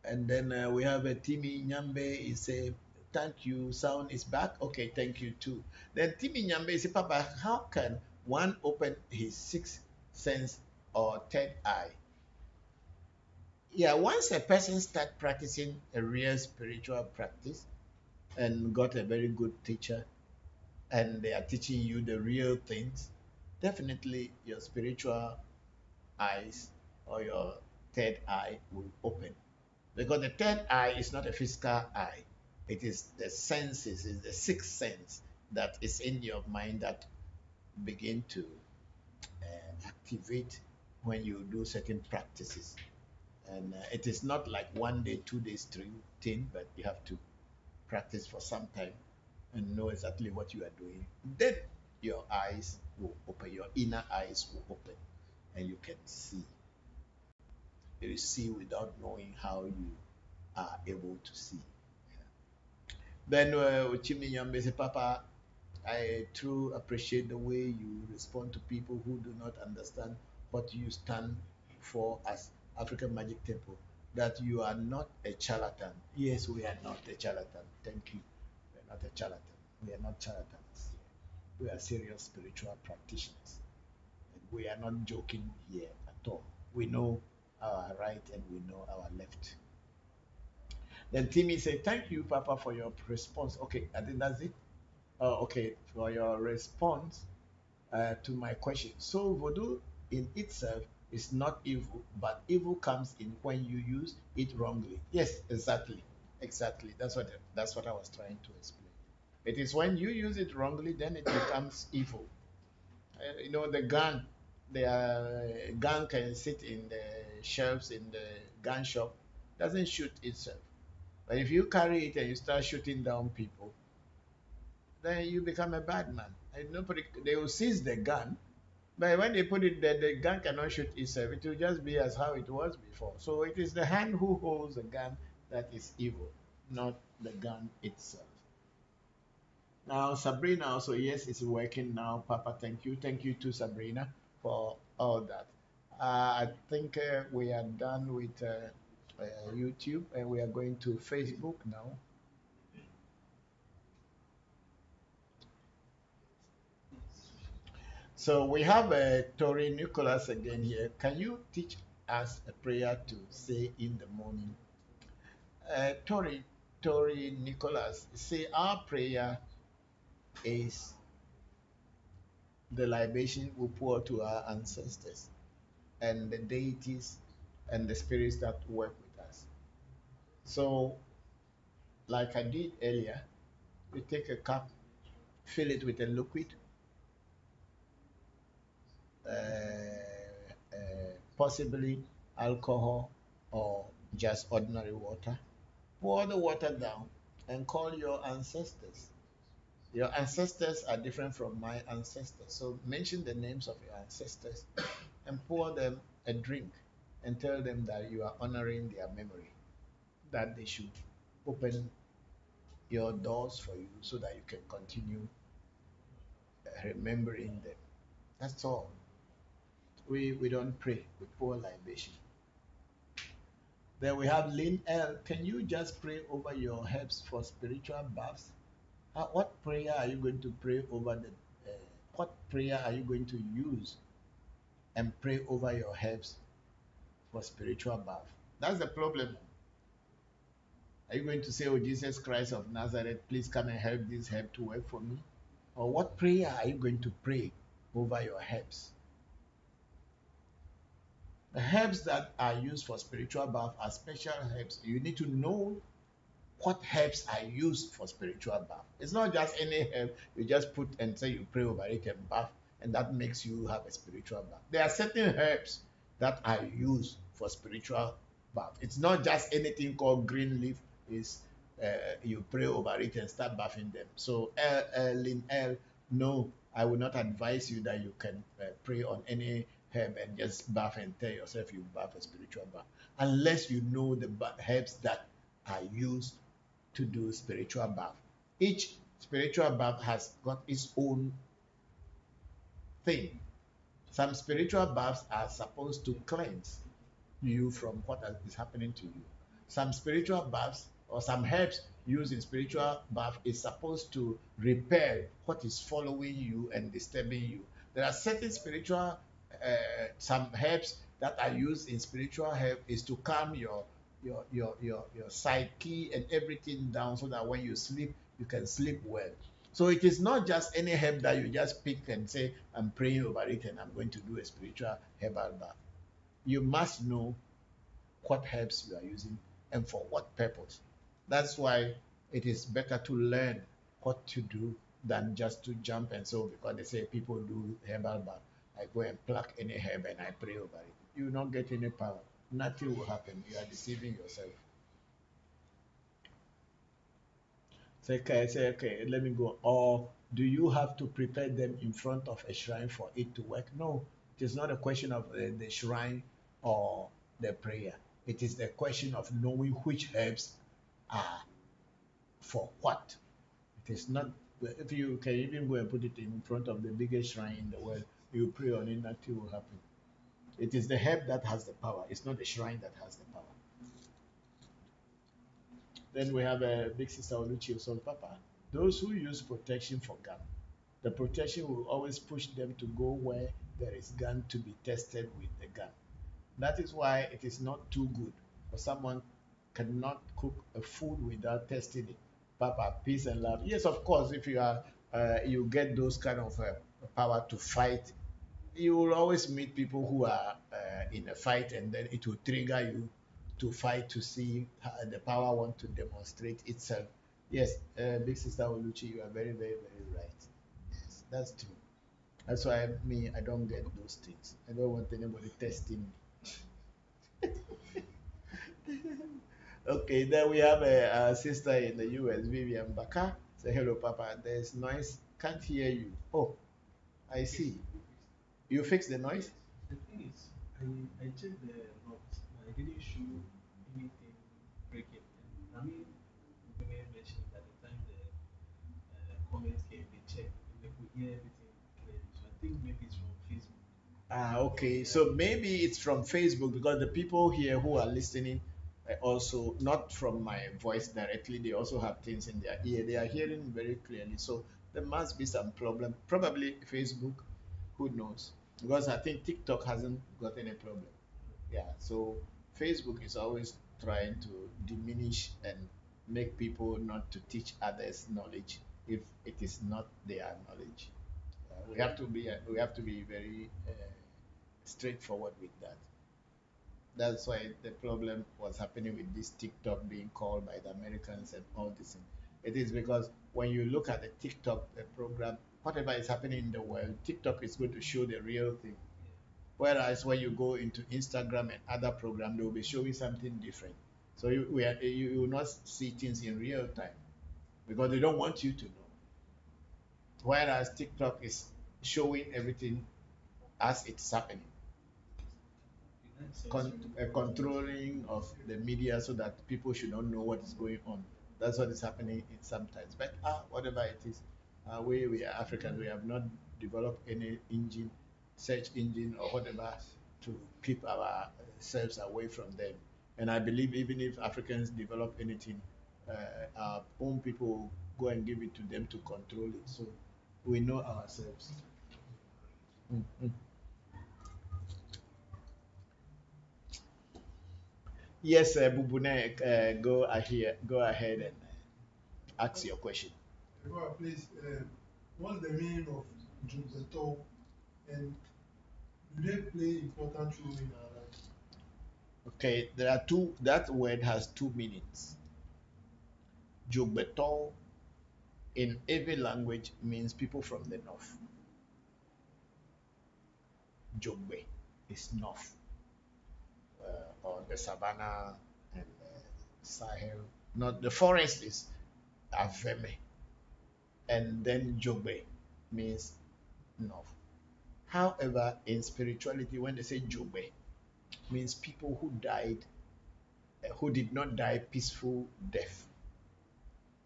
And then we have a Timmy Nyambe. He say, thank you, sound is back. Okay, thank you too. Then Timmy Nyambe say, Papa, how can one open his sixth sense or third eye? Yeah, once a person start practicing a real spiritual practice and got a very good teacher and they are teaching you the real things, definitely your spiritual eyes or your third eye will open. Because the third eye is not a physical eye, it is the senses, it's the sixth sense that is in your mind that begin to activate when you do certain practices. And it is not like 1 day, 2 days, 3 but you have to practice for some time and know exactly what you are doing. Then your eyes will open, your inner eyes will open, and you can see. You see without knowing how you are able to see. Then Chiminyambe say, Papa, I truly appreciate the way you respond to people who do not understand what you stand for as African Magic Temple, that you are not a charlatan. Yes, we are not a charlatan. Thank you. We are not a charlatan. We are not charlatans. We are serious spiritual practitioners. And we are not joking here at all. We know our right and we know our left. Then Timmy said, thank you, Papa, for your response. Okay, I think that's it. Okay, for your response to my question. So voodoo in itself is not evil, but evil comes in when you use it wrongly. Yes, exactly, exactly. That's what I was trying to explain. It is when you use it wrongly, then it becomes evil. The gun, the gun can sit in the shelves in the gun shop, doesn't shoot itself. But if you carry it and you start shooting down people, then you become a bad man. And nobody, they will seize the gun, but when they put it there, the gun cannot shoot itself. It will just be as how it was before. So it is the hand who holds the gun that is evil, not the gun itself. Now, Sabrina also, yes, it's working now. Papa, thank you. Thank you to Sabrina for all that. I think we are done with YouTube and we are going to Facebook now. So we have Tori Nicholas again here. Can you teach us a prayer to say in the morning? Tori, Tori Nicholas, say our prayer is the libation we pour to our ancestors and the deities and the spirits that work with us. So, like I did earlier, you take a cup, fill it with a liquid, uh, possibly alcohol or just ordinary water. Pour the water down and call your ancestors. Your ancestors are different from my ancestors. So mention the names of your ancestors and pour them a drink and tell them that you are honoring their memory, that they should open your doors for you so that you can continue remembering them. That's all. We don't pray, we pour libation. Then we have Lynn L. Can you just pray over your herbs for spiritual baths? What prayer are you going to pray over the? What prayer are you going to use and pray over your herbs for spiritual bath? That's the problem. Are you going to say, "Oh Jesus Christ of Nazareth, please come and help this herb to work for me"? Or what prayer are you going to pray over your herbs? The herbs that are used for spiritual bath are special herbs. You need to know what herbs are used for spiritual bath. It's not just any herb you just put and say you pray over it and bath, and that makes you have a spiritual bath. There are certain herbs that are used for spiritual bath. It's not just anything called green leaf. Is you pray over it and start bathing them. So, Lin L, no, I will not advise you that you can pray on any herb and just bath and tell yourself you bath a spiritual bath, unless you know the herbs that are used to do spiritual bath. Each spiritual bath has got its own thing. Some spiritual baths are supposed to cleanse you from what is happening to you. Some spiritual baths or some herbs used in spiritual bath is supposed to repair what is following you and disturbing you. There are certain spiritual, some herbs that are used in spiritual help is to calm your psyche and everything down so that when you sleep, you can sleep well. So it is not just any herb that you just pick and say, I'm praying over it and I'm going to do a spiritual herbal bath. You must know what herbs you are using and for what purpose. That's why it is better to learn what to do than just to jump and so because they say people do herbal bath. I go and pluck any herb and I pray over it. You will not get any power. Nothing will happen. You are deceiving yourself. Say, okay, let me go. Or do you have to prepare them in front of a shrine for it to work? No, it is not a question of the shrine or the prayer. It is the question of knowing which herbs are for what. It is not, if you can even go and put it in front of the biggest shrine in the world, you pray on it, nothing will happen. It is the herb that has the power. It's not the shrine that has the power. Then we have a big sister Oluchi so Papa. Those who use protection for gun, the protection will always push them to go where there is gun to be tested with the gun. That is why it is not too good for someone cannot cook a food without testing it. Papa, peace and love. Yes, of course, if you are you get those kind of power to fight, you will always meet people who are in a fight, and then it will trigger you to fight to see how the power want to demonstrate itself. Yes, big sister Oluchi, you are very, very, very right. Yes, that's true. That's why I don't get those things. I don't want anybody testing me. Okay, then we have a sister in the US, Vivian Baka. Say hello, Papa. There's noise. Can't hear you. Oh, I see. You fix the noise? The thing is, I checked the logs, but I didn't show anything breaking. And I mean, women mentioned at the time the comments hear everything clearly. So I think maybe it's from Facebook. Ah, okay. So maybe it's from Facebook because the people here who are listening also not from my voice directly. They also have things in their ear. They are hearing very clearly. So there must be some problem. Probably Facebook. Who knows? Because I think TikTok hasn't got any problem. Yeah. So Facebook is always trying to diminish and make people not to teach others knowledge if it is not their knowledge. We have to be very straightforward with that. That's why the problem was happening with this TikTok being called by the Americans and all this. It is because when you look at the TikTok program, whatever is happening in the world, TikTok is going to show the real thing. Whereas when you go into Instagram and other programs, they will be showing something different. So you will not see things in real time because they don't want you to know. Whereas TikTok is showing everything as it's happening. A controlling of the media so that people should not know what is going on. That's what is happening in sometimes. But whatever it is, we are Africans. We have not developed any engine, search engine or whatever to keep ourselves away from them. And I believe even if Africans develop anything, our own people will go and give it to them to control it. So we know ourselves. Mm. Yes, Bubune, go ahead and ask your question. Please, what's the meaning of Jumbeto and do they play important role in our life? Okay, there are two. That word has two meanings. Jogbeto in every language means people from the north. Jogbe is north, or the savannah and Sahel. Not the forest is Aveme, and then Jogbe means north. However, in spirituality, when they say Jogbe, means people who died, who did not die peaceful death.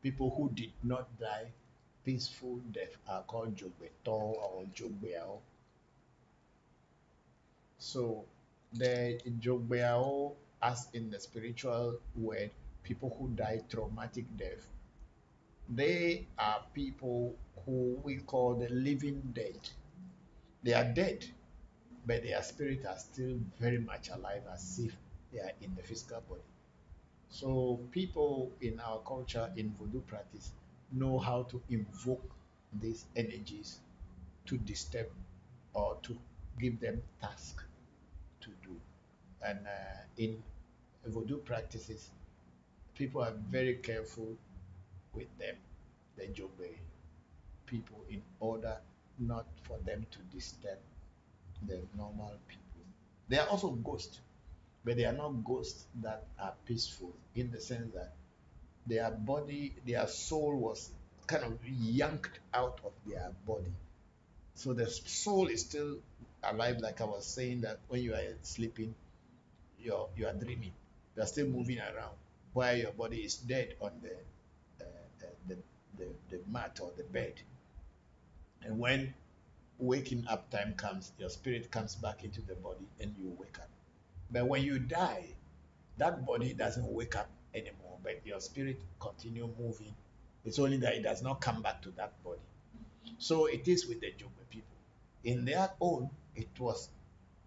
People who did not die peaceful death are called Jogbeto or Jogbeao. So the Jogbeao, as in the spiritual word, people who die traumatic death, they are people who we call the living dead. They are dead, but their spirit are still very much alive as if they are in the physical body. So people in our culture in voodoo practice know how to invoke these energies to disturb or to give them task to do. And in voodoo practices, people are very careful with them, the Jobe people, in order not for them to disturb the normal people. They are also ghosts, but they are not ghosts that are peaceful in the sense that their body, their soul was kind of yanked out of their body. So the soul is still alive, like I was saying that when you are sleeping, you are dreaming, you are still moving around, while your body is dead on the mat or the bed. And when waking up time comes, your spirit comes back into the body and you wake up. But when you die, that body doesn't wake up anymore, but your spirit continue moving. It's only that it does not come back to that body. So it is with the Jumbe people. In their own, it was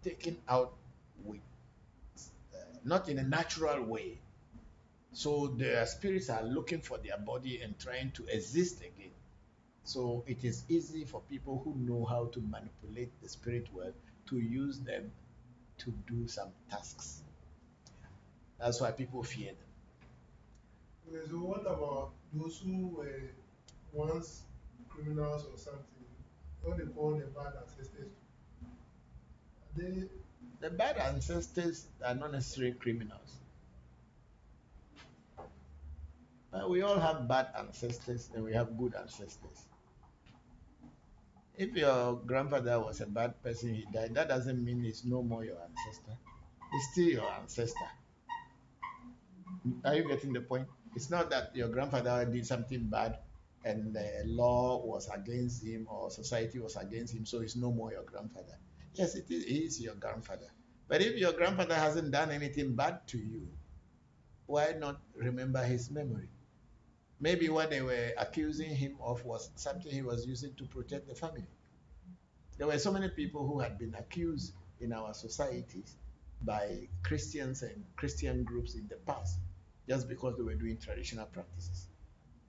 taken out with not in a natural way. So their spirits are looking for their body and trying to exist again. So it is easy for people who know how to manipulate the spirit world to use them to do some tasks. That's why people fear them. Okay, so what about those who were once criminals or something? What they call the bad ancestors? Are they The bad ancestors are not necessarily criminals. We all have bad ancestors and we have good ancestors. If your grandfather was a bad person, he died, that doesn't mean he's no more your ancestor. He's still your ancestor. Are you getting the point? It's not that your grandfather did something bad and the law was against him or society was against him, so he's no more your grandfather. Yes, it is, he is your grandfather. But if your grandfather hasn't done anything bad to you, why not remember his memory? Maybe what they were accusing him of was something he was using to protect the family. There were so many people who had been accused in our societies by Christians and Christian groups in the past just because they were doing traditional practices.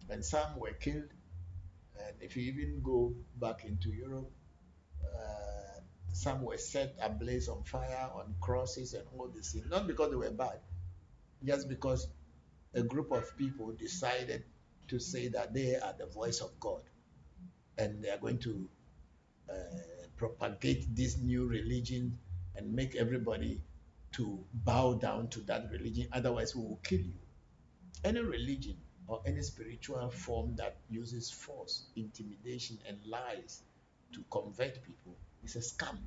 And some were killed. And if you even go back into Europe, some were set ablaze on fire, on crosses, and all these things. Not because they were bad, just because a group of people decided to say that they are the voice of God and they are going to uh, propagate this new religion and make everybody to bow down to that religion. Otherwise, we will kill you. Any religion or any spiritual form that uses force, intimidation, and lies to convert people is a scam.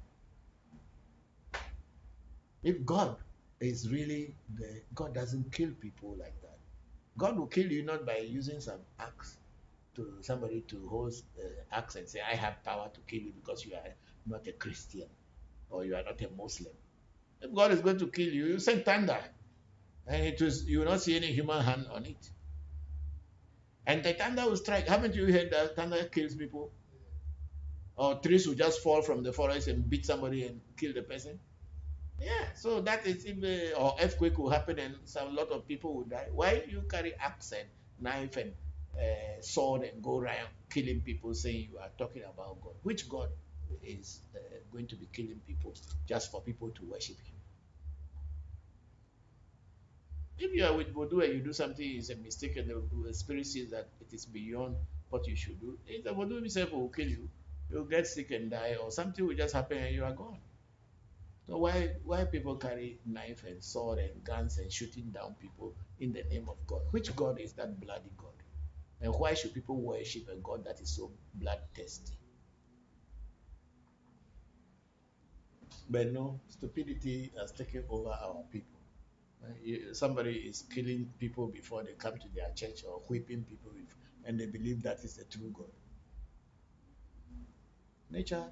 If God is really the God doesn't kill people like that. God will kill you not by using some axe to somebody to hold axe and say, I have power to kill you because you are not a Christian or you are not a Muslim. If God is going to kill you, you send thunder. And you will not see any human hand on it. And the thunder will strike. Haven't you heard that thunder kills people? Or trees will just fall from the forest and beat somebody and kill the person? Yeah, so that is or earthquake will happen and some lot of people will die. Why you carry axe and knife and sword and go around killing people saying you are talking about God? Which God is going to be killing people just for people to worship him? If you are with Voodoo and you do something is a mistake and the spirit says that it is beyond what you should do, the Voodoo himself will kill you. You'll get sick and die, or something will just happen and you are gone. So why people carry knife and sword and guns and shooting down people in the name of God? Which God is that bloody God? And why should people worship a God that is so bloodthirsty? But no, stupidity has taken over our people. Somebody is killing people before they come to their church or whipping people and they believe that is the true God. Nature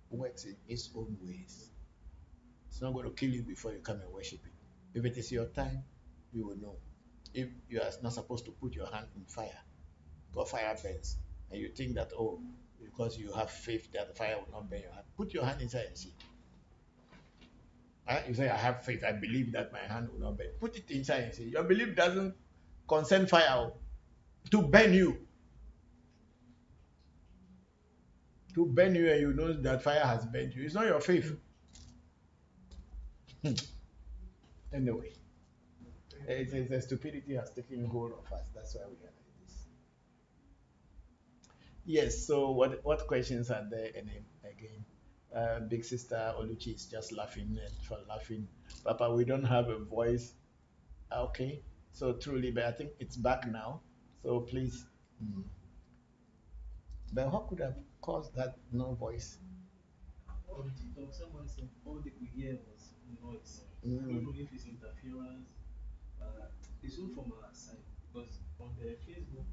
works in its own ways. It's not going to kill you before you come and worship it. If it is your time, you will know. If you are not supposed to put your hand in fire, because fire burns, and you think that, oh, because you have faith that the fire will not burn your hand, put your hand inside and see. You say, I have faith, I believe that my hand will not burn. Put it inside and see. Your belief doesn't concern fire to burn you. To burn you, and you know that fire has burned you. It's not your faith. Anyway, the stupidity has taken hold of us. That's why we are like this. Yes. So what questions are there? And again, big sister Oluchi is just laughing for laughing. Papa, we don't have a voice. Okay. So truly, but I think it's back now. So please. Mm. But what could have caused that no voice? On TikTok, someone said all they could hear was noise. I don't know if it's interference. It's not from our side because on the Facebook.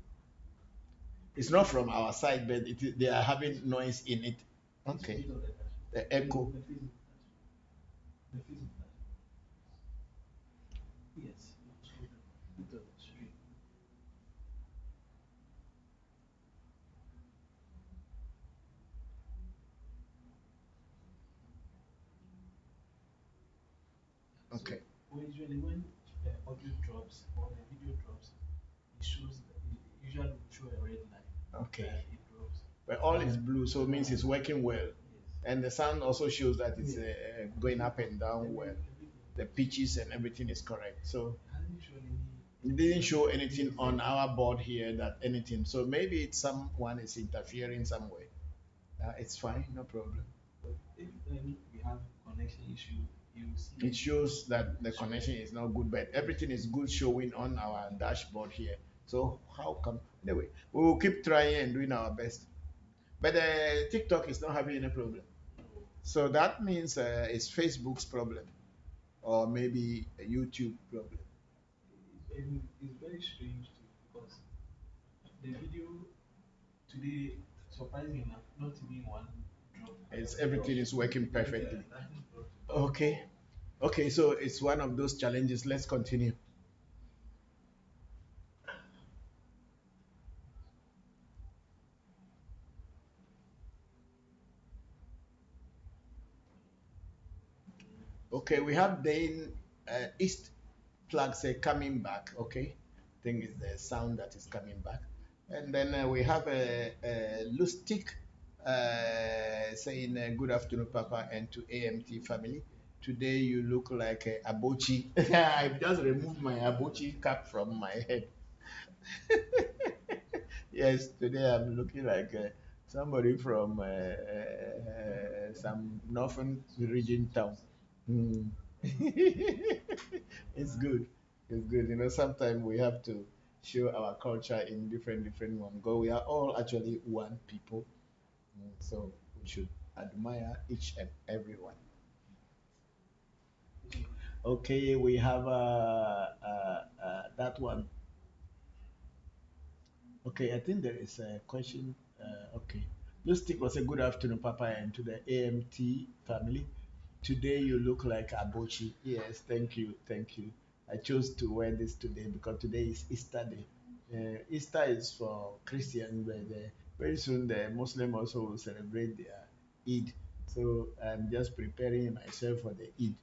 It's not from our side, but they are having noise in it. Okay. The echo. The Facebook. The Facebook. Yes. Put on the stream. Okay. So usually when the audio drops or the video drops, it shows it usually will show a red line. Okay. It drops. But all is blue, so it means it's working well. Yes. And the sound also shows that it's going up and down well. The pitches and everything is correct. So it didn't show anything on our board here that anything. So maybe it's someone is interfering somewhere. It's fine, no problem. But if we have connection issue, you see. It shows that the connection is not good, but everything is good showing on our dashboard here. So how come? Anyway, we will keep trying and doing our best. But TikTok is not having any problem. So that means it's Facebook's problem, or maybe a YouTube problem. It's very strange too because the video today, surprisingly enough, not even one drop. It's everything is working perfectly. Yeah, nothing dropped. Okay. Okay, so it's one of those challenges. Let's continue. Okay, we have then East flags coming back. Okay, I think it's the sound that is coming back. And then we have a Lustig saying good afternoon, Papa, and to AMT family. Today you look like a Abochi. I've just removed my Abochi cap from my head. Yes, today I'm looking like somebody from some northern region town. Hmm. It's good. It's good. You know, sometimes we have to show our culture in different one. Because we are all actually one people. So we should admire each and everyone. Okay, we have that one. Okay, I think there is a question. Okay. Lustig was a good afternoon, Papa, and to the AMT family. Today you look like Abochi. Yes, thank you, thank you. I chose to wear this today because today is Easter Day. Easter is for Christians, but very soon the Muslim also will celebrate their Eid. So I'm just preparing myself for the Eid.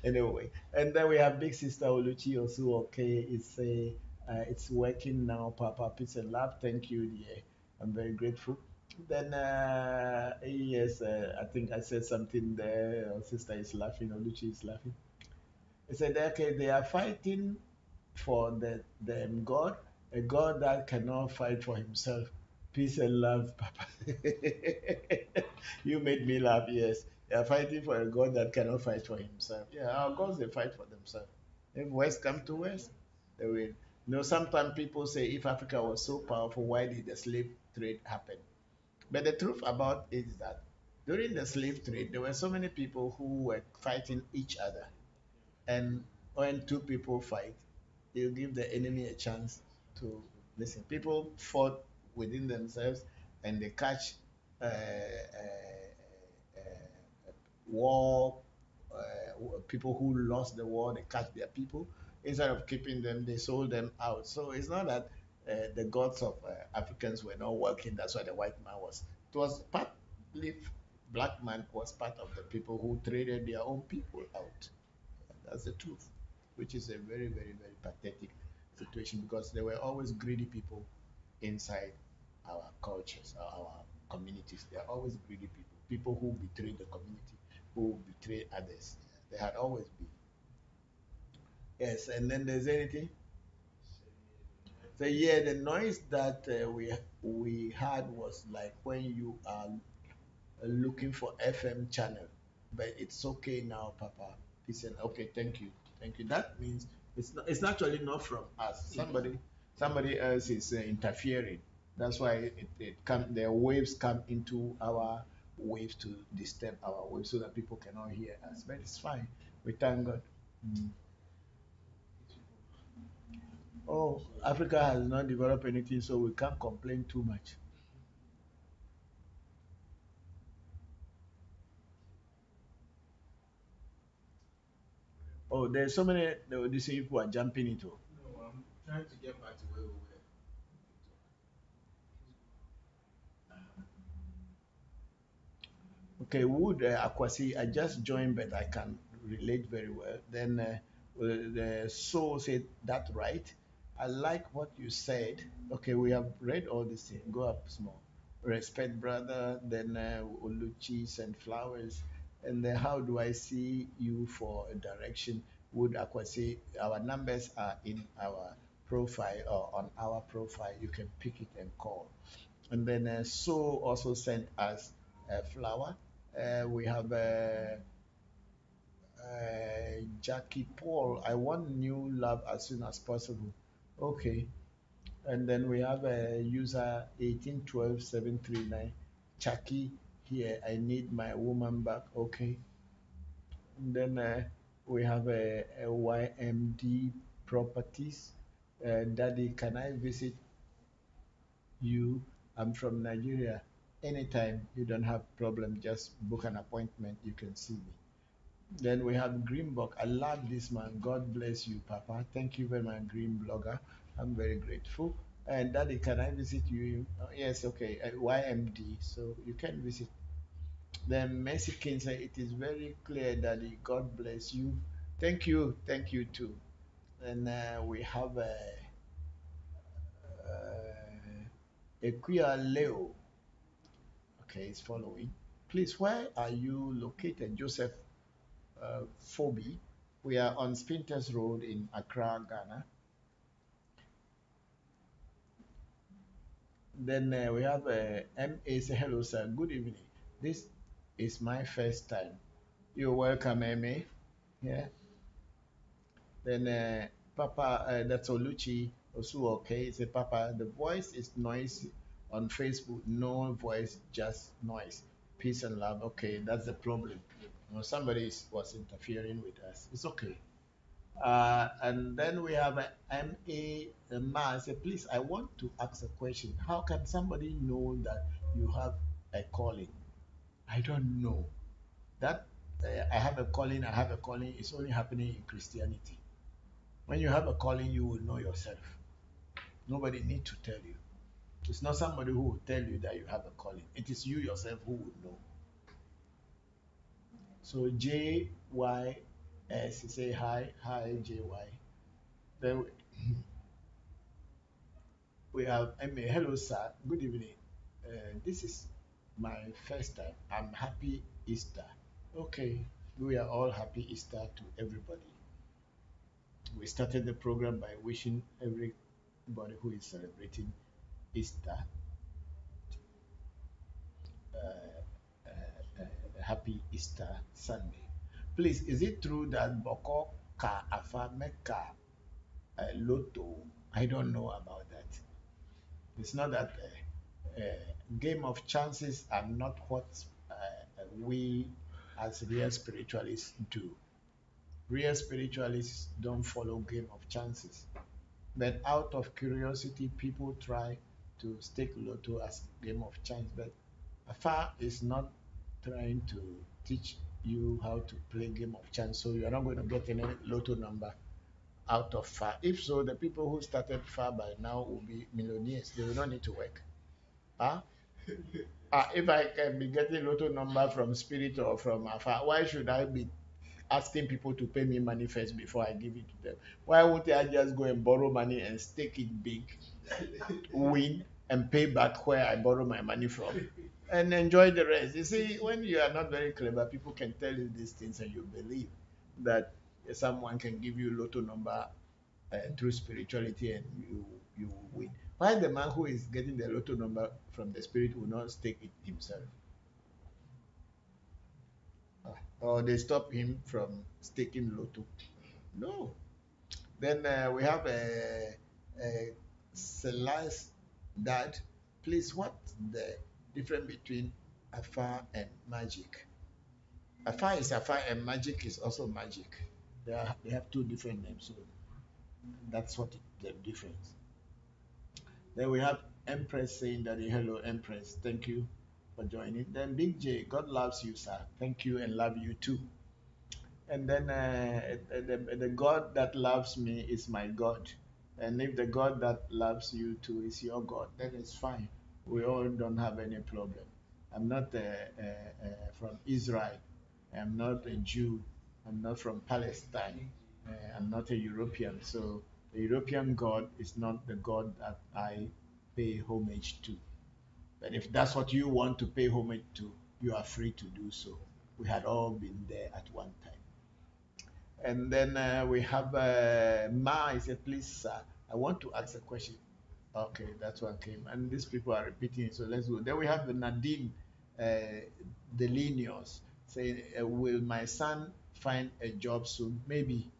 Anyway, and then we have Big Sister Oluchi also. Okay, it's working now, Papa. Peace and love. Thank you, dear. I'm very grateful. Then, yes, I think I said something there. Our sister is laughing, or Luchi is laughing. I said, okay, they are fighting for them God, a God that cannot fight for himself. Peace and love, Papa. You made me laugh, yes. They are fighting for a God that cannot fight for himself. Yeah, our gods, they fight for themselves. If West come to West, they will. You know, sometimes people say if Africa was so powerful, why did the slave trade happen? But the truth about it is that during the slave trade, there were so many people who were fighting each other. And when two people fight, you give the enemy a chance to listen. People fought within themselves and they catch war, people who lost the war, they catch their people. Instead of keeping them, they sold them out. So it's not that the gods of Africans were not working. That's why the white man was. It was partly black man was part of the people who traded their own people out. That's the truth, which is a very pathetic situation because there were always greedy people inside our cultures, our communities. There are always greedy people, people who betray the community, who betray others. There had always been. Yes, and then there's anything. So yeah, the noise that we had was like when you are looking for FM channel, but it's okay now, Papa. He said, okay, thank you, thank you. That means it's actually not from us. Somebody else is interfering. That's why the waves come into our waves to disturb our waves so that people cannot hear us. But it's fine. We thank God. Mm. Oh, Africa has not developed anything, so we can't complain too much. Oh, there's so many these people are jumping into. No, I'm trying to get back to where we were. Okay, Wood Akwasi, I just joined, but I can relate very well. Then the soul said that right. I like what you said. Okay, we have read all this thing. Go up small. Respect, brother. Then Oluchis and flowers. And then how do I see you for a direction? Wood Akwasi, our numbers are in our profile or on our profile. You can pick it and call. And then So also sent us a flower. We have Jackie Paul. I want new love as soon as possible. Okay. And then we have a user 1812739. Jackie here. I need my woman back. Okay. And then we have a YMD properties. Daddy, can I visit you? I'm from Nigeria. Anytime you don't have problem, just book an appointment. You can see me. Then we have Greenbook. I love this man. God bless you, Papa. Thank you very much, Green Blogger. I'm very grateful. And Daddy, can I visit you? Yes, okay. YMD. So you can visit. Then Mexican say it is very clear, Daddy. God bless you. Thank you. Thank you too. And we have Equia Leo. Okay, it's following. Please, where are you located, Joseph Phoebe? We are on Spinters Road in Accra, Ghana. Then we have MA say, hello, sir. Good evening. This is my first time. You're welcome, MA. Yeah. Then Papa, that's Oluchi Osu, okay. Say, Papa, the voice is noisy on Facebook. No voice, just noise. Peace and love. Okay, that's the problem. Was interfering with us. It's okay. And then we have a MA man say, please, I want to ask a question. How can somebody know that you have a calling? I don't know. That I have a calling, I have a calling, it's only happening in Christianity. When you have a calling, you will know yourself. Nobody need to tell you. It's not somebody who will tell you that you have a calling. It is you yourself who will know. So JYS say hi, JY. Then we have hello sir, good evening. This is my first time. I'm happy Easter. Okay, we are all happy Easter to everybody. We started the program by wishing everybody who is celebrating Easter happy Easter Sunday. Please, is it true that Bokor ka afa meka lotto? I don't know about that. It's not that game of chances are not what we as real spiritualists do. Real spiritualists don't follow game of chances. But out of curiosity, people try to stake lotto as game of chance. But AFA is not trying to teach you how to play game of chance. So you are not going to get any lotto number out of FA. If so, the people who started FA by now will be millionaires. They will not need to work. Huh? If I can be getting lotto number from Spirit or from AFA, why should I be asking people to pay me money first before I give it to them? Why won't I just go and borrow money and stake it big, win, and pay back where I borrow my money from, and enjoy the rest? You see, when you are not very clever, people can tell you these things and you believe that someone can give you lotto number through spirituality and you will win. Why the man who is getting the lotto number from the spirit will not stake it himself? Or they stop him from staking lotto? No. Then we have a Celeste dad. Please, what's the difference between Afa and magic? Afa is Afa and magic is also magic. They have two different names, so that's what the difference. Then we have Empress saying that hello Empress, thank you for joining. Then Big J, God loves you, sir. Thank you and love you too. And then the God that loves me is my God. And if the God that loves you too is your God, then it's fine. We all don't have any problem. I'm not from Israel. I'm not a Jew. I'm not from Palestine. I'm not a European. So the European God is not the God that I pay homage to. But if that's what you want to pay homage to, you are free to do so. We had all been there at one time. And then we have Ma. He said, please, sir, I want to ask a question. Okay, that's one came. And these people are repeating, so let's go. Then we have the Nadine Delinios saying, will my son find a job soon? Maybe.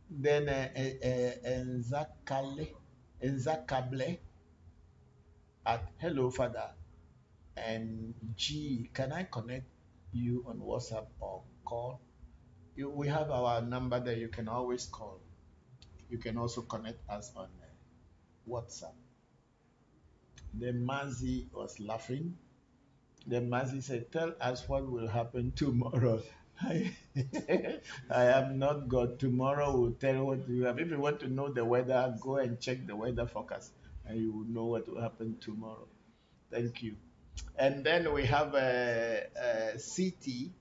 Then Nzakable at Hello Father. And G, can I connect you on WhatsApp or call? We have our number that you can always call. You can also connect us on WhatsApp. Then Mazi was laughing. Then Mazi said, "Tell us what will happen tomorrow." I, I am not God. Tomorrow will tell what you have. If you want to know the weather, go and check the weather forecast, and you will know what will happen tomorrow. Thank you. And then we have a CT.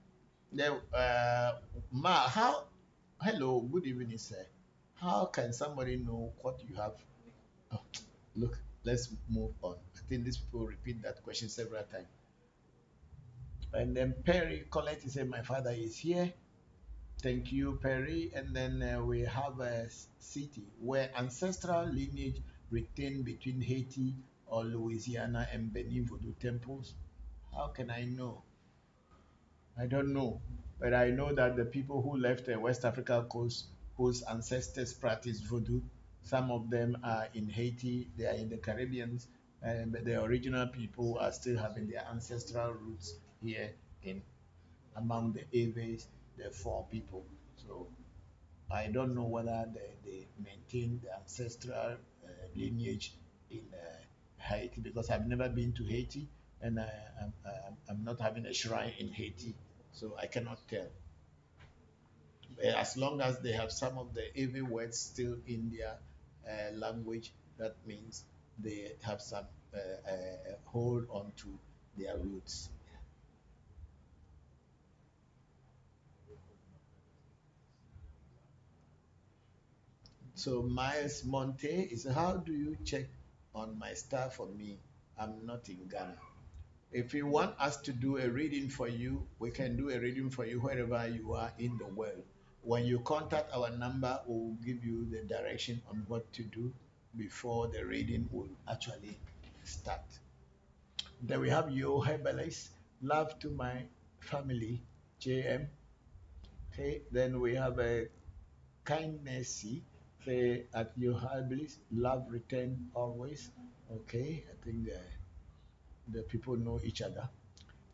Then, Ma, how? Hello, good evening, sir. How can somebody know what you have? Oh, look, let's move on. I think these people repeat that question several times. And then Perry Colette said, "My father is here." Thank you, Perry. And then we have a city where ancestral lineage retained between Haiti or Louisiana and Benin Voodoo temples. How can I know? I don't know. But I know that the people who left the West Africa coast, whose ancestors practiced voodoo, some of them are in Haiti, they are in the Caribbean, but the original people are still having their ancestral roots here in among the Aves, the four people. So I don't know whether they maintain the ancestral lineage in Haiti because I've never been to Haiti and I'm not having a shrine in Haiti, so I cannot tell. As long as they have some of the Ave words still in their language, that means they have some hold on to their roots. So Miles Monte is, "How do you check on my star for me? I'm not in Ghana." If you want us to do a reading for you, we can do a reading for you wherever you are in the world. When you contact our number, we'll give you the direction on what to do before the reading will actually start. Then we have Yo Herbalist, "Love to my family, JM." Okay, then we have a kindness, say at your Herbalist, "Love return always." Okay, I think the people know each other.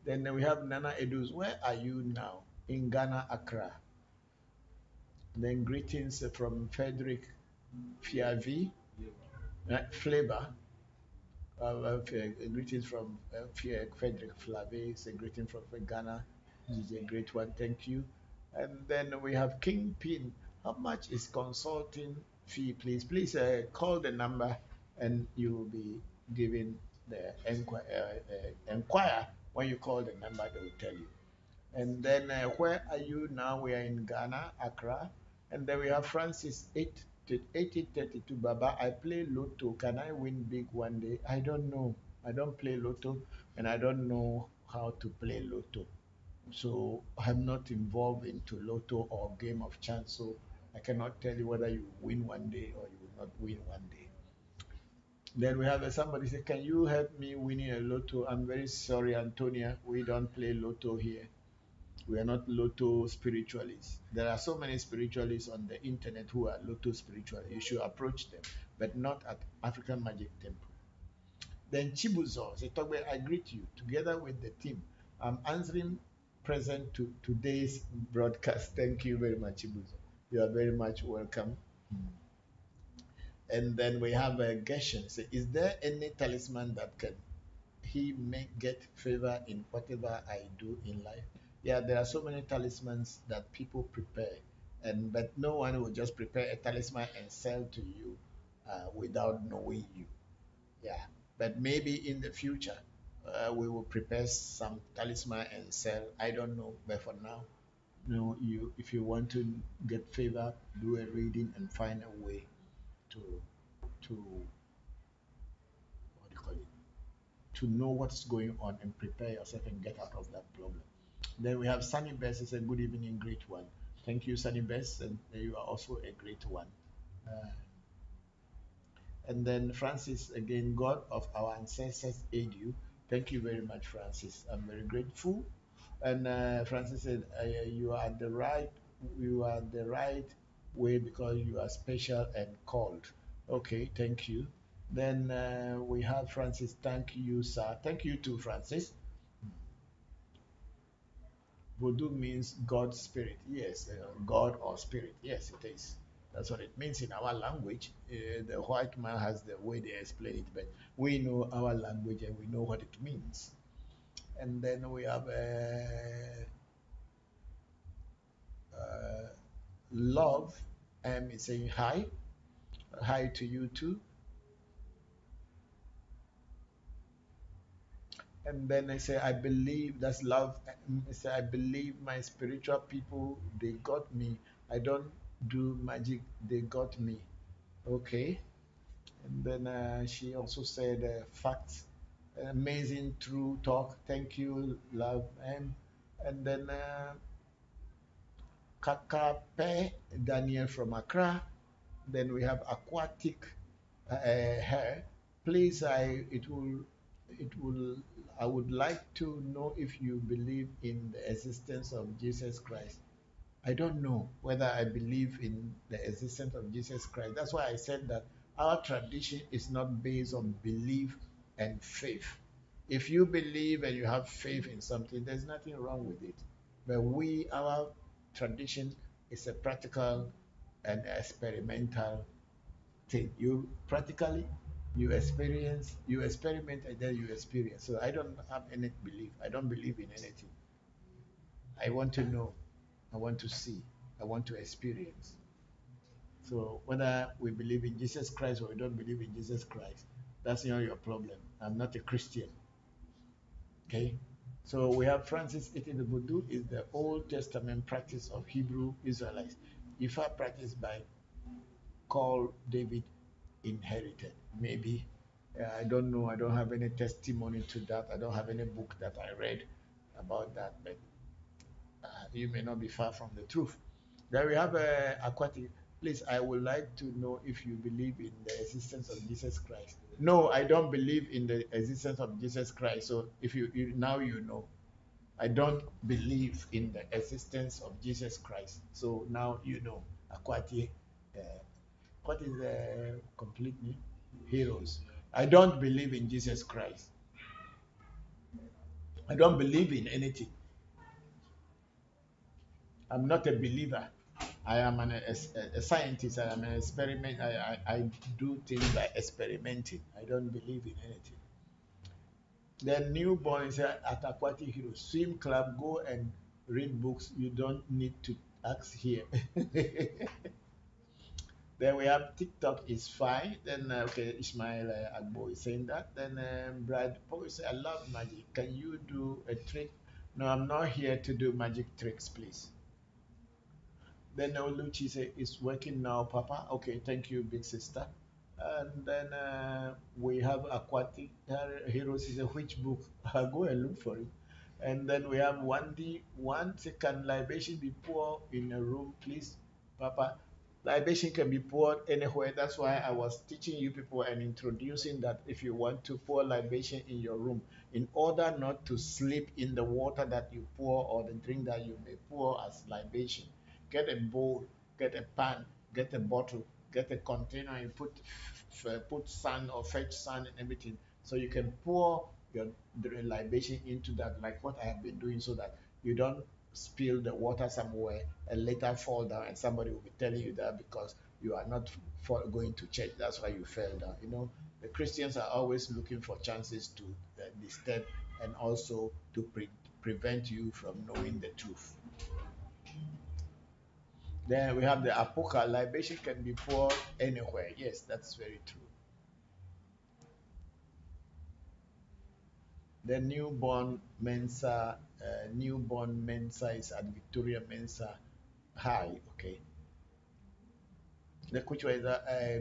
Then we have Nana Edus, "Where are you now?" In Ghana, Accra. Then greetings from Frederick Fiavi, Flavor. Greetings from Frederick Flavi. It's a greeting from Ghana. This is a great one. Thank you. And then we have Kingpin. "How much is consulting fee, please?" Please call the number and you will be given the enquire. When you call the number, they will tell you. And then "Where are you now?" We are in Ghana, Accra. And then we have Francis 8032. "Baba, I play Lotto. Can I win big one day?" I don't know. I don't play Lotto and I don't know how to play Lotto. So I'm not involved into Lotto or game of chance. So I cannot tell you whether you win one day or you will not win one day. Then we have somebody say, "Can you help me winning a Lotto?" I'm very sorry, Antonia. We don't play Lotto here. We are not Lotto spiritualists. There are so many spiritualists on the internet who are Lotto spiritualists. You should approach them, but not at African Magic Temple. Then Chibuzo, Zetogbe, "I greet you together with the team. I'm answering present to today's broadcast." Thank you very much, Chibuzo. You are very much welcome. And then we have a Geshen. Say, "Is there any talisman that can he may get favor in whatever I do in life?" Yeah, there are so many talismans that people prepare, and but no one will just prepare a talisman and sell to you without knowing you. Yeah, but maybe in the future we will prepare some talisman and sell. I don't know, but for now, no. You, if you want to get favor, do a reading and find a way to what do you call it, to know what's going on and prepare yourself and get out of that problem. Then we have Sunny Best. It's a good evening, great one. Thank you, Sunny Best, and you are also a great one. Uh, and then Francis again, "God of our ancestors aid you." Thank you very much, Francis. I'm very grateful. And Francis said, "You are the right, you are the right way because you are special and called." Okay, thank you. Then we have Francis. "Thank you, sir." Thank you too, Francis. Voodoo means God spirit. Yes, God or spirit. Yes, it is. That's what it means in our language. The white man has the way they explain it, but we know our language and we know what it means. And then we have love. Is saying hi, hi to you too. And then I say, I believe that's love. I say, I believe my spiritual people, they got me. I don't do magic, they got me. Okay. And then she also said, facts, amazing, true talk. Thank you, love. And then Kakape Daniel from Accra. Then we have aquatic hair. Please, I would like to know if you believe in the existence of Jesus Christ. I don't know whether I believe in the existence of Jesus Christ. That's why I said that our tradition is not based on belief and faith. If you believe and you have faith in something, there's nothing wrong with it. But our tradition is a practical and experimental thing. You practically, you experiment, and then you experience. So I don't have any belief. I don't believe in anything. I want to know. I want to see. I want to experience. So whether we believe in Jesus Christ or we don't believe in Jesus Christ, that's not your problem. I'm not a Christian. Okay? So we have Francis eating the voodoo is the Old Testament practice of Hebrew Israelites. Ifa practiced by Call David inherited. Maybe. I don't know. I don't have any testimony to that. I don't have any book that I read about that, but you may not be far from the truth. Then we have aquatic. Please, I would like to know if you believe in the existence of Jesus Christ. No, I don't believe in the existence of Jesus Christ. So if now you know, I don't believe in the existence of Jesus Christ. So now you know. Aquatic. Uh, what is the complete name? Heroes. I don't believe in Jesus Christ. I don't believe in anything. I'm not a believer. I am a scientist. I am an experiment. I do things by experimenting. I don't believe in anything. The newborn is at Aquatic Heroes. Swim club, go and read books. You don't need to ask here. Then we have TikTok is fine. Then okay, Ismail Agbo is saying that. Then Brad Poe say, I love magic. Can you do a trick? No, I'm not here to do magic tricks, please. Then Oluchi say it's working now, Papa. Okay, thank you, big sister. And then we have Aquatic Heroes is a which book? I'll go and look for it. And then we have 1D. One second libation be poured in a room, please, Papa. Libation can be poured anywhere. That's why I was teaching you people and introducing that if you want to pour libation in your room, in order not to sleep in the water that you pour or the drink that you may pour as libation, get a bowl, get a pan, get a bottle, get a container, and put sand or fetch sand and everything, so you can pour your libation into that, like what I have been doing, so that you don't spill the water somewhere and later fall down, and somebody will be telling you that because you are not going to church, that's why you fell down. The Christians are always looking for chances to disturb and also to prevent you from knowing the truth. Then we have the apoca. Libation can be poured anywhere. Yes, that's very true. The newborn Mensa is at Victoria Mensa High. Okay. The which was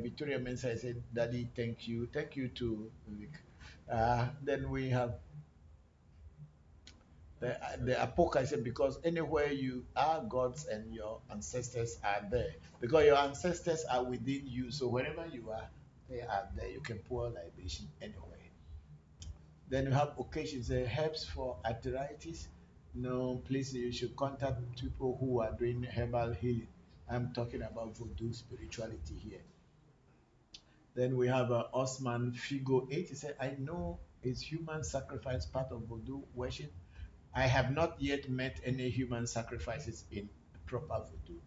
Victoria Mensa. I said, Daddy, thank you. Thank you to Vic. Then we have the apoca. I said, because anywhere you are, gods and your ancestors are there. Because your ancestors are within you. So wherever you are, they are there. You can pour libation anywhere. Then you have occasions, herbs for arthritis. No, please, you should contact people who are doing herbal healing. I'm talking about voodoo spirituality here. Then we have Osman Figo 8. He said, I know is human sacrifice part of voodoo worship? I have not yet met any human sacrifices in proper voodoo.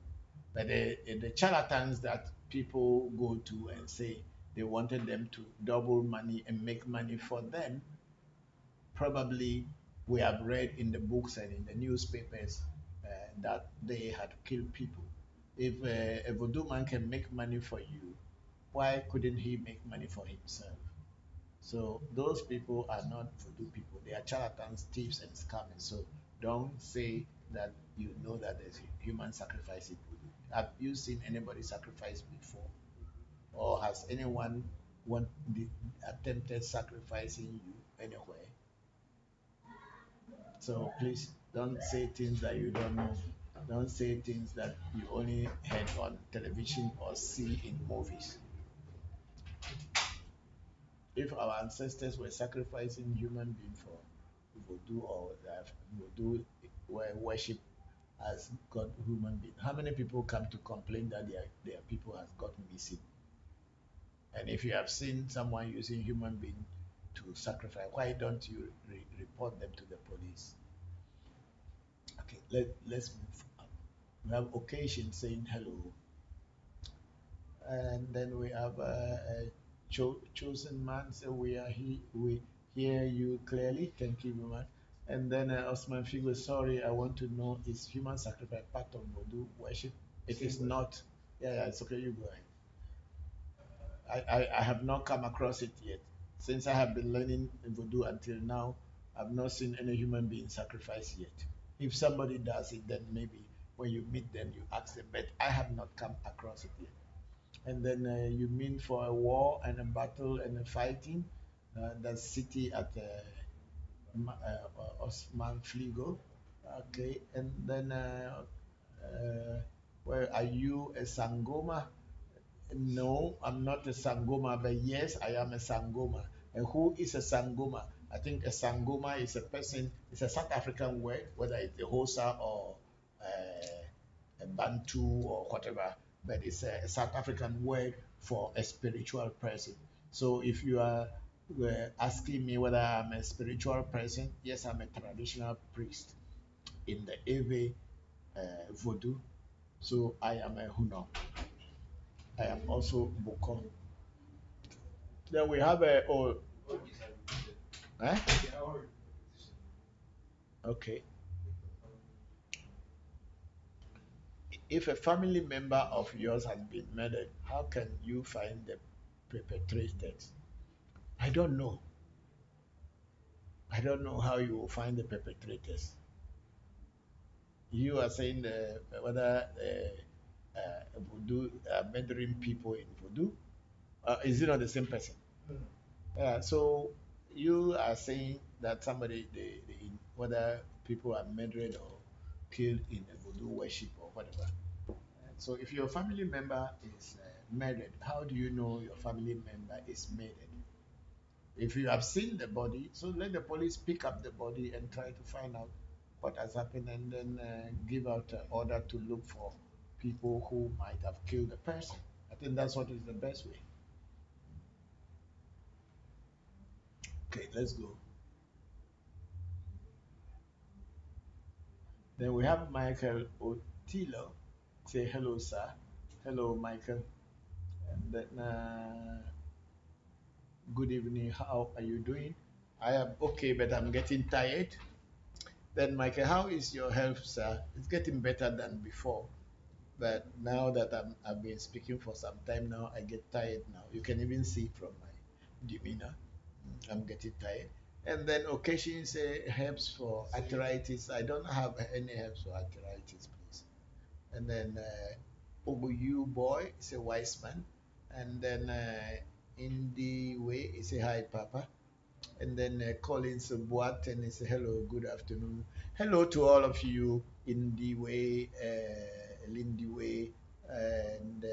But the charlatans that people go to and say they wanted them to double money and make money for them, probably we have read in the books and in the newspapers that they had killed people. If a voodoo man can make money for you, why couldn't he make money for himself? So those people are not voodoo people. They are charlatans, thieves, and scammers. So don't say that you know that there's human sacrifice in voodoo. Have you seen anybody sacrifice before? Or has anyone attempted sacrificing you anywhere? So please don't say things that you don't know. Don't say things that you only heard on television or see in movies. If our ancestors were sacrificing human beings for voodoo or voodoo were worship as God human being, how many people come to complain that their people has got missing? And if you have seen someone using human being to sacrifice, why don't you report them to the police? Okay, let's move up. We have occasion saying hello, and then we have a chosen man. So we hear you clearly. Thank you very much. And then Osman Figo, sorry, I want to know, is human sacrifice part of Voodoo worship? It is not. Yeah, yeah, it's okay. You go ahead. I have not come across it yet. Since I have been learning Voodoo until now, I've not seen any human being sacrifice yet. If somebody does it, then maybe when you meet them, you ask them. But I have not come across it yet. And then you mean for a war and a battle and a fighting, the city at Osman Fligo. Okay, and then where are you a Sangoma? No, I'm not a Sangoma, but yes, I am a Sangoma. And who is a Sangoma? I think a Sangoma is a person, it's a South African word, whether it's a Hosa or a Bantu or whatever, but it's a South African word for a spiritual person. So if you are asking me whether I'm a spiritual person, yes, I'm a traditional priest in the Ewe Voodoo. So I am a Huno. I am also Bokor. Then we have a eh? Okay. If a family member of yours has been murdered, how can you find the perpetrators? I don't know. I don't know how you will find the perpetrators. You are saying whether voodoo murdering people in voodoo, is it not the same person? Yeah. So you are saying that somebody, whether people are murdered or killed in a voodoo worship or whatever. So if your family member is murdered, how do you know your family member is murdered? If you have seen the body, so let the police pick up the body and try to find out what has happened and then give out an order to look for people who might have killed the person. I think that's what is the best way. Okay, let's go. Then we have Michael Otilo. Say hello, sir. Hello, Michael. And then good evening. How are you doing? I am okay, but I'm getting tired. Then, Michael, how is your health, sir? It's getting better than before. But now that I've been speaking for some time now, I get tired now. You can even see from my demeanor. I'm getting tired. And then occasionally say helps for arthritis. I don't have any helps for arthritis, please. And then Oguyu boy is a wise man. And then in the way, he say hi, Papa. And then Collins Boateng is hello, good afternoon. Hello to all of you in the way, Lindy way, and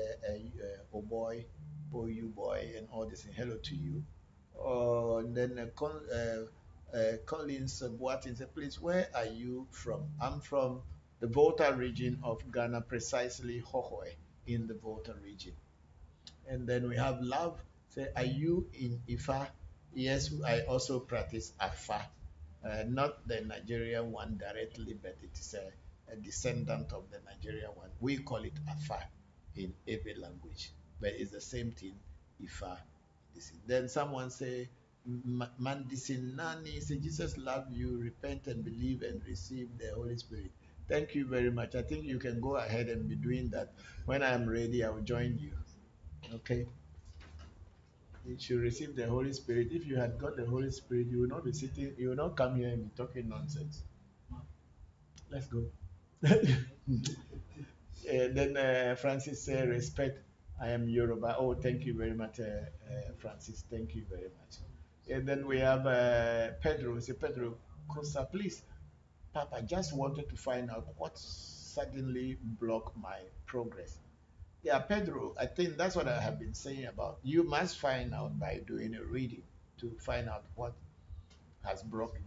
oh boy, boy, you boy, and all this. Hello to you. And then Collins Boateng said, please, where are you from? I'm from the Volta region of Ghana, precisely Hohoe in the Volta region. And then we have Love. Say, are you in Ifa? Yes, I also practice Afa. Not the Nigerian one directly, but it is a descendant of the Nigerian one. We call it Afa in every language, but it's the same thing, Ifa. Then someone say, Mandisinani, say Jesus love you, repent and believe and receive the Holy Spirit. Thank you very much. I think you can go ahead and be doing that. When I'm ready, I will join you. Okay? You should receive the Holy Spirit. If you had got the Holy Spirit, you will not be sitting, you will not come here and be talking nonsense. Let's go. Then Francis say, respect. I am Yoruba. Oh, thank you very much, Francis. Thank you very much. And then we have Pedro. Say, Pedro, Costa, please. Papa, just wanted to find out what suddenly blocked my progress. Yeah, Pedro, I think that's what I have been saying about. You must find out by doing a reading to find out what has broken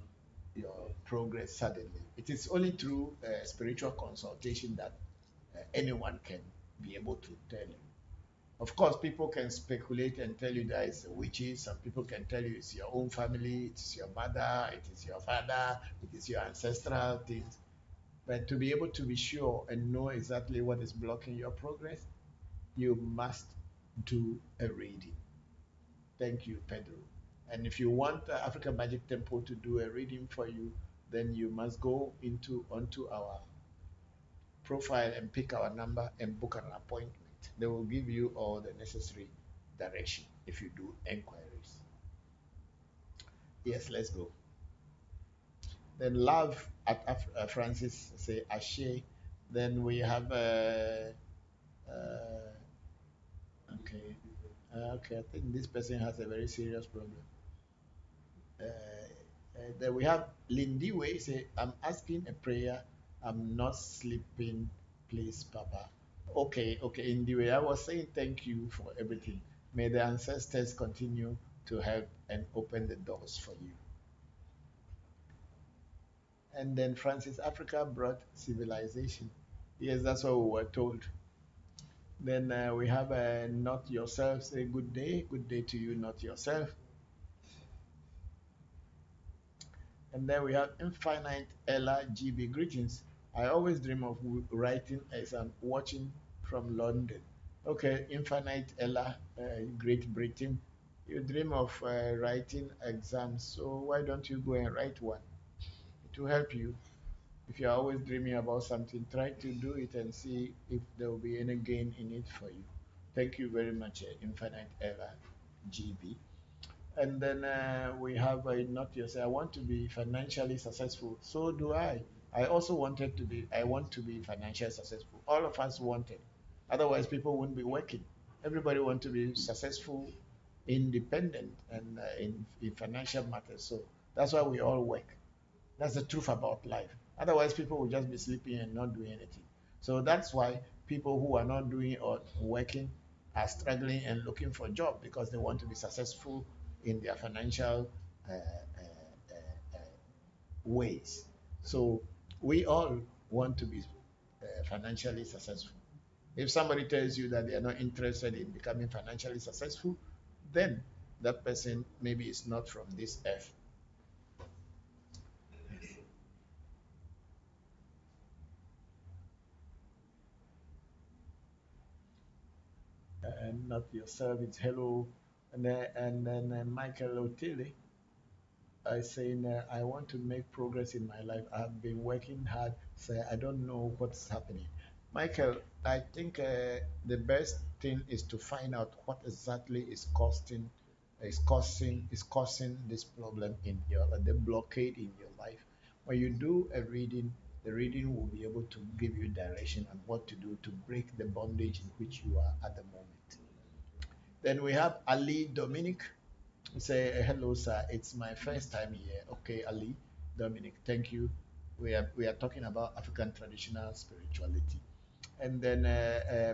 your progress suddenly. It is only through spiritual consultation that anyone can be able to tell you. Of course, people can speculate and tell you that it's witches. Some people can tell you it's your own family, it is your mother, it is your father, it is your ancestral things. But to be able to be sure and know exactly what is blocking your progress, you must do a reading. Thank you, Pedro. And if you want African Magic Temple to do a reading for you, then you must go onto our profile and pick our number and book an appointment. They will give you all the necessary direction if you do enquiries. Yes, let's go. Then love at Francis say Ashe. Then we have okay. Okay, I think this person has a very serious problem. Then we have Lindy Way say, I'm asking a prayer. I'm not sleeping, please, Papa. Okay, okay, Lindy Way. I was saying thank you for everything. May the ancestors continue to help and open the doors for you. And then Francis Africa brought civilization. Yes, that's what we were told. Then we have Not Yourself. Say good day to you, Not Yourself. And then we have Infinite Ella GB. Greetings. I always dream of writing as I'm watching from London. Okay, Infinite Ella, Great Britain. You dream of writing exams, so why don't you go and write one? It will help you. If you're always dreaming about something, try to do it and see if there will be any gain in it for you. Thank you very much, Infinite Ella GB. And then we have Not Yourself. I want to be financially successful. So do I. I want to be financially successful. All of us want it. Otherwise, people wouldn't be working. Everybody want to be successful, independent, and in financial matters. So that's why we all work. That's the truth about life. Otherwise, people will just be sleeping and not doing anything. So that's why people who are not doing or working are struggling and looking for a job because they want to be successful in their financial ways. So we all want to be financially successful. If somebody tells you that they are not interested in becoming financially successful, then that person maybe is not from this earth. And Not Yourself, it's hello. And then Michael Otile is saying, I want to make progress in my life. I've been working hard, so I don't know what's happening. Michael, I think the best thing is to find out what exactly is causing this problem in your the blockade in your life. When you do a reading, the reading will be able to give you direction on what to do to break the bondage in which you are at the moment. Then we have Ali Dominic. Say hello, sir. It's my first time here. Okay, Ali Dominic, thank you. We are talking about African traditional spirituality. And then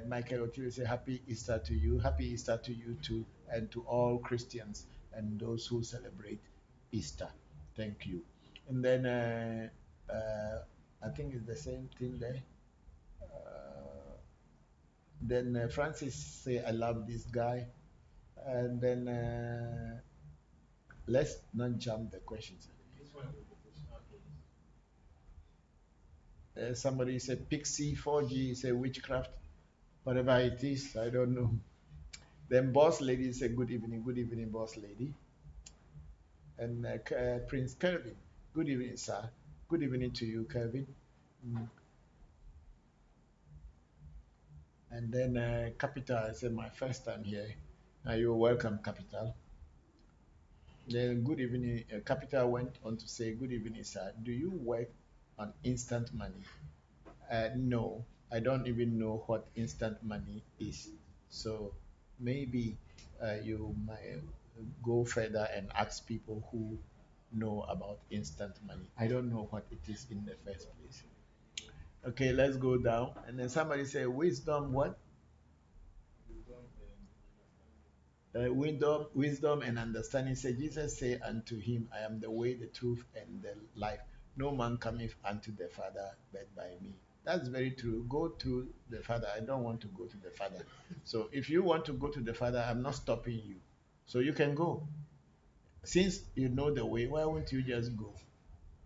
Michael Otiri say happy Easter to you. Happy Easter to you too, and to all Christians and those who celebrate Easter. Thank you. And then I think it's the same thing there. Then Francis say I love this guy. And then let's not jump the questions. Somebody said Pixie 4G is a witchcraft, whatever it is, I don't know. Then boss lady said good evening, boss lady. And Prince Kelvin, good evening, sir. Good evening to you, Kelvin. Mm. And then Capital, I said my first time here. You're welcome, Capital. Then good evening, Capital went on to say, good evening, sir. Do you work on instant money? No, I don't even know what instant money is. So maybe you might go further and ask people who know about instant money. I don't know what it is in the first place. Okay, let's go down. And then somebody say, wisdom, what? Wisdom and understanding. Say, Jesus say unto him, I am the way, the truth, and the life. No man cometh unto the Father but by me. That's very true. Go to the Father. I don't want to go to the Father. So if you want to go to the Father, I'm not stopping you. So you can go. Since you know the way, why won't you just go?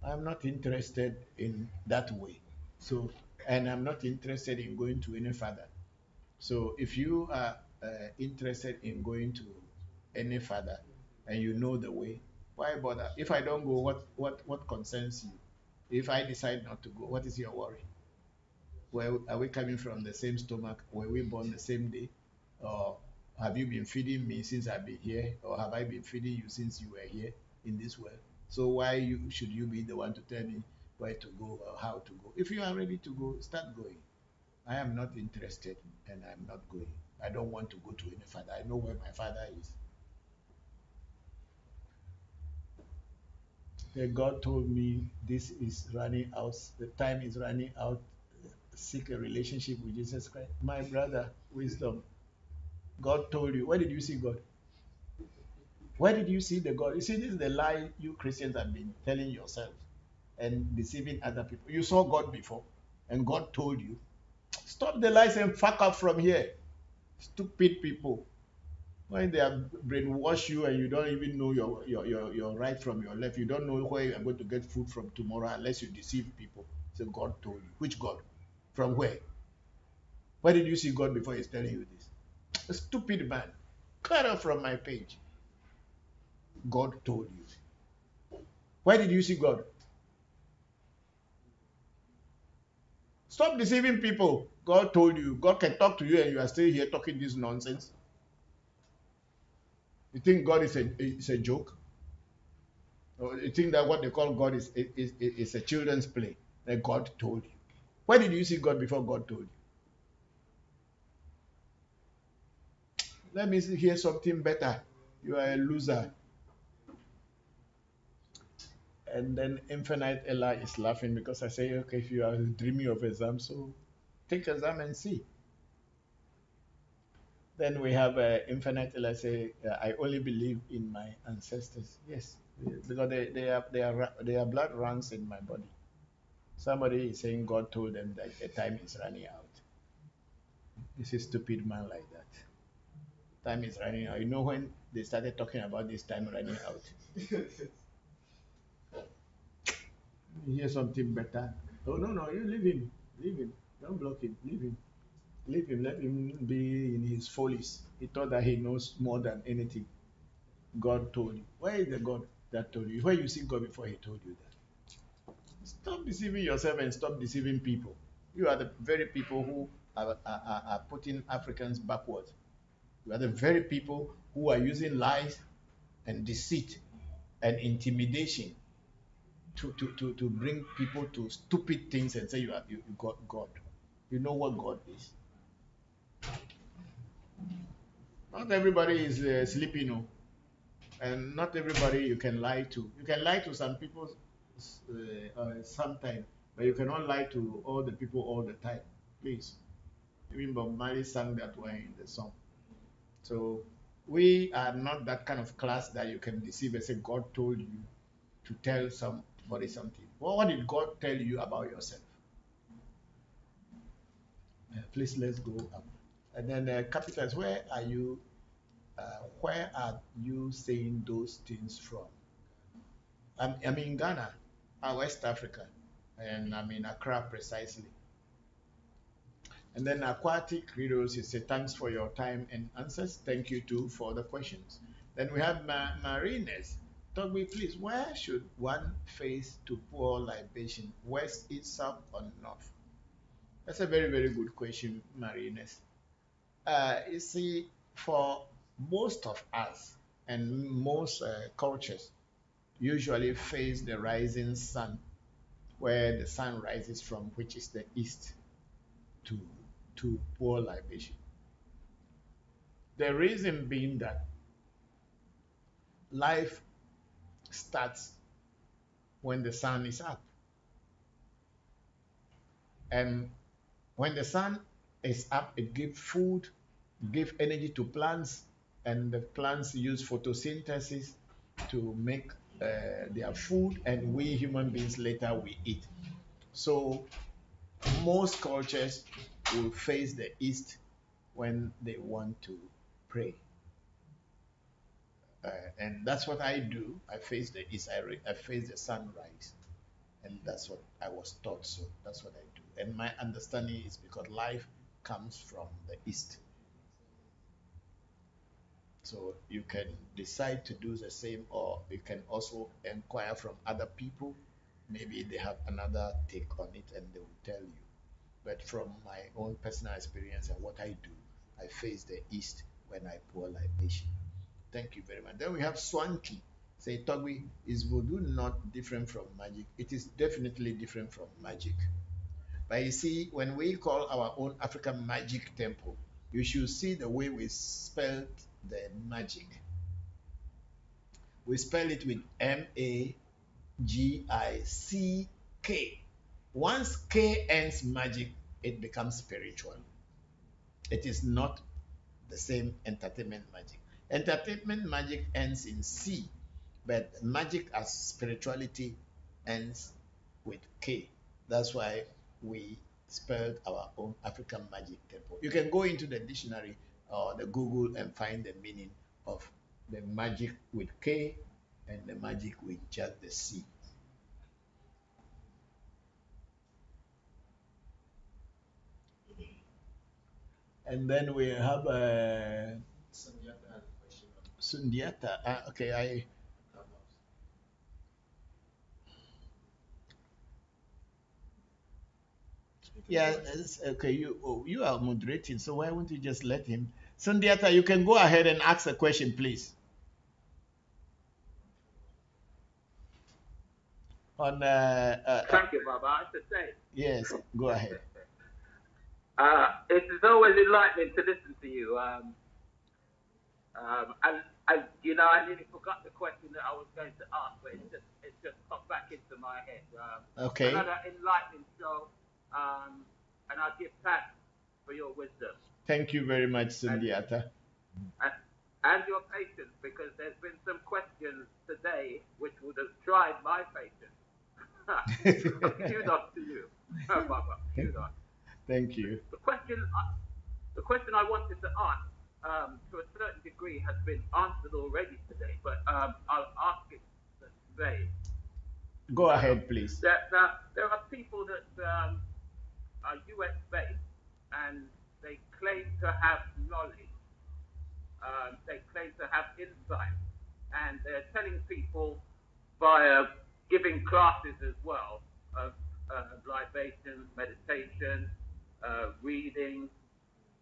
I'm not interested in that way. So, and I'm not interested in going to any further. So if you are interested in going to any further and you know the way, why bother? If I don't go, what concerns you? If I decide not to go, what is your worry? Where are we coming from? The same stomach? Were we born the same day? Or have you been feeding me since I've been here? Or have I been feeding you since you were here in this world? So why should you be the one to tell me where to go or how to go? If you are ready to go, start going. I am not interested and I'm not going. I don't want to go to any father. I know where my father is. God told me this is running out, the time is running out. Seek a relationship with Jesus Christ. My brother, wisdom. God told you. Where did you see God? Where did you see the God? You see, this is the lie you Christians have been telling yourself and deceiving other people. You saw God before, and God told you. Stop the lies and fuck up from here. Stupid people. When they have brainwashed you and you don't even know your right from your left, you don't know where you are going to get food from tomorrow unless you deceive people. So God told you. Which God? From where? Where did you see God before he's telling you this? A stupid man. Cut off from my page. God told you. Where did you see God? Stop deceiving people. God told you. God can talk to you and you are still here talking this nonsense. You think God is a joke? Or you think that what they call God is a children's play? That God told you. Where did you see God before God told you? Let me hear something better. You are a loser. And then Infinite Ella is laughing because I say, okay, if you are dreaming of exam, so take exam and see. Then we have Infinite Ella say, I only believe in my ancestors. Yes, because their blood runs in my body. Somebody is saying God told them that the time is running out. This is stupid man like that. Time is running out. You know when they started talking about this time running out? You hear something better? Oh no, you leave him. Leave him. Don't block him. Leave him. Leave him. Let him be in his follies. He thought that he knows more than anything. God told you. Where is the God that told you? Where you see God before he told you that? Stop deceiving yourself and stop deceiving people. You are the very people who are putting Africans backwards. You are the very people who are using lies and deceit and intimidation to bring people to stupid things and say you got God. You know what God is. Not everybody is sleeping, no, and not everybody you can lie to. You can lie to some people sometimes, but you cannot lie to all the people all the time. Please. Even Bob Marley sang that way in the song. So we are not that kind of class that you can deceive and say God told you to tell somebody something. Well, what did God tell you about yourself? Please let's go up. And then capitals, where are you? Where are you saying those things from? I'm in Ghana, West Africa. and I'm in Accra precisely. And then Aquatic Riddles, he said, thanks for your time and answers. Thank you too for the questions. Then we have Marines. Talk me, please, where should one face to pour libation? West, east, south, or north? That's a very, very good question, Marines. You see, for most of us and most cultures, usually face the rising sun, where the sun rises from, which is the east, to pour libation. The reason being that life starts when the sun is up. And when the sun is up, it gives food, gives energy to plants, and the plants use photosynthesis to make their food, and we human beings later we eat. So most cultures will face the east when they want to pray. And that's what I do. I face the east. I face the sunrise, and that's what I was taught. So that's what I do. And my understanding is because life comes from the east. So you can decide to do the same, or you can also inquire from other people. Maybe they have another take on it, and they will tell you. But from my own personal experience and what I do, I face the east when I pour libation. Thank you very much. Then we have Swanky. Say, Togwi, is voodoo not different from magic? It is definitely different from magic. But you see, when we call our own African magic temple, you should see the way we spelled the magic. We spell it with Magick. Once K ends magic, it becomes spiritual. It is not the same entertainment magic. Entertainment magic ends in C, but magic as spirituality ends with K. That's why we spelled our own African magic temple. You can go into the dictionary or the Google and find the meaning of the magic with K and the magic with just the C. And then we have Sundiata. Okay, yeah, okay. You are moderating, so why won't you just let him? Sundiata, you can go ahead and ask a question, please. On Thank you, Baba. I have to say, yes, go ahead. it is always enlightening to listen to you. And you know, I nearly forgot the question that I was going to ask, but it just popped back into my head. Okay. Another enlightening show, and I give thanks for your wisdom. Thank you very much, Sundiata. And your patience, because there's been some questions today which would have tried my patience. Kudos to you, Baba. Kudos. Thank you. The question I wanted to ask, to a certain degree, has been answered already today, but I'll ask it today. Go ahead, please. There are people that are US based and they claim to have knowledge, they claim to have insight, and they're telling people via giving classes as well of libation, meditation, reading,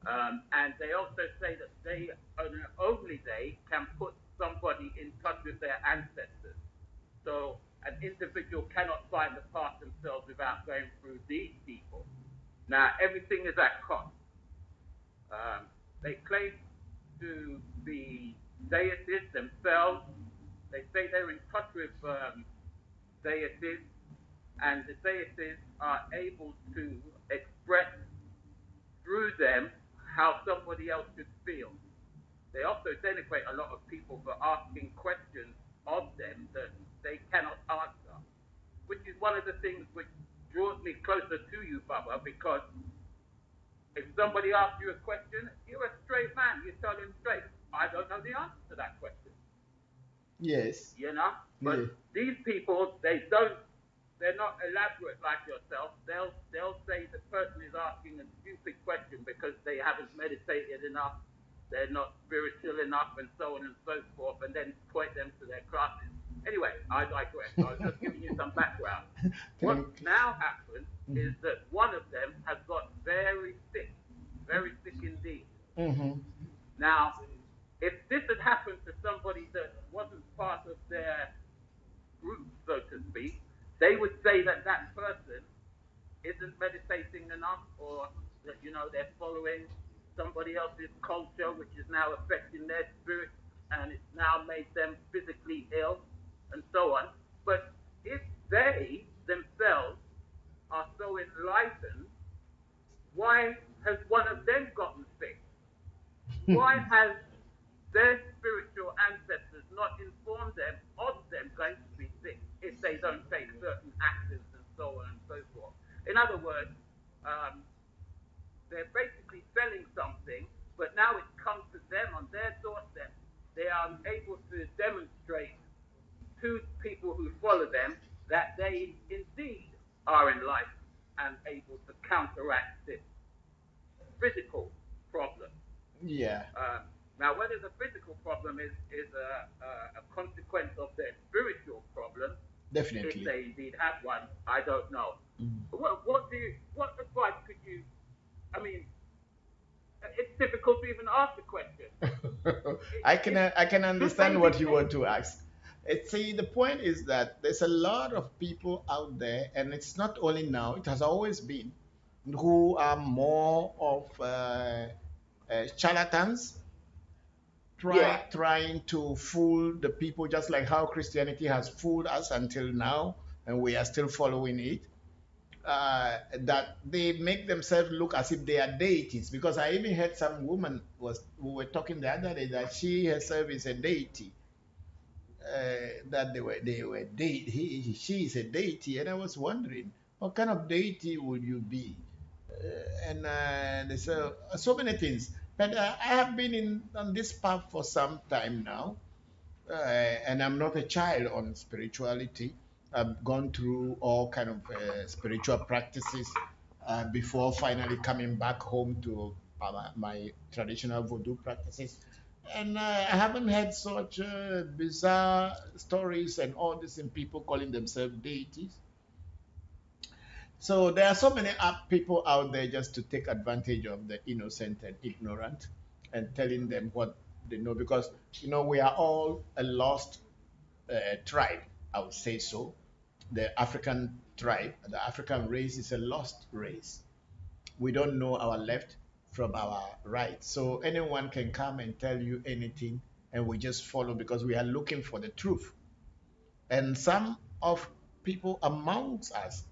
and they also say that they, only they, can put somebody in touch with their ancestors. So an individual cannot find the path themselves without going through these people. Now, everything is at cost. They claim to be deities themselves. They say they're in touch with deities, and the deities are able to express through them how somebody else should feel. They also denigrate a lot of people for asking questions of them that they cannot answer, which is one of the things which draws me closer to you, Baba, because if somebody asks you a question, you're a straight man. You tell him straight, I don't know the answer to that question. Yes. You know? But yes. these people, they don't they're not elaborate like yourself. They'll say the person is asking a stupid question because they haven't meditated enough, they're not spiritual enough, and so on and so forth, and then point them to their classes. Anyway, I digress. I was just giving you some background. What Thank now happens you. is that one of them has got very sick indeed. Hmm. Now, if this had happened to somebody that wasn't part of their group, so to speak, they would say that that person isn't meditating enough, or that they're following somebody else's culture, which is now affecting their spirit, and it's now made them physically ill, and so on. But if they themselves are so enlightened, why has one of them gotten sick? Why has their spiritual ancestors not informed them of them going to be sick if they don't take certain actions and so on and so forth? In other words, um, they're basically selling something, but now it's come to them on their doorstep. They are able to demonstrate to people who follow them that they indeed are enlightened and able to counteract this physical problem. Yeah, Now, whether the physical problem is a consequence of their spiritual problem, if definitely. they indeed have one, I don't know. Mm. What advice could you? I mean, it's difficult to even ask the question. I can Should they understand be what you sick? want to ask. See, the point is that there's a lot of people out there, and it's not only now; it has always been, who are more of charlatans, Yeah, trying to fool the people, just like how Christianity has fooled us until now, and we are still following it. That they make themselves look as if they are deities. Because I even heard some woman was who were talking the other day that she herself is a deity. That she is a deity, and I was wondering what kind of deity would you be? And there's so many things. But I have been in on this path for some time now, and I'm not a child on spirituality. I've gone through all kind of spiritual practices before finally coming back home to my traditional voodoo practices. And I haven't had such bizarre stories and all this in people calling themselves deities. So there are so many people out there just to take advantage of the innocent and ignorant and telling them what they know, because we are all a lost tribe, I would say so. The African tribe, the African race is a lost race. We don't know our left from our right. So anyone can come and tell you anything, and we just follow because we are looking for the truth. And some of people amongst us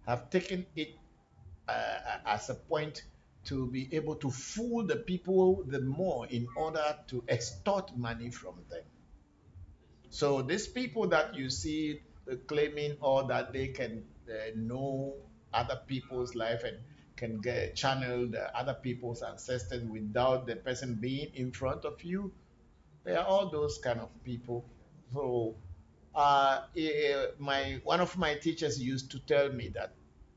have taken it as a point to be able to fool the people the more in order to extort money from them. So these people that you see claiming or that they can know other people's life and can get channel the other people's ancestors without the person being in front of you, they are all those kind of people. So my one of my teachers used to tell me that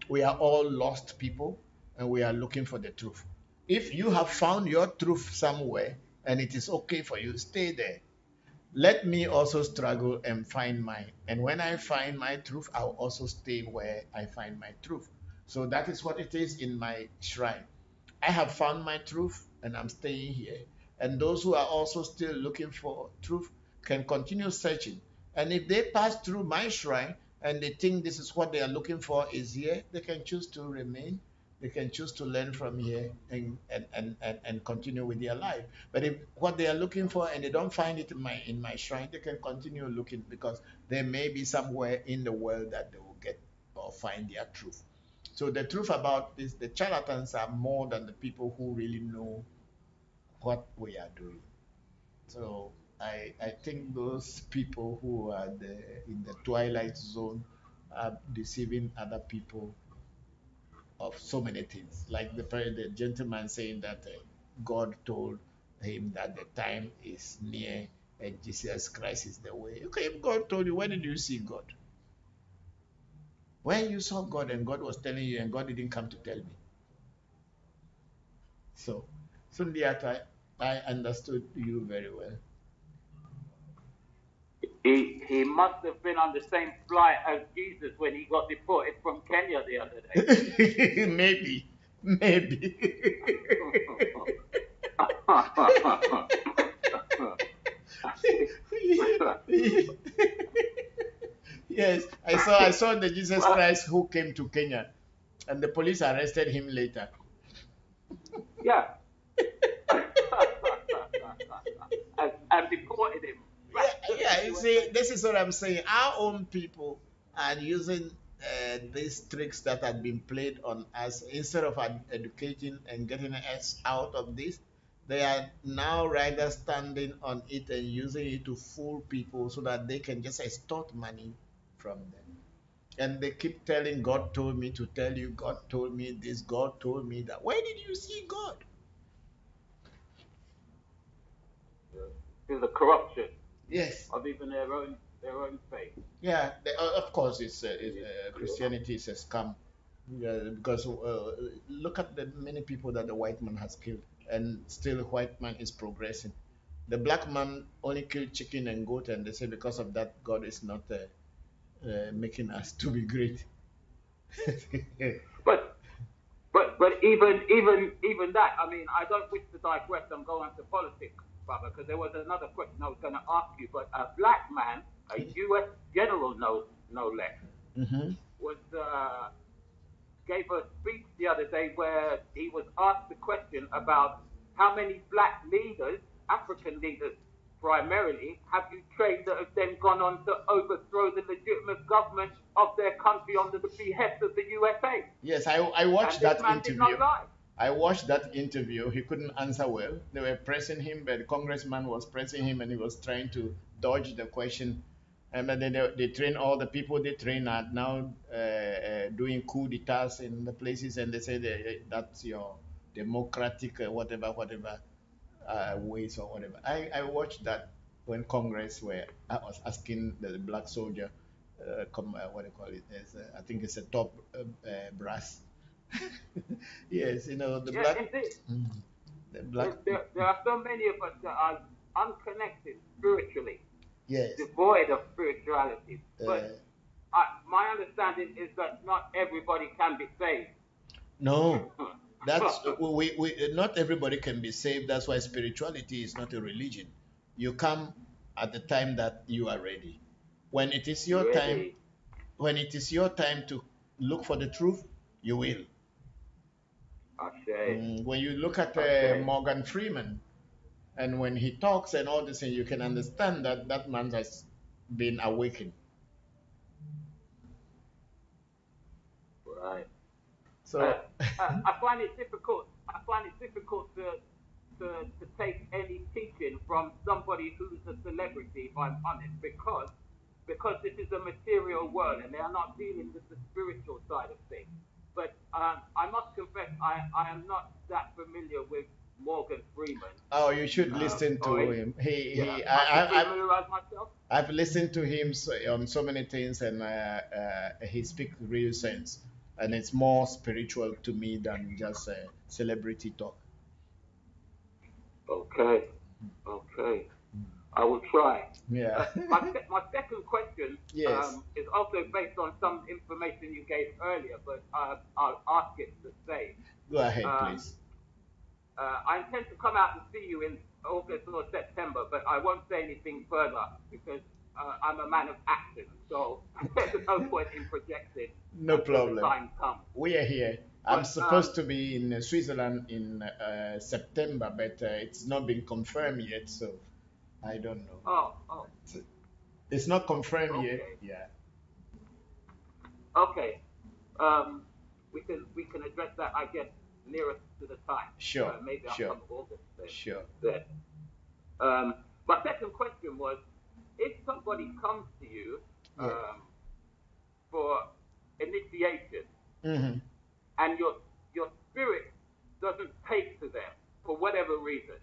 we are all lost people and we are looking for the truth. If you have found your truth somewhere and it is okay for you, stay there. Let me also struggle and find mine. And when I find my truth, I'll also stay where I find my truth. So that is what it is in my shrine. I have found my truth and I'm staying here. And those who are also still looking for truth can continue searching. And if they pass through my shrine and they think this is what they are looking for is here, they can choose to remain. They can choose to learn from here and continue with their life. But if what they are looking for and they don't find it in my shrine, they can continue looking because there may be somewhere in the world that they will get or find their truth. So the truth about this, the charlatans are more than the people who really know what we are doing. So I think those people who are in the twilight zone are deceiving other people of so many things. Like the gentleman saying that God told him that the time is near and Jesus Christ is the way. Okay, if God told you, when did you see God? When you saw God and God was telling you and God didn't come to tell me. So, Sundiata, I understood you very well. He must have been on the same flight as Jesus when he got deported from Kenya the other day. Maybe. Yes, I saw the Jesus Christ who came to Kenya, and the police arrested him later. Yeah. and deported him. Yeah, you see, this is what I'm saying. Our own people are using these tricks that have been played on us. Instead of educating and getting us out of this, they are now rather standing on it and using it to fool people so that they can just extort money from them. And they keep telling, God told me to tell you, God told me this, God told me that. Where did you see God? There's a corruption. Yes. Of even their own faith. Yeah, of course, Christianity is a scam. Yeah, because look at the many people that the white man has killed, and still white man is progressing. The black man only killed chicken and goat, and they say because of that, God is not making us to be great. But even that, I mean, I don't wish to digress. I'm going to politics, brother, because there was another question I was going to ask you. But a black man, a U.S. general, no less, was gave a speech the other day where he was asked the question about how many black leaders, African leaders primarily, have you trained that have then gone on to overthrow the legitimate government of their country under the behest of the USA? Yes, I watched that interview. Did not lie. I watched that interview. He couldn't answer well. They were pressing him, but the congressman was pressing him, and he was trying to dodge the question. And then they train all the people they train are now doing coup d'etats in the places, and they say that's your democratic whatever ways or whatever. I watched that when Congress I was asking the black soldier, what do you call it? I think it's a top brass. Yes, the black. Indeed. The black. There are so many of us that are unconnected spiritually. Yes. Devoid of spirituality. But my understanding is that not everybody can be saved. No, that's we not everybody can be saved. That's why spirituality is not a religion. You come at the time that you are ready. When it is your time, when it is your time to look for the truth, you will. When you look at Morgan Freeman, and when he talks and all this, and you can understand that that man has been awakened. Right. So I find it difficult. To take any teaching from somebody who's a celebrity, if I'm honest, because this is a material world and they are not dealing with the spiritual side of things. But I must confess, I am not that familiar with Morgan Freeman. Oh, you should listen to him. I've listened to him on so many things, and he speaks real sense, and it's more spiritual to me than just celebrity talk. Okay. I will try. Yeah. My second question is also based on some information you gave earlier, but I'll ask it the same. Go ahead, please. I intend to come out and see you in August or September, but I won't say anything further because I'm a man of action, so there's no point in projecting. No problem. The time comes. We are here. I'm supposed to be in Switzerland in September, but it's not been confirmed yet, so I don't know. Oh. It's not confirmed yet. Yeah. Okay. We can address that, I guess, nearest to the time. Sure. Maybe I'll come August. Sure. Then. My second question was, if somebody comes to you for initiation, and your spirit doesn't take to them for whatever reason,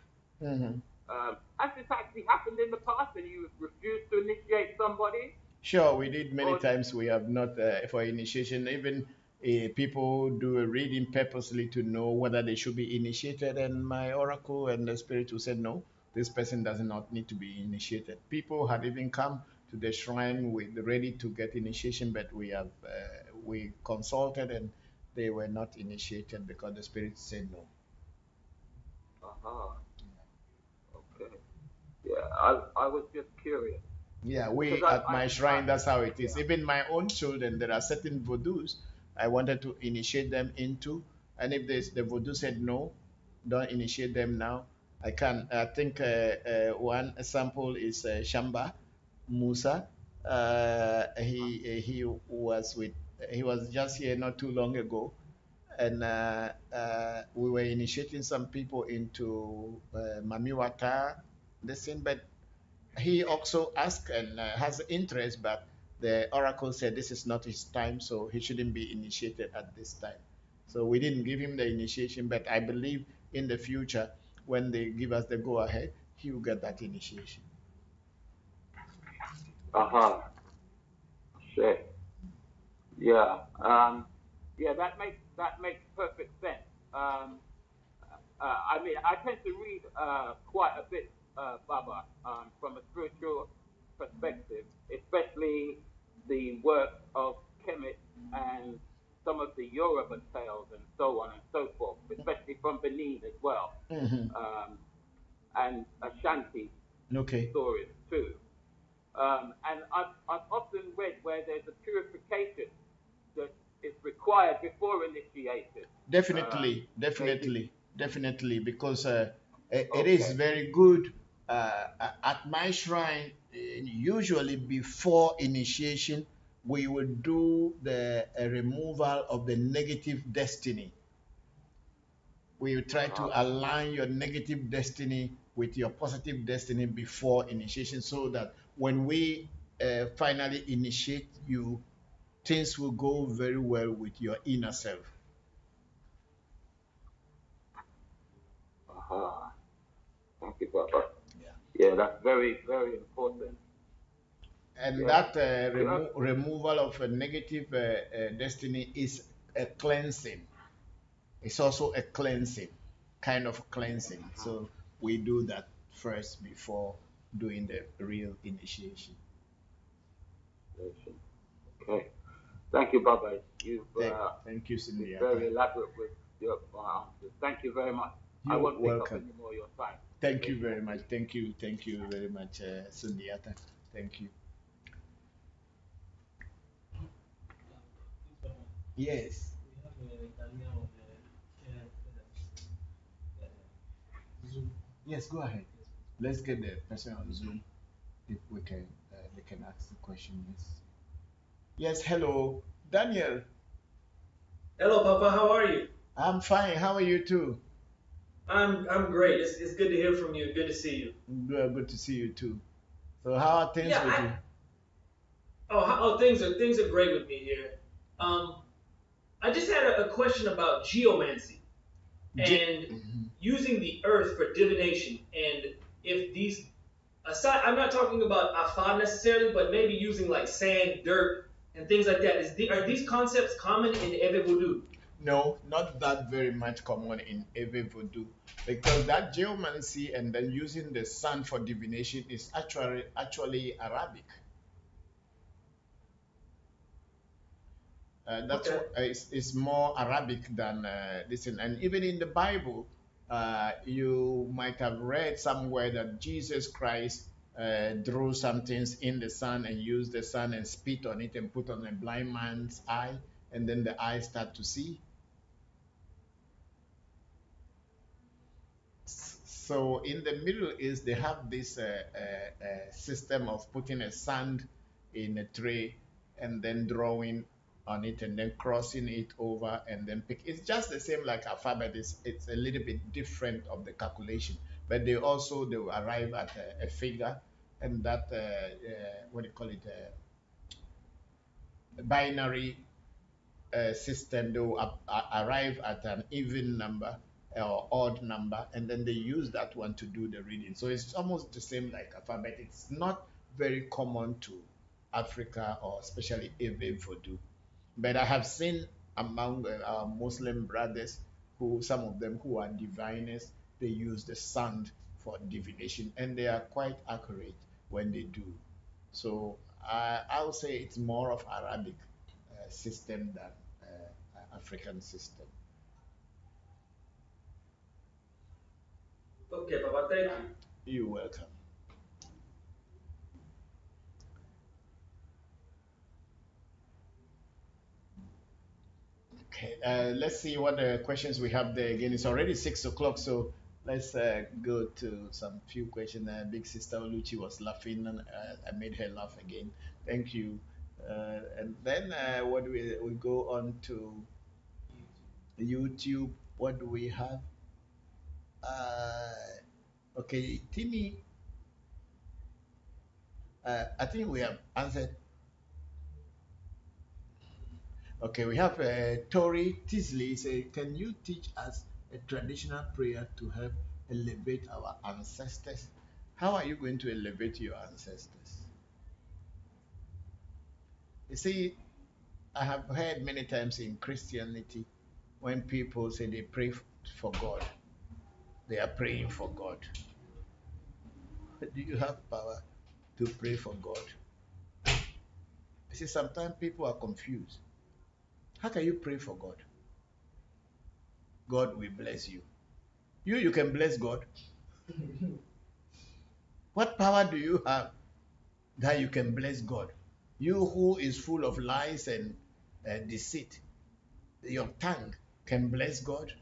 has this actually happened in the past and you refused to initiate somebody? Sure, we did many Or times. We have not for initiation. Even people do a reading purposely to know whether they should be initiated. And my oracle and the spirit will say, no, this person does not need to be initiated. People had even come to the shrine with ready to get initiation, but we consulted and they were not initiated because the spirit said no. uh-huh. Okay. Yeah, I was just curious Yeah, because we at my shrine, that's how it is. yeah. Even my own children, there are certain voodoos I wanted to initiate them into, and if the voodoo said no, don't initiate them now, I can. I think one example is Shamba Musa. He was just here not too long ago, and we were initiating some people into Mamiwata, listen, but he also asked and has interest, but the oracle said this is not his time, so he shouldn't be initiated at this time. So we didn't give him the initiation, but I believe in the future, when they give us the go ahead, he will get that initiation. Uh-huh. Shit. Yeah. Yeah, that makes perfect sense. I mean, I tend to read quite a bit, Baba, from a spiritual perspective, especially the work of Kemet and some of the Yoruba tales and so on and so forth, especially from Benin as well, Hmm. and Ashanti Okay. stories too. And I've often read where there's a purification that is required before initiation. Definitely, Maybe. definitely, definitely, because it is Okay. very good. At my shrine, usually before initiation, we will do the removal of the negative destiny. We will try to Uh-huh. align your negative destiny with your positive destiny before initiation, so that when we finally initiate you, things will go very well with your inner self. Uh-huh. Thank you, Papa. Yeah. Yeah, that's very, very important. And Yeah. that removal of a negative destiny is a cleansing. It's also a cleansing, kind of cleansing. So we do that first before doing the real initiation. Okay. Thank you, Baba. Thank, thank you, Been Cindyata. very elaborate with your answers. Thank you very much. I You're won't take up welcome. any more of your time. Thank you Maybe very next much. week. Thank you very much, Sundiata. Thank you. Yes, We have Daniel on Zoom. yes, go ahead. Yes, Let's get the person on Zoom if we can, they can ask the question. Yes. Yes, hello, Daniel. Hello, Papa. How are you? I'm fine. How are you too? I'm great. It's good to hear from you. Good to see you. Good to see you too. So how are things Yeah. with you? Things are great with me here. Um, I just had a question about geomancy and Mhm. using the earth for divination. And if these aside, I'm not talking about afa necessarily, but maybe using like sand, dirt, and things like that. Are these concepts common in Eve Voodoo? No, not that very much common in every voodoo, because that geomancy and then using the sun for divination is actually Arabic. That's Okay. what is more Arabic than this. And even in the Bible, you might have read somewhere that Jesus Christ drew some things in the sun and used the sun and spit on it and put on a blind man's eye, and then the eye start to see. So in the Middle East, they have this system of putting a sand in a tray and then drawing on it and then crossing it over and then pick. It's just the same like alphabet. It's a little bit different of the calculation, but they will arrive at a figure, and that what do you call it, a binary system, they will arrive at an even number or odd number, and then they use that one to do the reading. So it's almost the same like alphabet. It's not very common to Africa, or especially Ewe Voodoo. But I have seen among our Muslim brothers who, some of them who are diviners, they use the sand for divination, and they are quite accurate when they do. So I would say it's more of Arabic system than African system. Okay, Papa, thank you. You're welcome. Okay, let's see what the questions we have there. Again, it's already 6 o'clock, so let's go to some few questions. Big sister Oluchi was laughing, and I made her laugh again. Thank you. And then what do we go on to YouTube? What do we have? Okay, Timmy. I think we have answered. Okay, we have Tori Tisley say, can you teach us a traditional prayer to help elevate our ancestors? How are you going to elevate your ancestors? You see, I have heard many times in Christianity when people say they pray for God, they are praying for God. But do you have power to pray for God? You see, sometimes people are confused. How can you pray for God? God will bless you. You can bless God. What power do you have that you can bless God? You who is full of lies and deceit, your tongue can bless God.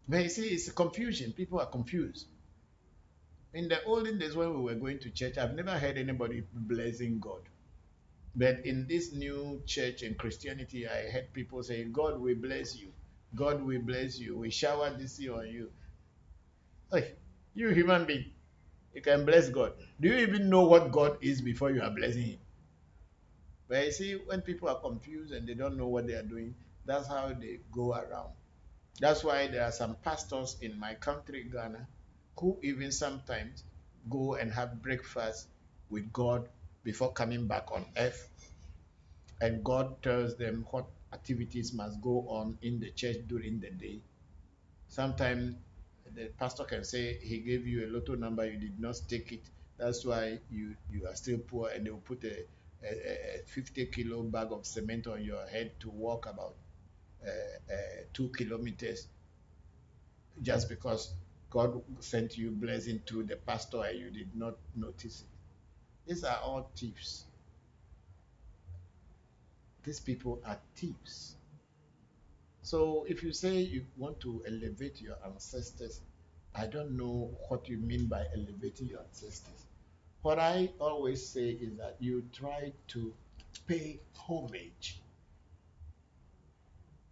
But you see, it's confusion. People are confused. In the olden days when we were going to church, I've never heard anybody blessing God. But in this new church and Christianity, I heard people say, God will bless you. God will bless you. We shower this year on you. Hey, you human being, you can bless God. Do you even know what God is before you are blessing Him? But you see, when people are confused and they don't know what they are doing, that's how they go around. That's why there are some pastors in my country, Ghana, who even sometimes go and have breakfast with God before coming back on earth. And God tells them what activities must go on in the church during the day. Sometimes the pastor can say he gave you a lotto number, you did not take it. That's why you are still poor, and they will put a 50-kilo bag of cement on your head to walk about 2 kilometers just because God sent you blessing through the pastor and you did not notice it. These are all thieves. These people are thieves. So if you say you want to elevate your ancestors, I don't know what you mean by elevating your ancestors. What I always say is that you try to pay homage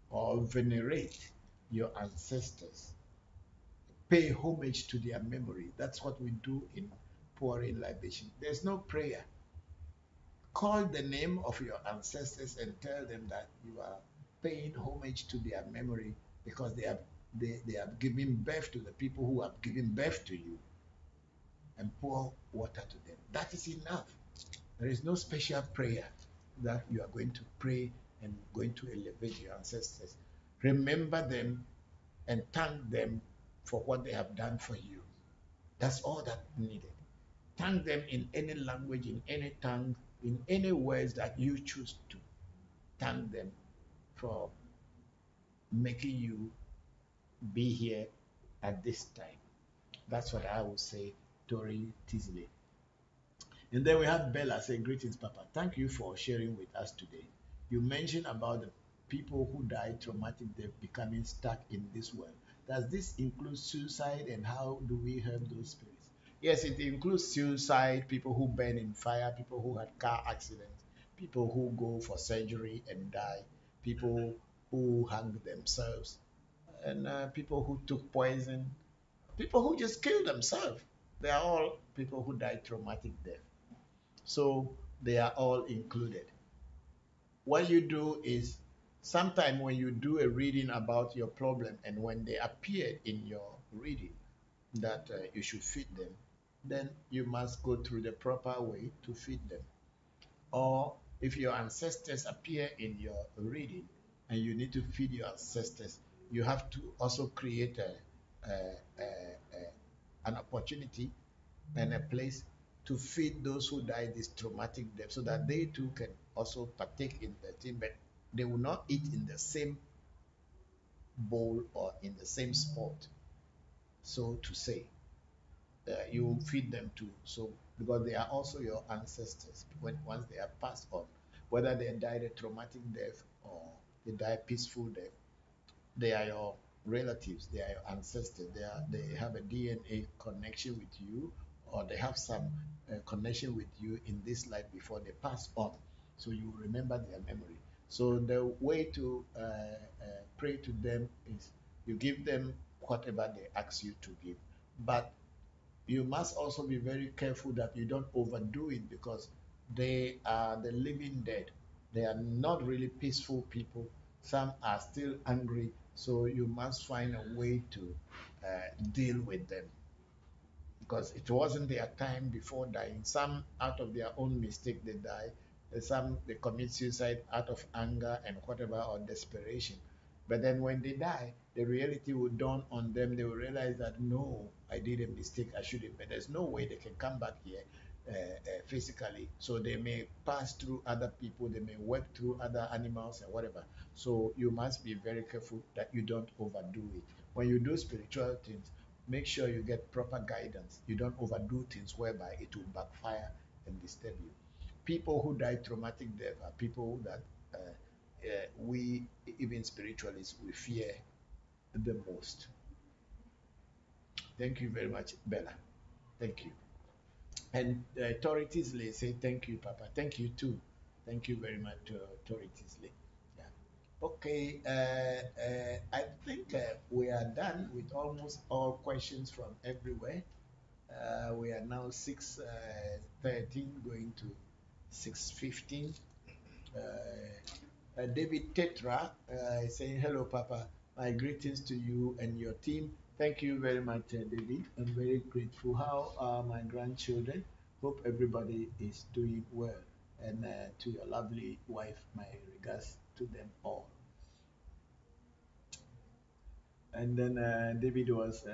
or venerate your ancestors. Pay homage to their memory. That's what we do in pouring libation. There's no prayer. Call the name of your ancestors and tell them that you are paying homage to their memory because they have given birth to the people who have given birth to you, and pour water to them. That is enough. There is no special prayer that you are going to pray and going to elevate your ancestors. Remember them and thank them for what they have done for you. That's all that needed. Thank them in any language, in any tongue, in any words that you choose to. Thank them for making you be here at this time. That's what I would say, Tori Tisley. And then we have Bella say, greetings, Papa. Thank you for sharing with us today. You mentioned about the people who died traumatic death becoming stuck in this world. Does this include suicide, and how do we help those spirits? Yes, it includes suicide, people who burn in fire, people who had car accidents, people who go for surgery and die, people who hang themselves, and people who took poison, people who just killed themselves. They are all people who died traumatic death. So they are all included. What you do is, sometime when you do a reading about your problem and when they appear in your reading that you should feed them, then you must go through the proper way to feed them. Or if your ancestors appear in your reading and you need to feed your ancestors, you have to also create an opportunity and a place to feed those who die this traumatic death so that they too can also partake in the thing, but they will not eat in the same bowl or in the same spot, so to say. You feed them too. So because they are also your ancestors once they are passed on, whether they died a traumatic death or they die peaceful death, they are your relatives, they are your ancestors. They have a DNA connection with you, or they have some connection with you in this life before they pass on. So you remember their memory. So the way to pray to them is you give them whatever they ask you to give, but you must also be very careful that you don't overdo it because they are the living dead. They are not really peaceful people. Some are still angry. So you must find a way to deal with them because it wasn't their time before dying. Some, out of their own mistake, they die. Some, they commit suicide out of anger and whatever or desperation. But then when they die, the reality will dawn on them. They will realize that, no, I did a mistake. I shouldn't. But there's no way they can come back here physically. So they may pass through other people. They may work through other animals and whatever. So you must be very careful that you don't overdo it. When you do spiritual things, make sure you get proper guidance. You don't overdo things whereby it will backfire and disturb you. People who die traumatic death are people that we, even spiritualists, we fear the most. Thank you very much, Bella. Thank you. And the authorities, they say, thank you, Papa. Thank you, too. Thank you very much to authorities. Yeah. Okay, I think we are done with almost all questions from everywhere. We are now 6:13 going to 6:15. David Tetra is saying, hello, Papa. My greetings to you and your team. Thank you very much, David. I'm very grateful. How are my grandchildren? Hope everybody is doing well. And to your lovely wife, my regards to them all. And then David was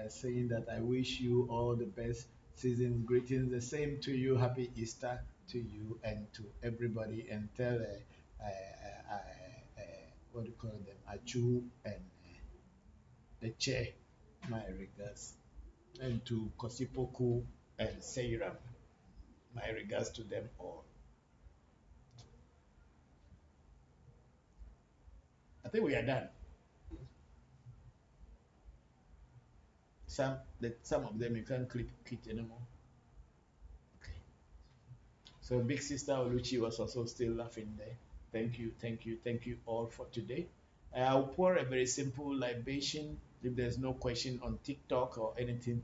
saying that I wish you all the best season greetings. The same to you. Happy Easter to you and to everybody. And tell what do you call them? Achu and Eche, my regards. And to Kosipoku and Seiram, my regards to them all. I think we are done. Some of them you can't click it anymore. Okay. So big sister Oluchi was also still laughing there. Thank you, thank you, thank you all for today. I'll pour a very simple libation if there's no question on TikTok or anything.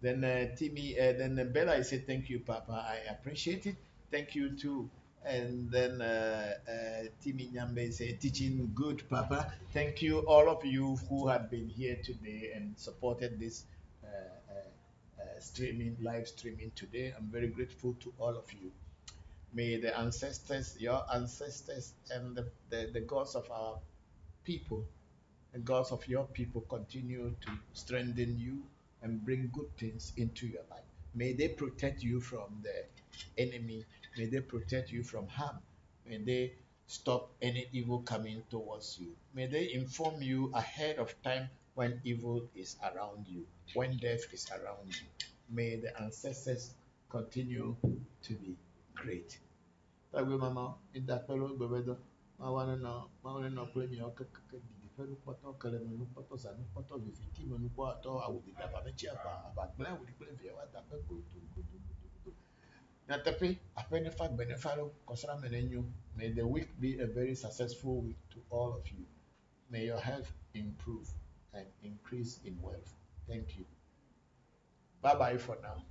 Then Timmy, then Bella, I say thank you, Papa. I appreciate it. Thank you too. And then Timmy Nyambe say teaching good, Papa. Thank you all of you who have been here today and supported this live streaming today. I'm very grateful to all of you. May the ancestors, your ancestors, and the gods of our people, the gods of your people continue to strengthen you and bring good things into your life. May they protect you from the enemy. May they protect you from harm. May they stop any evil coming towards you. May they inform you ahead of time when evil is around you, when death is around you. May the ancestors continue to be great. Tagwe mama indapelo bebedo mawana no plemi o kakadi pelu poto kele menu poto sa nu poto vifiti menu po ato awudi daba mechi aba gble awudi gble vie wa tape kutu na tepe apene fa benefalo kosra menenyu. May the week be a very successful week to all of you. May your health improve and increase in wealth. Thank you. Bye bye for now.